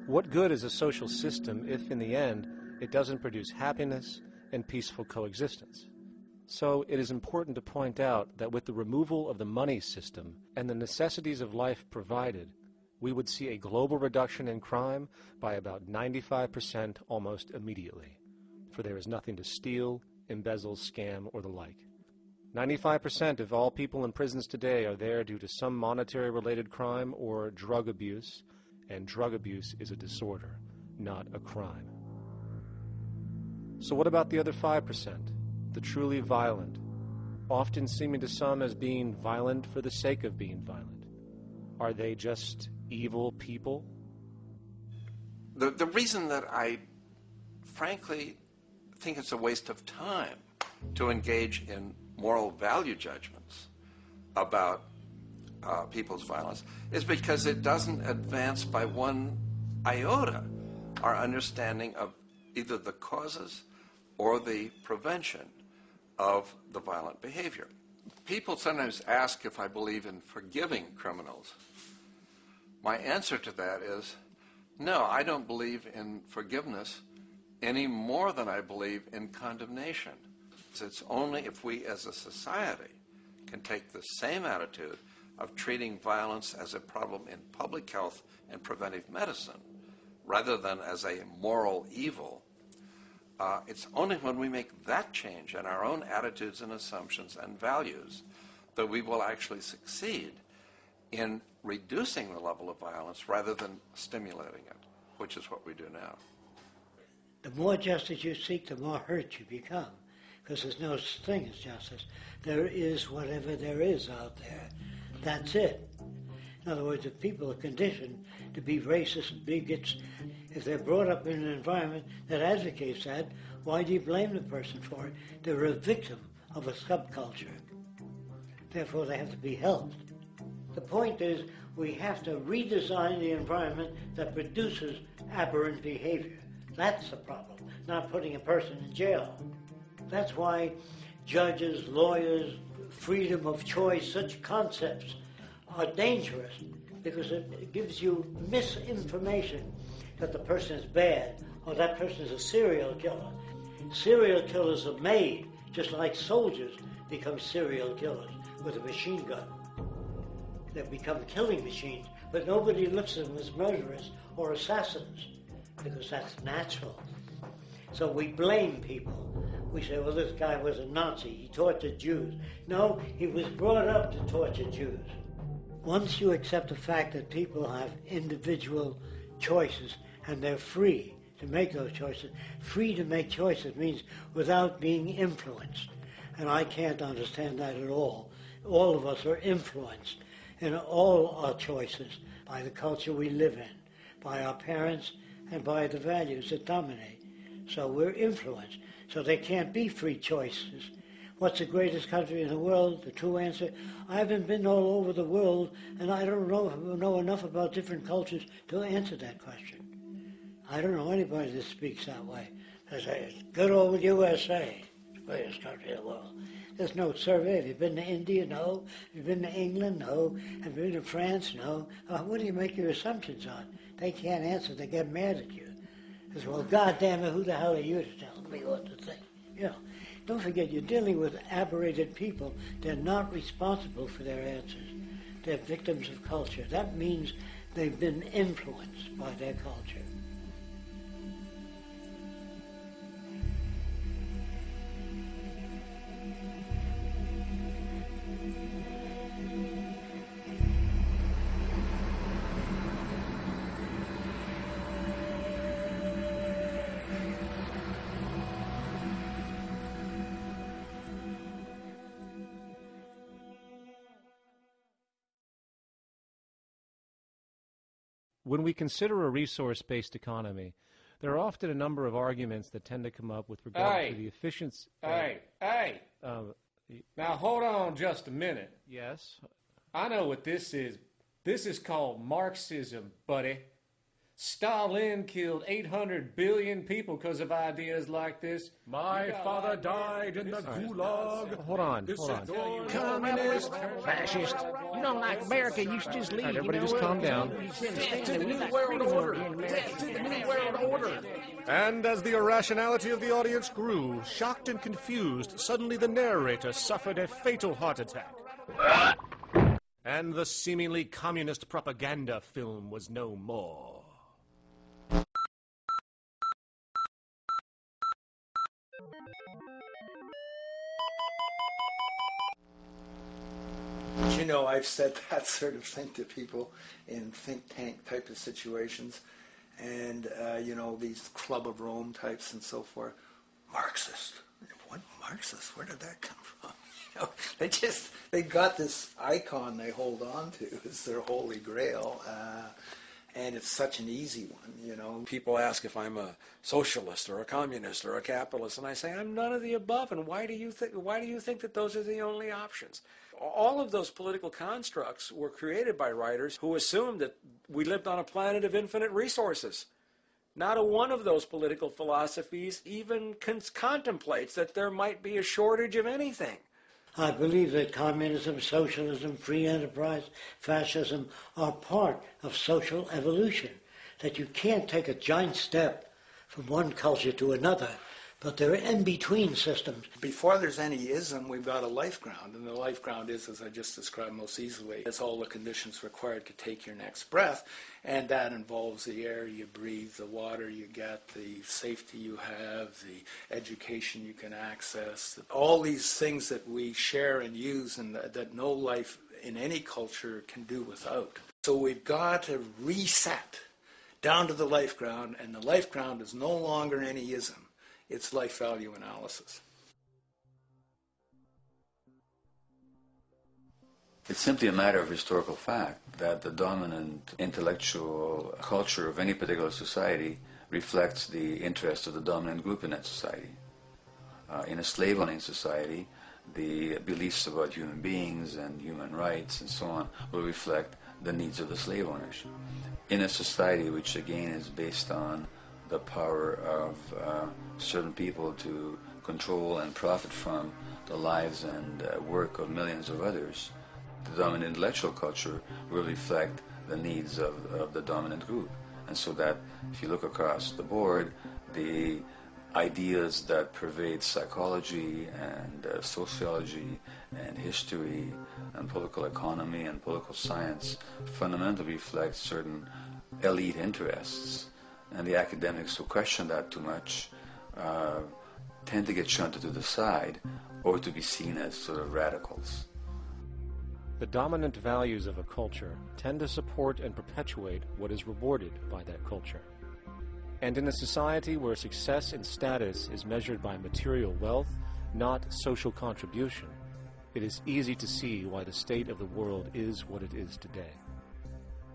What good is a social system if, in the end, it doesn't produce happiness and peaceful coexistence? So it is important to point out that with the removal of the money system and the necessities of life provided, we would see a global reduction in crime by about 95% almost immediately, for there is nothing to steal, embezzle, scam, or the like. 95% of all people in prisons today are there due to some monetary-related crime or drug abuse, and drug abuse is a disorder, not a crime. So what about the other 5%, the truly violent, often seeming to some as being violent for the sake of being violent? Are they just evil people? The reason that I frankly think it's a waste of time to engage in moral value judgments about people's violence is because it doesn't advance by one iota our understanding of either the causes or the prevention of the violent behavior. People sometimes ask if I believe in forgiving criminals. My answer to that is, no, I don't believe in forgiveness any more than I believe in condemnation. It's only if we as a society can take the same attitude of treating violence as a problem in public health and preventive medicine rather than as a moral evil It's only when we make that change in our own attitudes and assumptions and values that we will actually succeed in reducing the level of violence rather than stimulating it, which is what we do now. The more justice you seek, the more hurt you become, because there's no such thing as justice. There is whatever there is out there. That's it. In other words, if people are conditioned to be racist and bigots, if they're brought up in an environment that advocates that, why do you blame the person for it? They're a victim of a subculture. Therefore, they have to be helped. The point is, we have to redesign the environment that produces aberrant behavior. That's the problem, not putting a person in jail. That's why judges, lawyers, freedom of choice, such concepts are dangerous, because it gives you misinformation that the person is bad or that person is a serial killer. Serial killers are made, just like soldiers become serial killers with a machine gun. They become killing machines, but nobody looks at them as murderers or assassins, because that's natural. So we blame people. We say, well, this guy was a Nazi, he tortured Jews. No, he was brought up to torture Jews. Once you accept the fact that people have individual choices and they're free to make those choices, free to make choices means without being influenced. And I can't understand that at all. All of us are influenced in all our choices by the culture we live in, by our parents, and by the values that dominate. So we're influenced. So there can't be free choices. What's the greatest country in the world? The true answer, I haven't been all over the world, and I don't know enough about different cultures to answer that question. I don't know anybody that speaks that way. They say, it's good old USA, the greatest country in the world. There's no survey. Have you been to India? No. Have you been to England? No. Have you been to France? No. What do you make your assumptions on? They can't answer. They get mad at you. They say, well, goddamn it, who the hell are you to tell me what to think? You know, don't forget, you're dealing with aberrated people. They're not responsible for their answers. They're victims of culture. That means they've been influenced by their culture. When we consider a resource-based economy, there are often a number of arguments that tend to come up with regard to the efficiency. Now hold on just a minute. Yes? I know what this is. This is called Marxism, buddy. Stalin killed 800 billion people because of ideas like this. My father died in the gulag. Hold on. Communist, fascist. You know, like America used to just leave. All right, everybody just calm down. Death to the New World Order. Death to the New World Order. And as the irrationality of the audience grew, shocked and confused, suddenly the narrator suffered a fatal heart attack. And the seemingly communist propaganda film was no more. You know, I've said that sort of thing to people in think tank type of situations, and you know, these Club of Rome types and so forth. Marxist? What Marxist? Where did that come from? You know, they got this icon they hold on to. It's their holy grail. And it's such an easy one, you know. People ask if I'm a socialist or a communist or a capitalist, and I say I'm none of the above. And why do you think that those are the only options? All of those political constructs were created by writers who assumed that we lived on a planet of infinite resources. Not a one of those political philosophies even contemplates that there might be a shortage of anything. I believe that communism, socialism, free enterprise, fascism are part of social evolution, that you can't take a giant step from one culture to another But they're in-between systems. Before there's any ism, we've got a life ground, and the life ground is, as I just described most easily, it's all the conditions required to take your next breath, and that involves the air you breathe, the water you get, the safety you have, the education you can access, all these things that we share and use and that no life in any culture can do without. So we've got to reset down to the life ground, and the life ground is no longer any ism. It's life value analysis. It's simply a matter of historical fact that the dominant intellectual culture of any particular society reflects the interests of the dominant group in that society. In a slave-owning society, the beliefs about human beings and human rights and so on will reflect the needs of the slave owners. In a society which again is based on the power of certain people to control and profit from the lives and work of millions of others, the dominant intellectual culture will reflect the needs of the dominant group. And so that if you look across the board, the ideas that pervade psychology and sociology and history and political economy and political science fundamentally reflect certain elite interests. And the academics who question that too much tend to get shunted to the side or to be seen as sort of radicals. The dominant values of a culture tend to support and perpetuate what is rewarded by that culture. And in a society where success and status is measured by material wealth, not social contribution, it is easy to see why the state of the world is what it is today.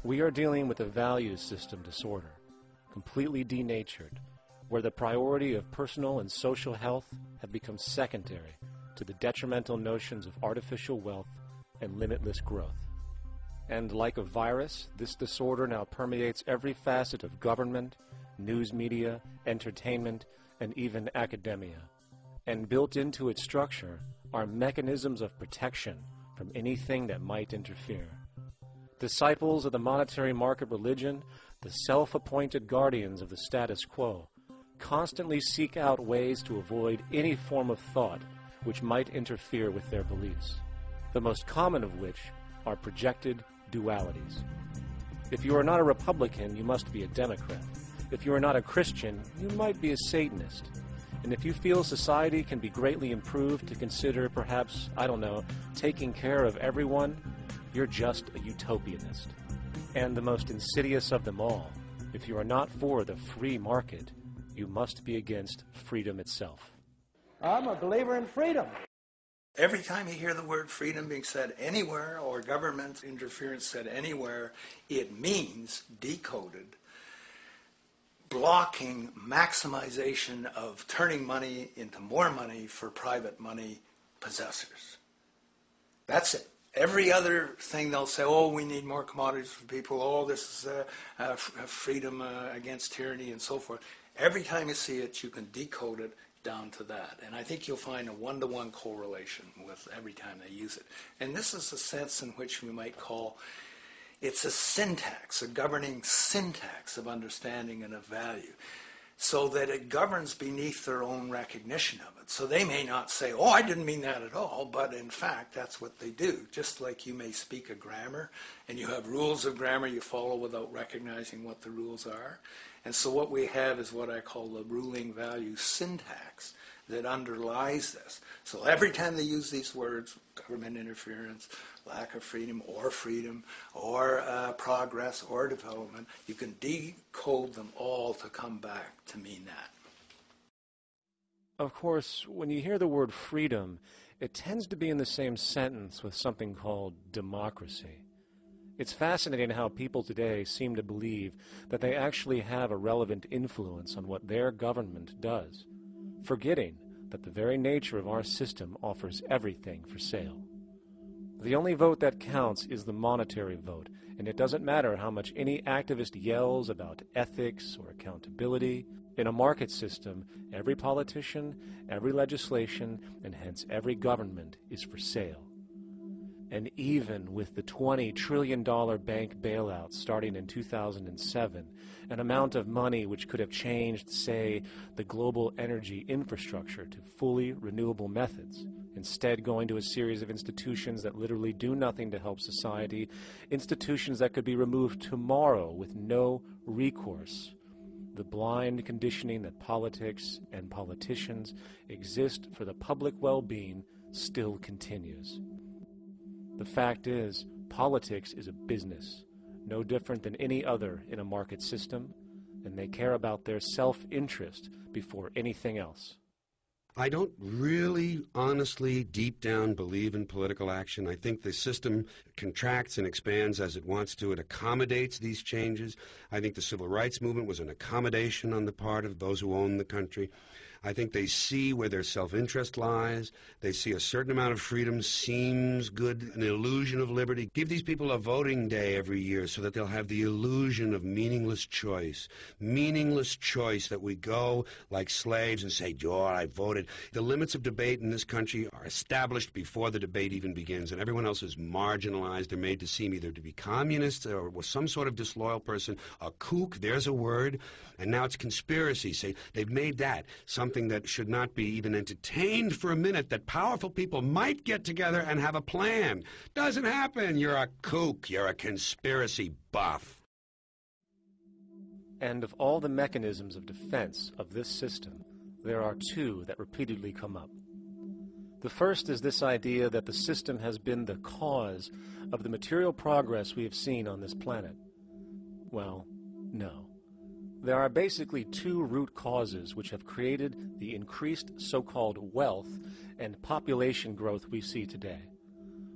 We are dealing with a values system disorder, completely denatured, where the priority of personal and social health have become secondary to the detrimental notions of artificial wealth and limitless growth. And like a virus, this disorder now permeates every facet of government, news media, entertainment, and even academia. And built into its structure are mechanisms of protection from anything that might interfere. Disciples of the monetary market religion, the self-appointed guardians of the status quo, constantly seek out ways to avoid any form of thought which might interfere with their beliefs, the most common of which are projected dualities. If you are not a Republican, you must be a Democrat. If you are not a Christian, you might be a Satanist. And if you feel society can be greatly improved to consider perhaps, taking care of everyone, you're just a utopianist. And the most insidious of them all, if you are not for the free market, you must be against freedom itself. I'm a believer in freedom. Every time you hear the word freedom being said anywhere or government interference said anywhere, it means decoded blocking maximization of turning money into more money for private money possessors. That's it. Every other thing they'll say, oh, we need more commodities for people, oh, this is freedom against tyranny and so forth. Every time you see it, you can decode it down to that. And I think you'll find a one-to-one correlation with every time they use it. And this is a sense in which we might call it's a syntax, a governing syntax of understanding and of value, so that it governs beneath their own recognition of it. So they may not say, oh, I didn't mean that at all, but in fact, that's what they do. Just like you may speak a grammar, and you have rules of grammar you follow without recognizing what the rules are. And so what we have is what I call the ruling value syntax that underlies this. So every time they use these words, government interference, lack of freedom, or progress, or development, you can decode them all to come back to mean that. Of course, when you hear the word freedom, it tends to be in the same sentence with something called democracy. It's fascinating how people today seem to believe that they actually have a relevant influence on what their government does, forgetting that the very nature of our system offers everything for sale. The only vote that counts is the monetary vote, and it doesn't matter how much any activist yells about ethics or accountability. In a market system, every politician, every legislation, and hence every government is for sale. And even with the $20 trillion bank bailout starting in 2007, an amount of money which could have changed, say, the global energy infrastructure to fully renewable methods, instead going to a series of institutions that literally do nothing to help society, institutions that could be removed tomorrow with no recourse. The blind conditioning that politics and politicians exist for the public well-being still continues. The fact is, politics is a business, no different than any other in a market system, and they care about their self-interest before anything else. I don't really, honestly, deep down believe in political action. I think the system contracts and expands as it wants to. It accommodates these changes. I think the civil rights movement was an accommodation on the part of those who own the country. I think they see where their self-interest lies. They see a certain amount of freedom seems good, an illusion of liberty. Give these people a voting day every year so that they'll have the illusion of meaningless choice. Meaningless choice that we go like slaves and say, "Oh, I voted." The limits of debate in this country are established before the debate even begins, and everyone else is marginalized. They're made to seem either to be communists or some sort of disloyal person. A kook, there's a word. And now it's conspiracy. Say, they've made that something that should not be even entertained for a minute, that powerful people might get together and have a plan. Doesn't happen. You're a kook. You're a conspiracy buff. And of all the mechanisms of defense of this system, there are two that repeatedly come up. The first is this idea that the system has been the cause of the material progress we have seen on this planet. Well, no. There are basically two root causes which have created the increased so-called wealth and population growth we see today.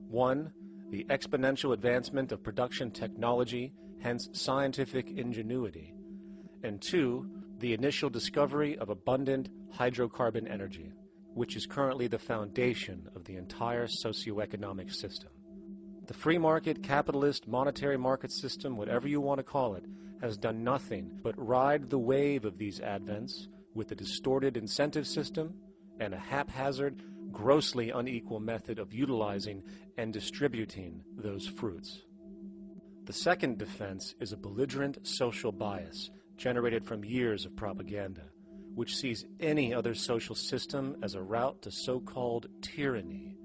One, the exponential advancement of production technology, hence scientific ingenuity. And two, the initial discovery of abundant hydrocarbon energy, which is currently the foundation of the entire socioeconomic system. The free market, capitalist, monetary market system, whatever you want to call it, has done nothing but ride the wave of these advents with a distorted incentive system and a haphazard, grossly unequal method of utilizing and distributing those fruits. The second defense is a belligerent social bias generated from years of propaganda, which sees any other social system as a route to so-called tyranny,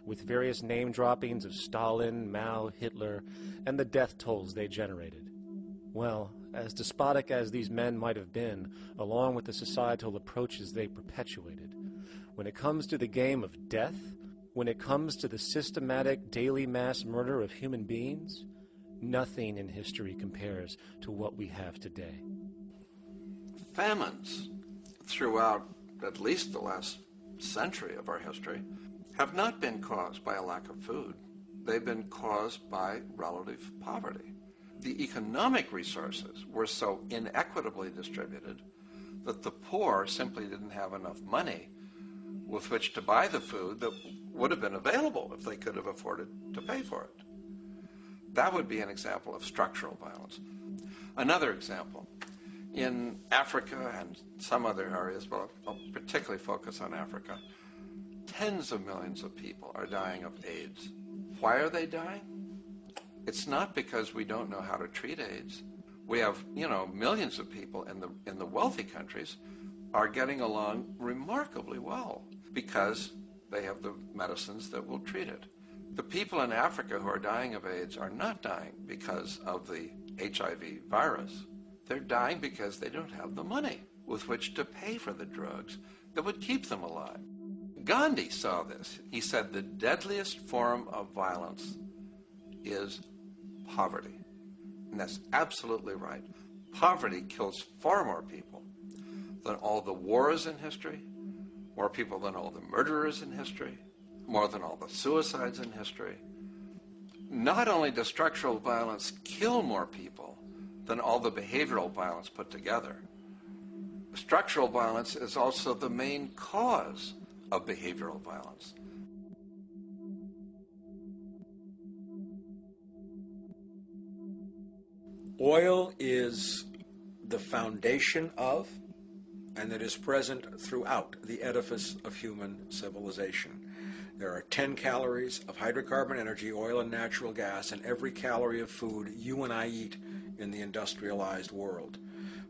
with various name droppings of Stalin, Mao, Hitler, and the death tolls they generated. Well, as despotic as these men might have been, along with the societal approaches they perpetuated, when it comes to the game of death, when it comes to the systematic daily mass murder of human beings, nothing in history compares to what we have today. Famines throughout at least the last century of our history have not been caused by a lack of food. They've been caused by relative poverty. The economic resources were so inequitably distributed that the poor simply didn't have enough money with which to buy the food that would have been available if they could have afforded to pay for it. That would be an example of structural violence. Another example, in Africa and some other areas, but I'll particularly focus on Africa, tens of millions of people are dying of AIDS. Why are they dying? It's not because we don't know how to treat AIDS. We have, millions of people in the wealthy countries are getting along remarkably well because they have the medicines that will treat it. The people in Africa who are dying of AIDS are not dying because of the HIV virus. They're dying because they don't have the money with which to pay for the drugs that would keep them alive. Gandhi saw this. He said the deadliest form of violence is poverty. And that's absolutely right. Poverty kills far more people than all the wars in history, more people than all the murderers in history, more than all the suicides in history. Not only does structural violence kill more people than all the behavioral violence put together, structural violence is also the main cause of behavioral violence. Oil is the foundation of, and it is present throughout the edifice of human civilization. There are 10 calories of hydrocarbon energy, oil and natural gas, in every calorie of food you and I eat in the industrialized world.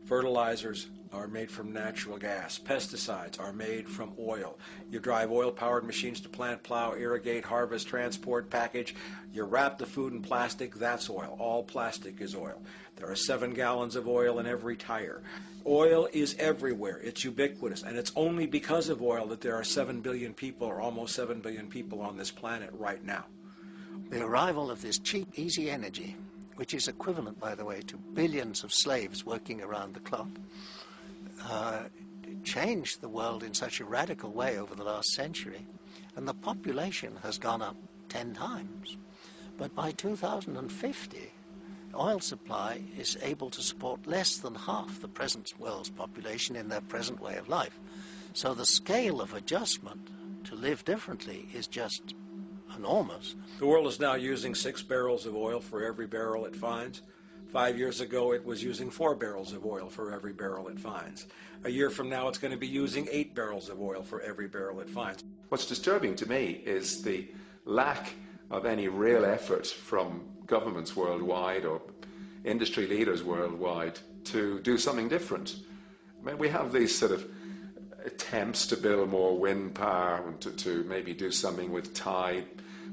Fertilizers are made from natural gas. Pesticides are made from oil. You drive oil-powered machines to plant, plow, irrigate, harvest, transport, package. You wrap the food in plastic, that's oil. All plastic is oil. There are 7 gallons of oil in every tire. Oil is everywhere. It's ubiquitous. And it's only because of oil that there are 7 billion people, or almost 7 billion people on this planet right now. The arrival of this cheap, easy energy, which is equivalent, by the way, to billions of slaves working around the clock, changed the world in such a radical way over the last century, and the population has gone up 10 times. But by 2050, oil supply is able to support less than half the present world's population in their present way of life. So the scale of adjustment to live differently is just enormous. The world is now using 6 barrels of oil for every barrel it finds. 5 years ago, it was using 4 barrels of oil for every barrel it finds. A year from now, it's going to be using 8 barrels of oil for every barrel it finds. What's disturbing to me is the lack of any real effort from governments worldwide or industry leaders worldwide to do something different. I mean, we have these sort of attempts to build more wind power and to maybe do something with tide.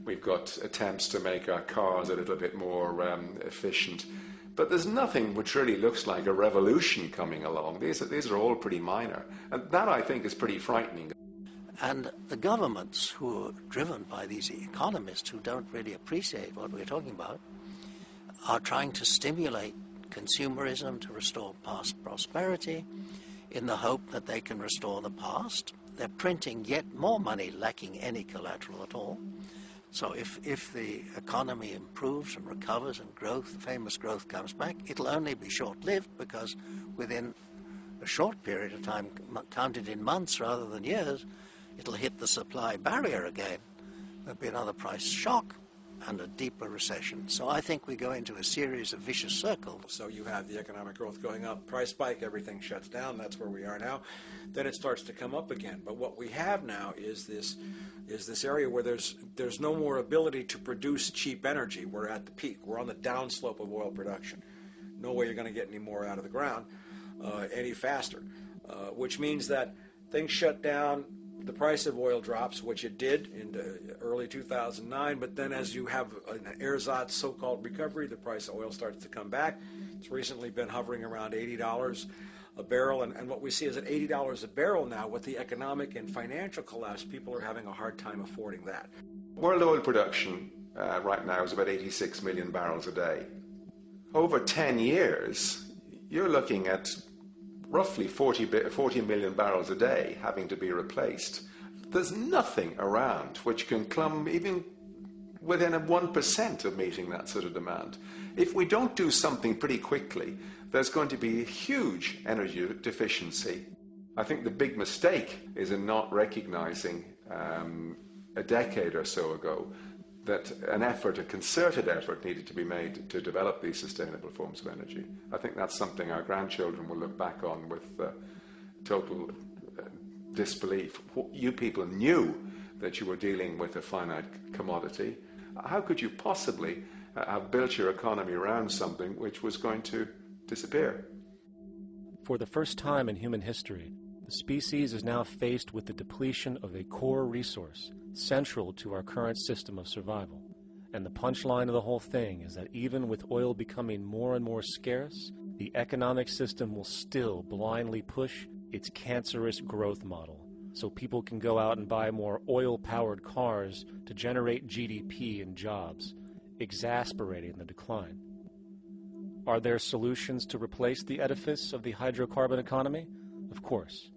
We've got attempts to make our cars a little bit more efficient. But there's nothing which really looks like a revolution coming along. These are all pretty minor. And that, I think, is pretty frightening. And the governments who are driven by these economists who don't really appreciate what we're talking about are trying to stimulate consumerism to restore past prosperity in the hope that they can restore the past. They're printing yet more money lacking any collateral at all. So if the economy improves and recovers and growth, famous growth comes back, it'll only be short-lived because within a short period of time, counted in months rather than years, it'll hit the supply barrier again. There'll be another price shock and a deeper recession. So I think we go into a series of vicious circles. So you have the economic growth going up, price spike, everything shuts down. That's where we are now. Then it starts to come up again. But what we have now is this area where there's no more ability to produce cheap energy. We're at the peak. We're on the downslope of oil production. No way you're going to get any more out of the ground any faster, which means that things shut down. The price of oil drops, which it did in early 2009, but then as you have an ersatz so-called recovery, the price of oil starts to come back. It's recently been hovering around $80 a barrel, and what we see is at $80 a barrel now, with the economic and financial collapse, people are having a hard time affording that. World oil production right now is about 86 million barrels a day. Over 10 years, you're looking at roughly 40 million barrels a day having to be replaced. There's nothing around which can come even within 1% of meeting that sort of demand. If we don't do something pretty quickly, there's going to be a huge energy deficiency. I think the big mistake is in not recognizing a decade or so ago that a concerted effort needed to be made to develop these sustainable forms of energy. I think that's something our grandchildren will look back on with total disbelief. You people knew that you were dealing with a finite commodity. How could you possibly have built your economy around something which was going to disappear? For the first time in human history, the species is now faced with the depletion of a core resource central to our current system of survival. And the punchline of the whole thing is that even with oil becoming more and more scarce, the economic system will still blindly push its cancerous growth model, so people can go out and buy more oil-powered cars to generate GDP and jobs, exasperating the decline. Are there solutions to replace the edifice of the hydrocarbon economy? Of course.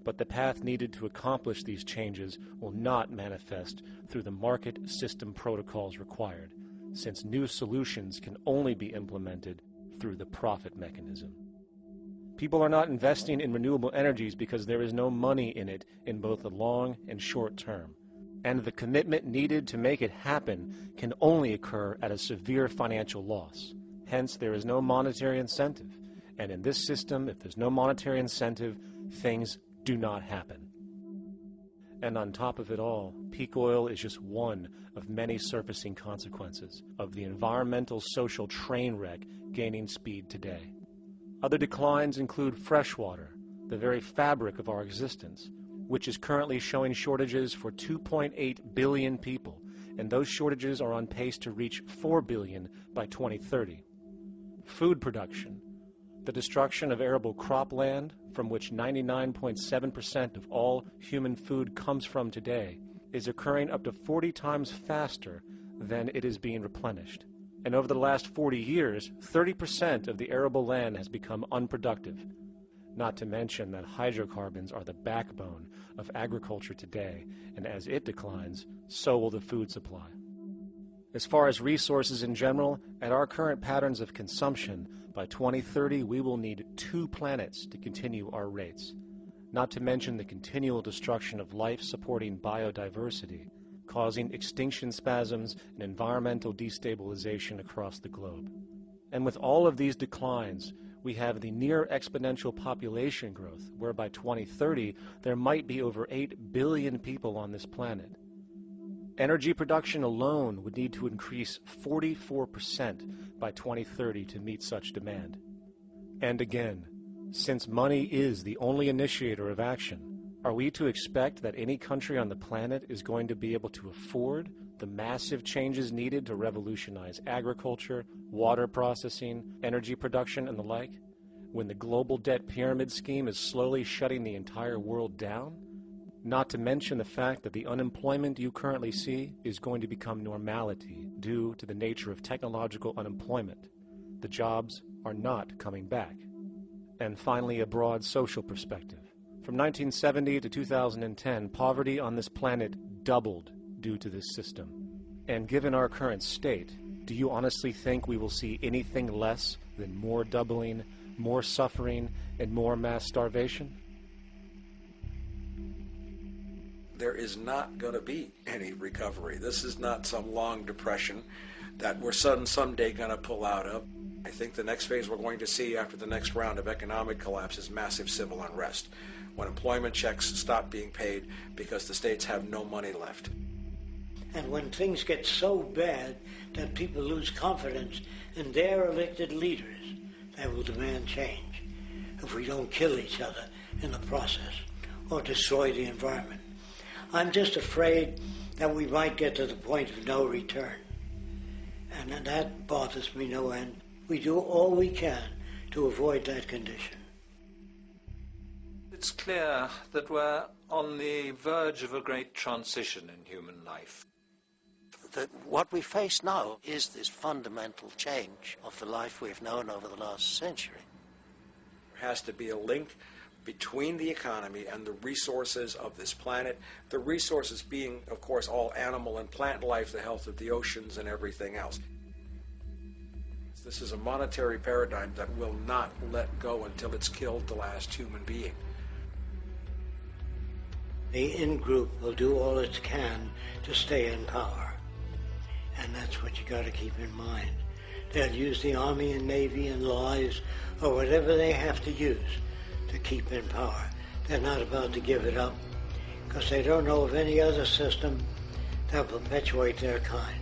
But the path needed to accomplish these changes will not manifest through the market system protocols required, since new solutions can only be implemented through the profit mechanism. People are not investing in renewable energies because there is no money in it in both the long and short term, and the commitment needed to make it happen can only occur at a severe financial loss. Hence, there is no monetary incentive, and in this system, if there's no monetary incentive, things do not happen. And on top of it all, peak oil is just one of many surfacing consequences of the environmental social train wreck gaining speed today. Other declines include freshwater, the very fabric of our existence, which is currently showing shortages for 2.8 billion people, and those shortages are on pace to reach 4 billion by 2030. Food production, the destruction of arable cropland, from which 99.7% of all human food comes from today, is occurring up to 40 times faster than it is being replenished. And over the last 40 years, 30% of the arable land has become unproductive. Not to mention that hydrocarbons are the backbone of agriculture today, and as it declines, so will the food supply. As far as resources in general, at our current patterns of consumption, by 2030 we will need 2 planets to continue our rates, not to mention the continual destruction of life-supporting biodiversity, causing extinction spasms and environmental destabilization across the globe. And with all of these declines, we have the near exponential population growth, where by 2030 there might be over 8 billion people on this planet. Energy production alone would need to increase 44% by 2030 to meet such demand. And again, since money is the only initiator of action, are we to expect that any country on the planet is going to be able to afford the massive changes needed to revolutionize agriculture, water processing, energy production, and the like, when the global debt pyramid scheme is slowly shutting the entire world down? Not to mention the fact that the unemployment you currently see is going to become normality due to the nature of technological unemployment. The jobs are not coming back. And finally, a broad social perspective. From 1970 to 2010, poverty on this planet doubled due to this system. And given our current state, do you honestly think we will see anything less than more doubling, more suffering, and more mass starvation? There is not going to be any recovery. This is not some long depression that we're someday going to pull out of. I think the next phase we're going to see after the next round of economic collapse is massive civil unrest, when employment checks stop being paid because the states have no money left. And when things get so bad that people lose confidence in their elected leaders, they will demand change if we don't kill each other in the process or destroy the environment. I'm just afraid that we might get to the point of no return. And that bothers me no end. We do all we can to avoid that condition. It's clear that we're on the verge of a great transition in human life. That what we face now is this fundamental change of the life we've known over the last century. There has to be a link between the economy and the resources of this planet, the resources being, of course, all animal and plant life, the health of the oceans and everything else. This is a monetary paradigm that will not let go until it's killed the last human being. The in-group will do all it can to stay in power. And that's what you got to keep in mind. They'll use the Army and Navy and lies or whatever they have to use to keep in power. They're not about to give it up because they don't know of any other system that will perpetuate their kind.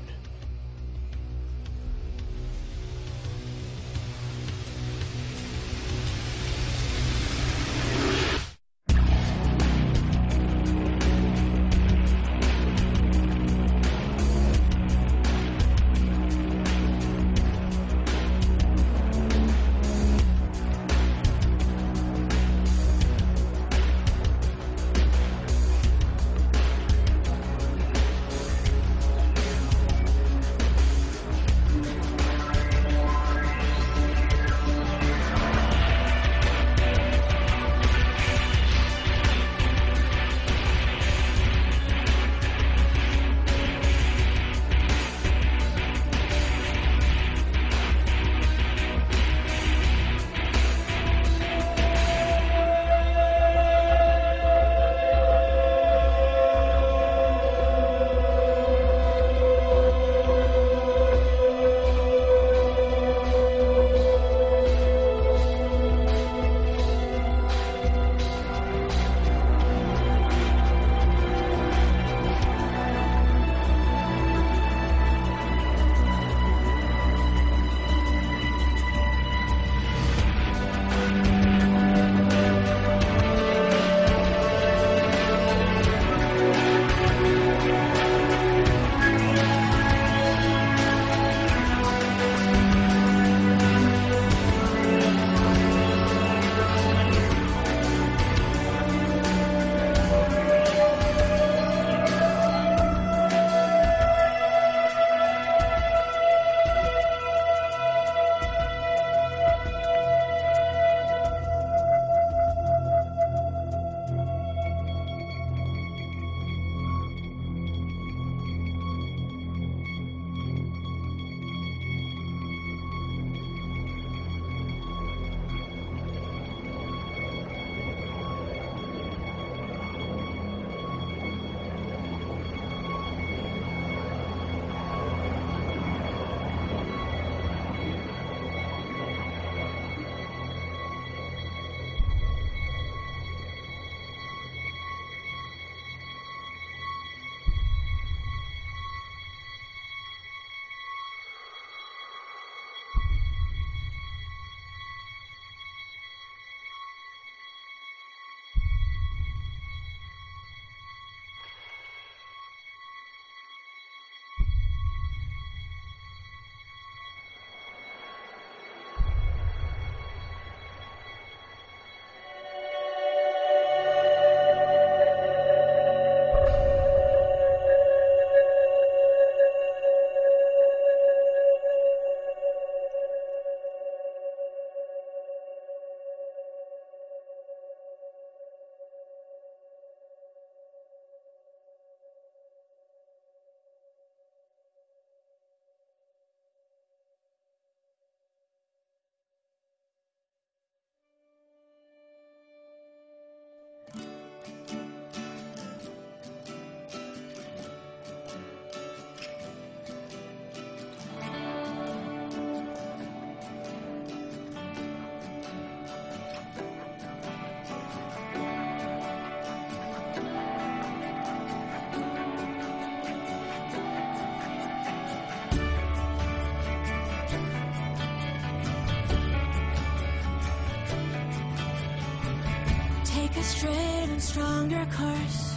take a straight and stronger course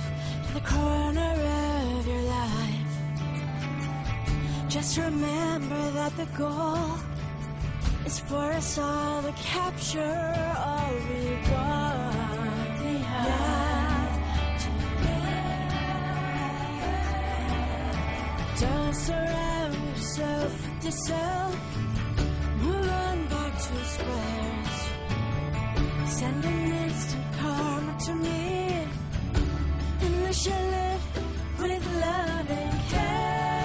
to the corner of your life. Just remember that the goal is for us all to capture all we've got. Don't surround yourself with yourself. Move on back to squares. Send an instant karma to me, and we shall live with love and care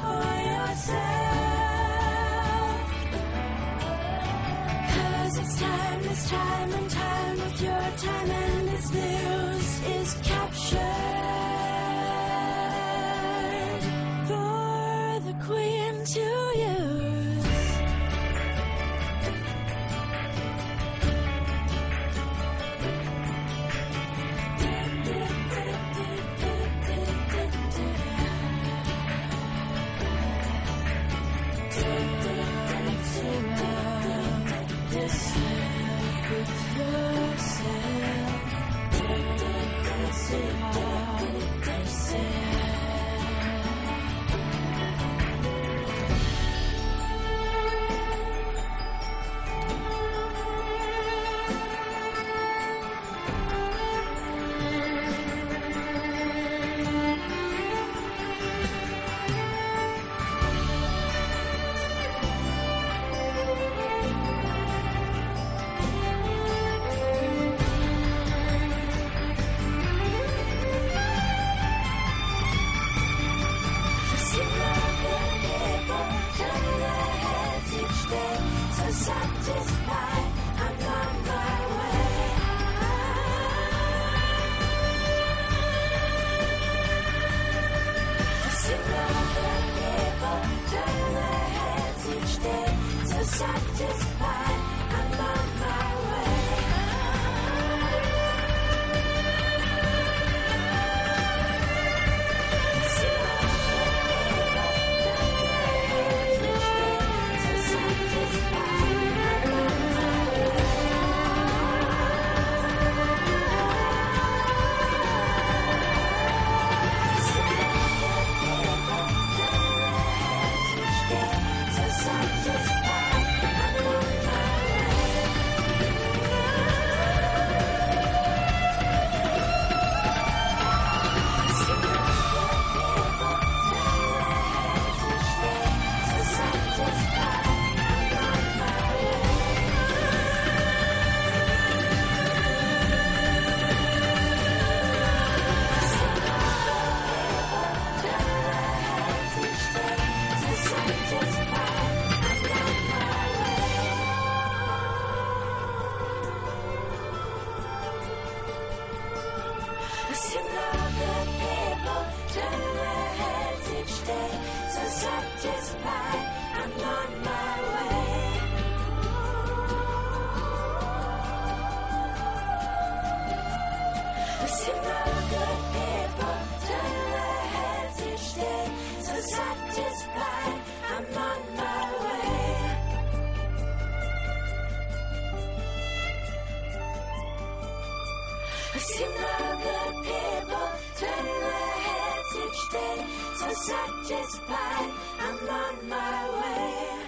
for yourself. 'Cause it's time and time with your time, and this news is captured for the Queen to use. So satisfied, I'm on my way.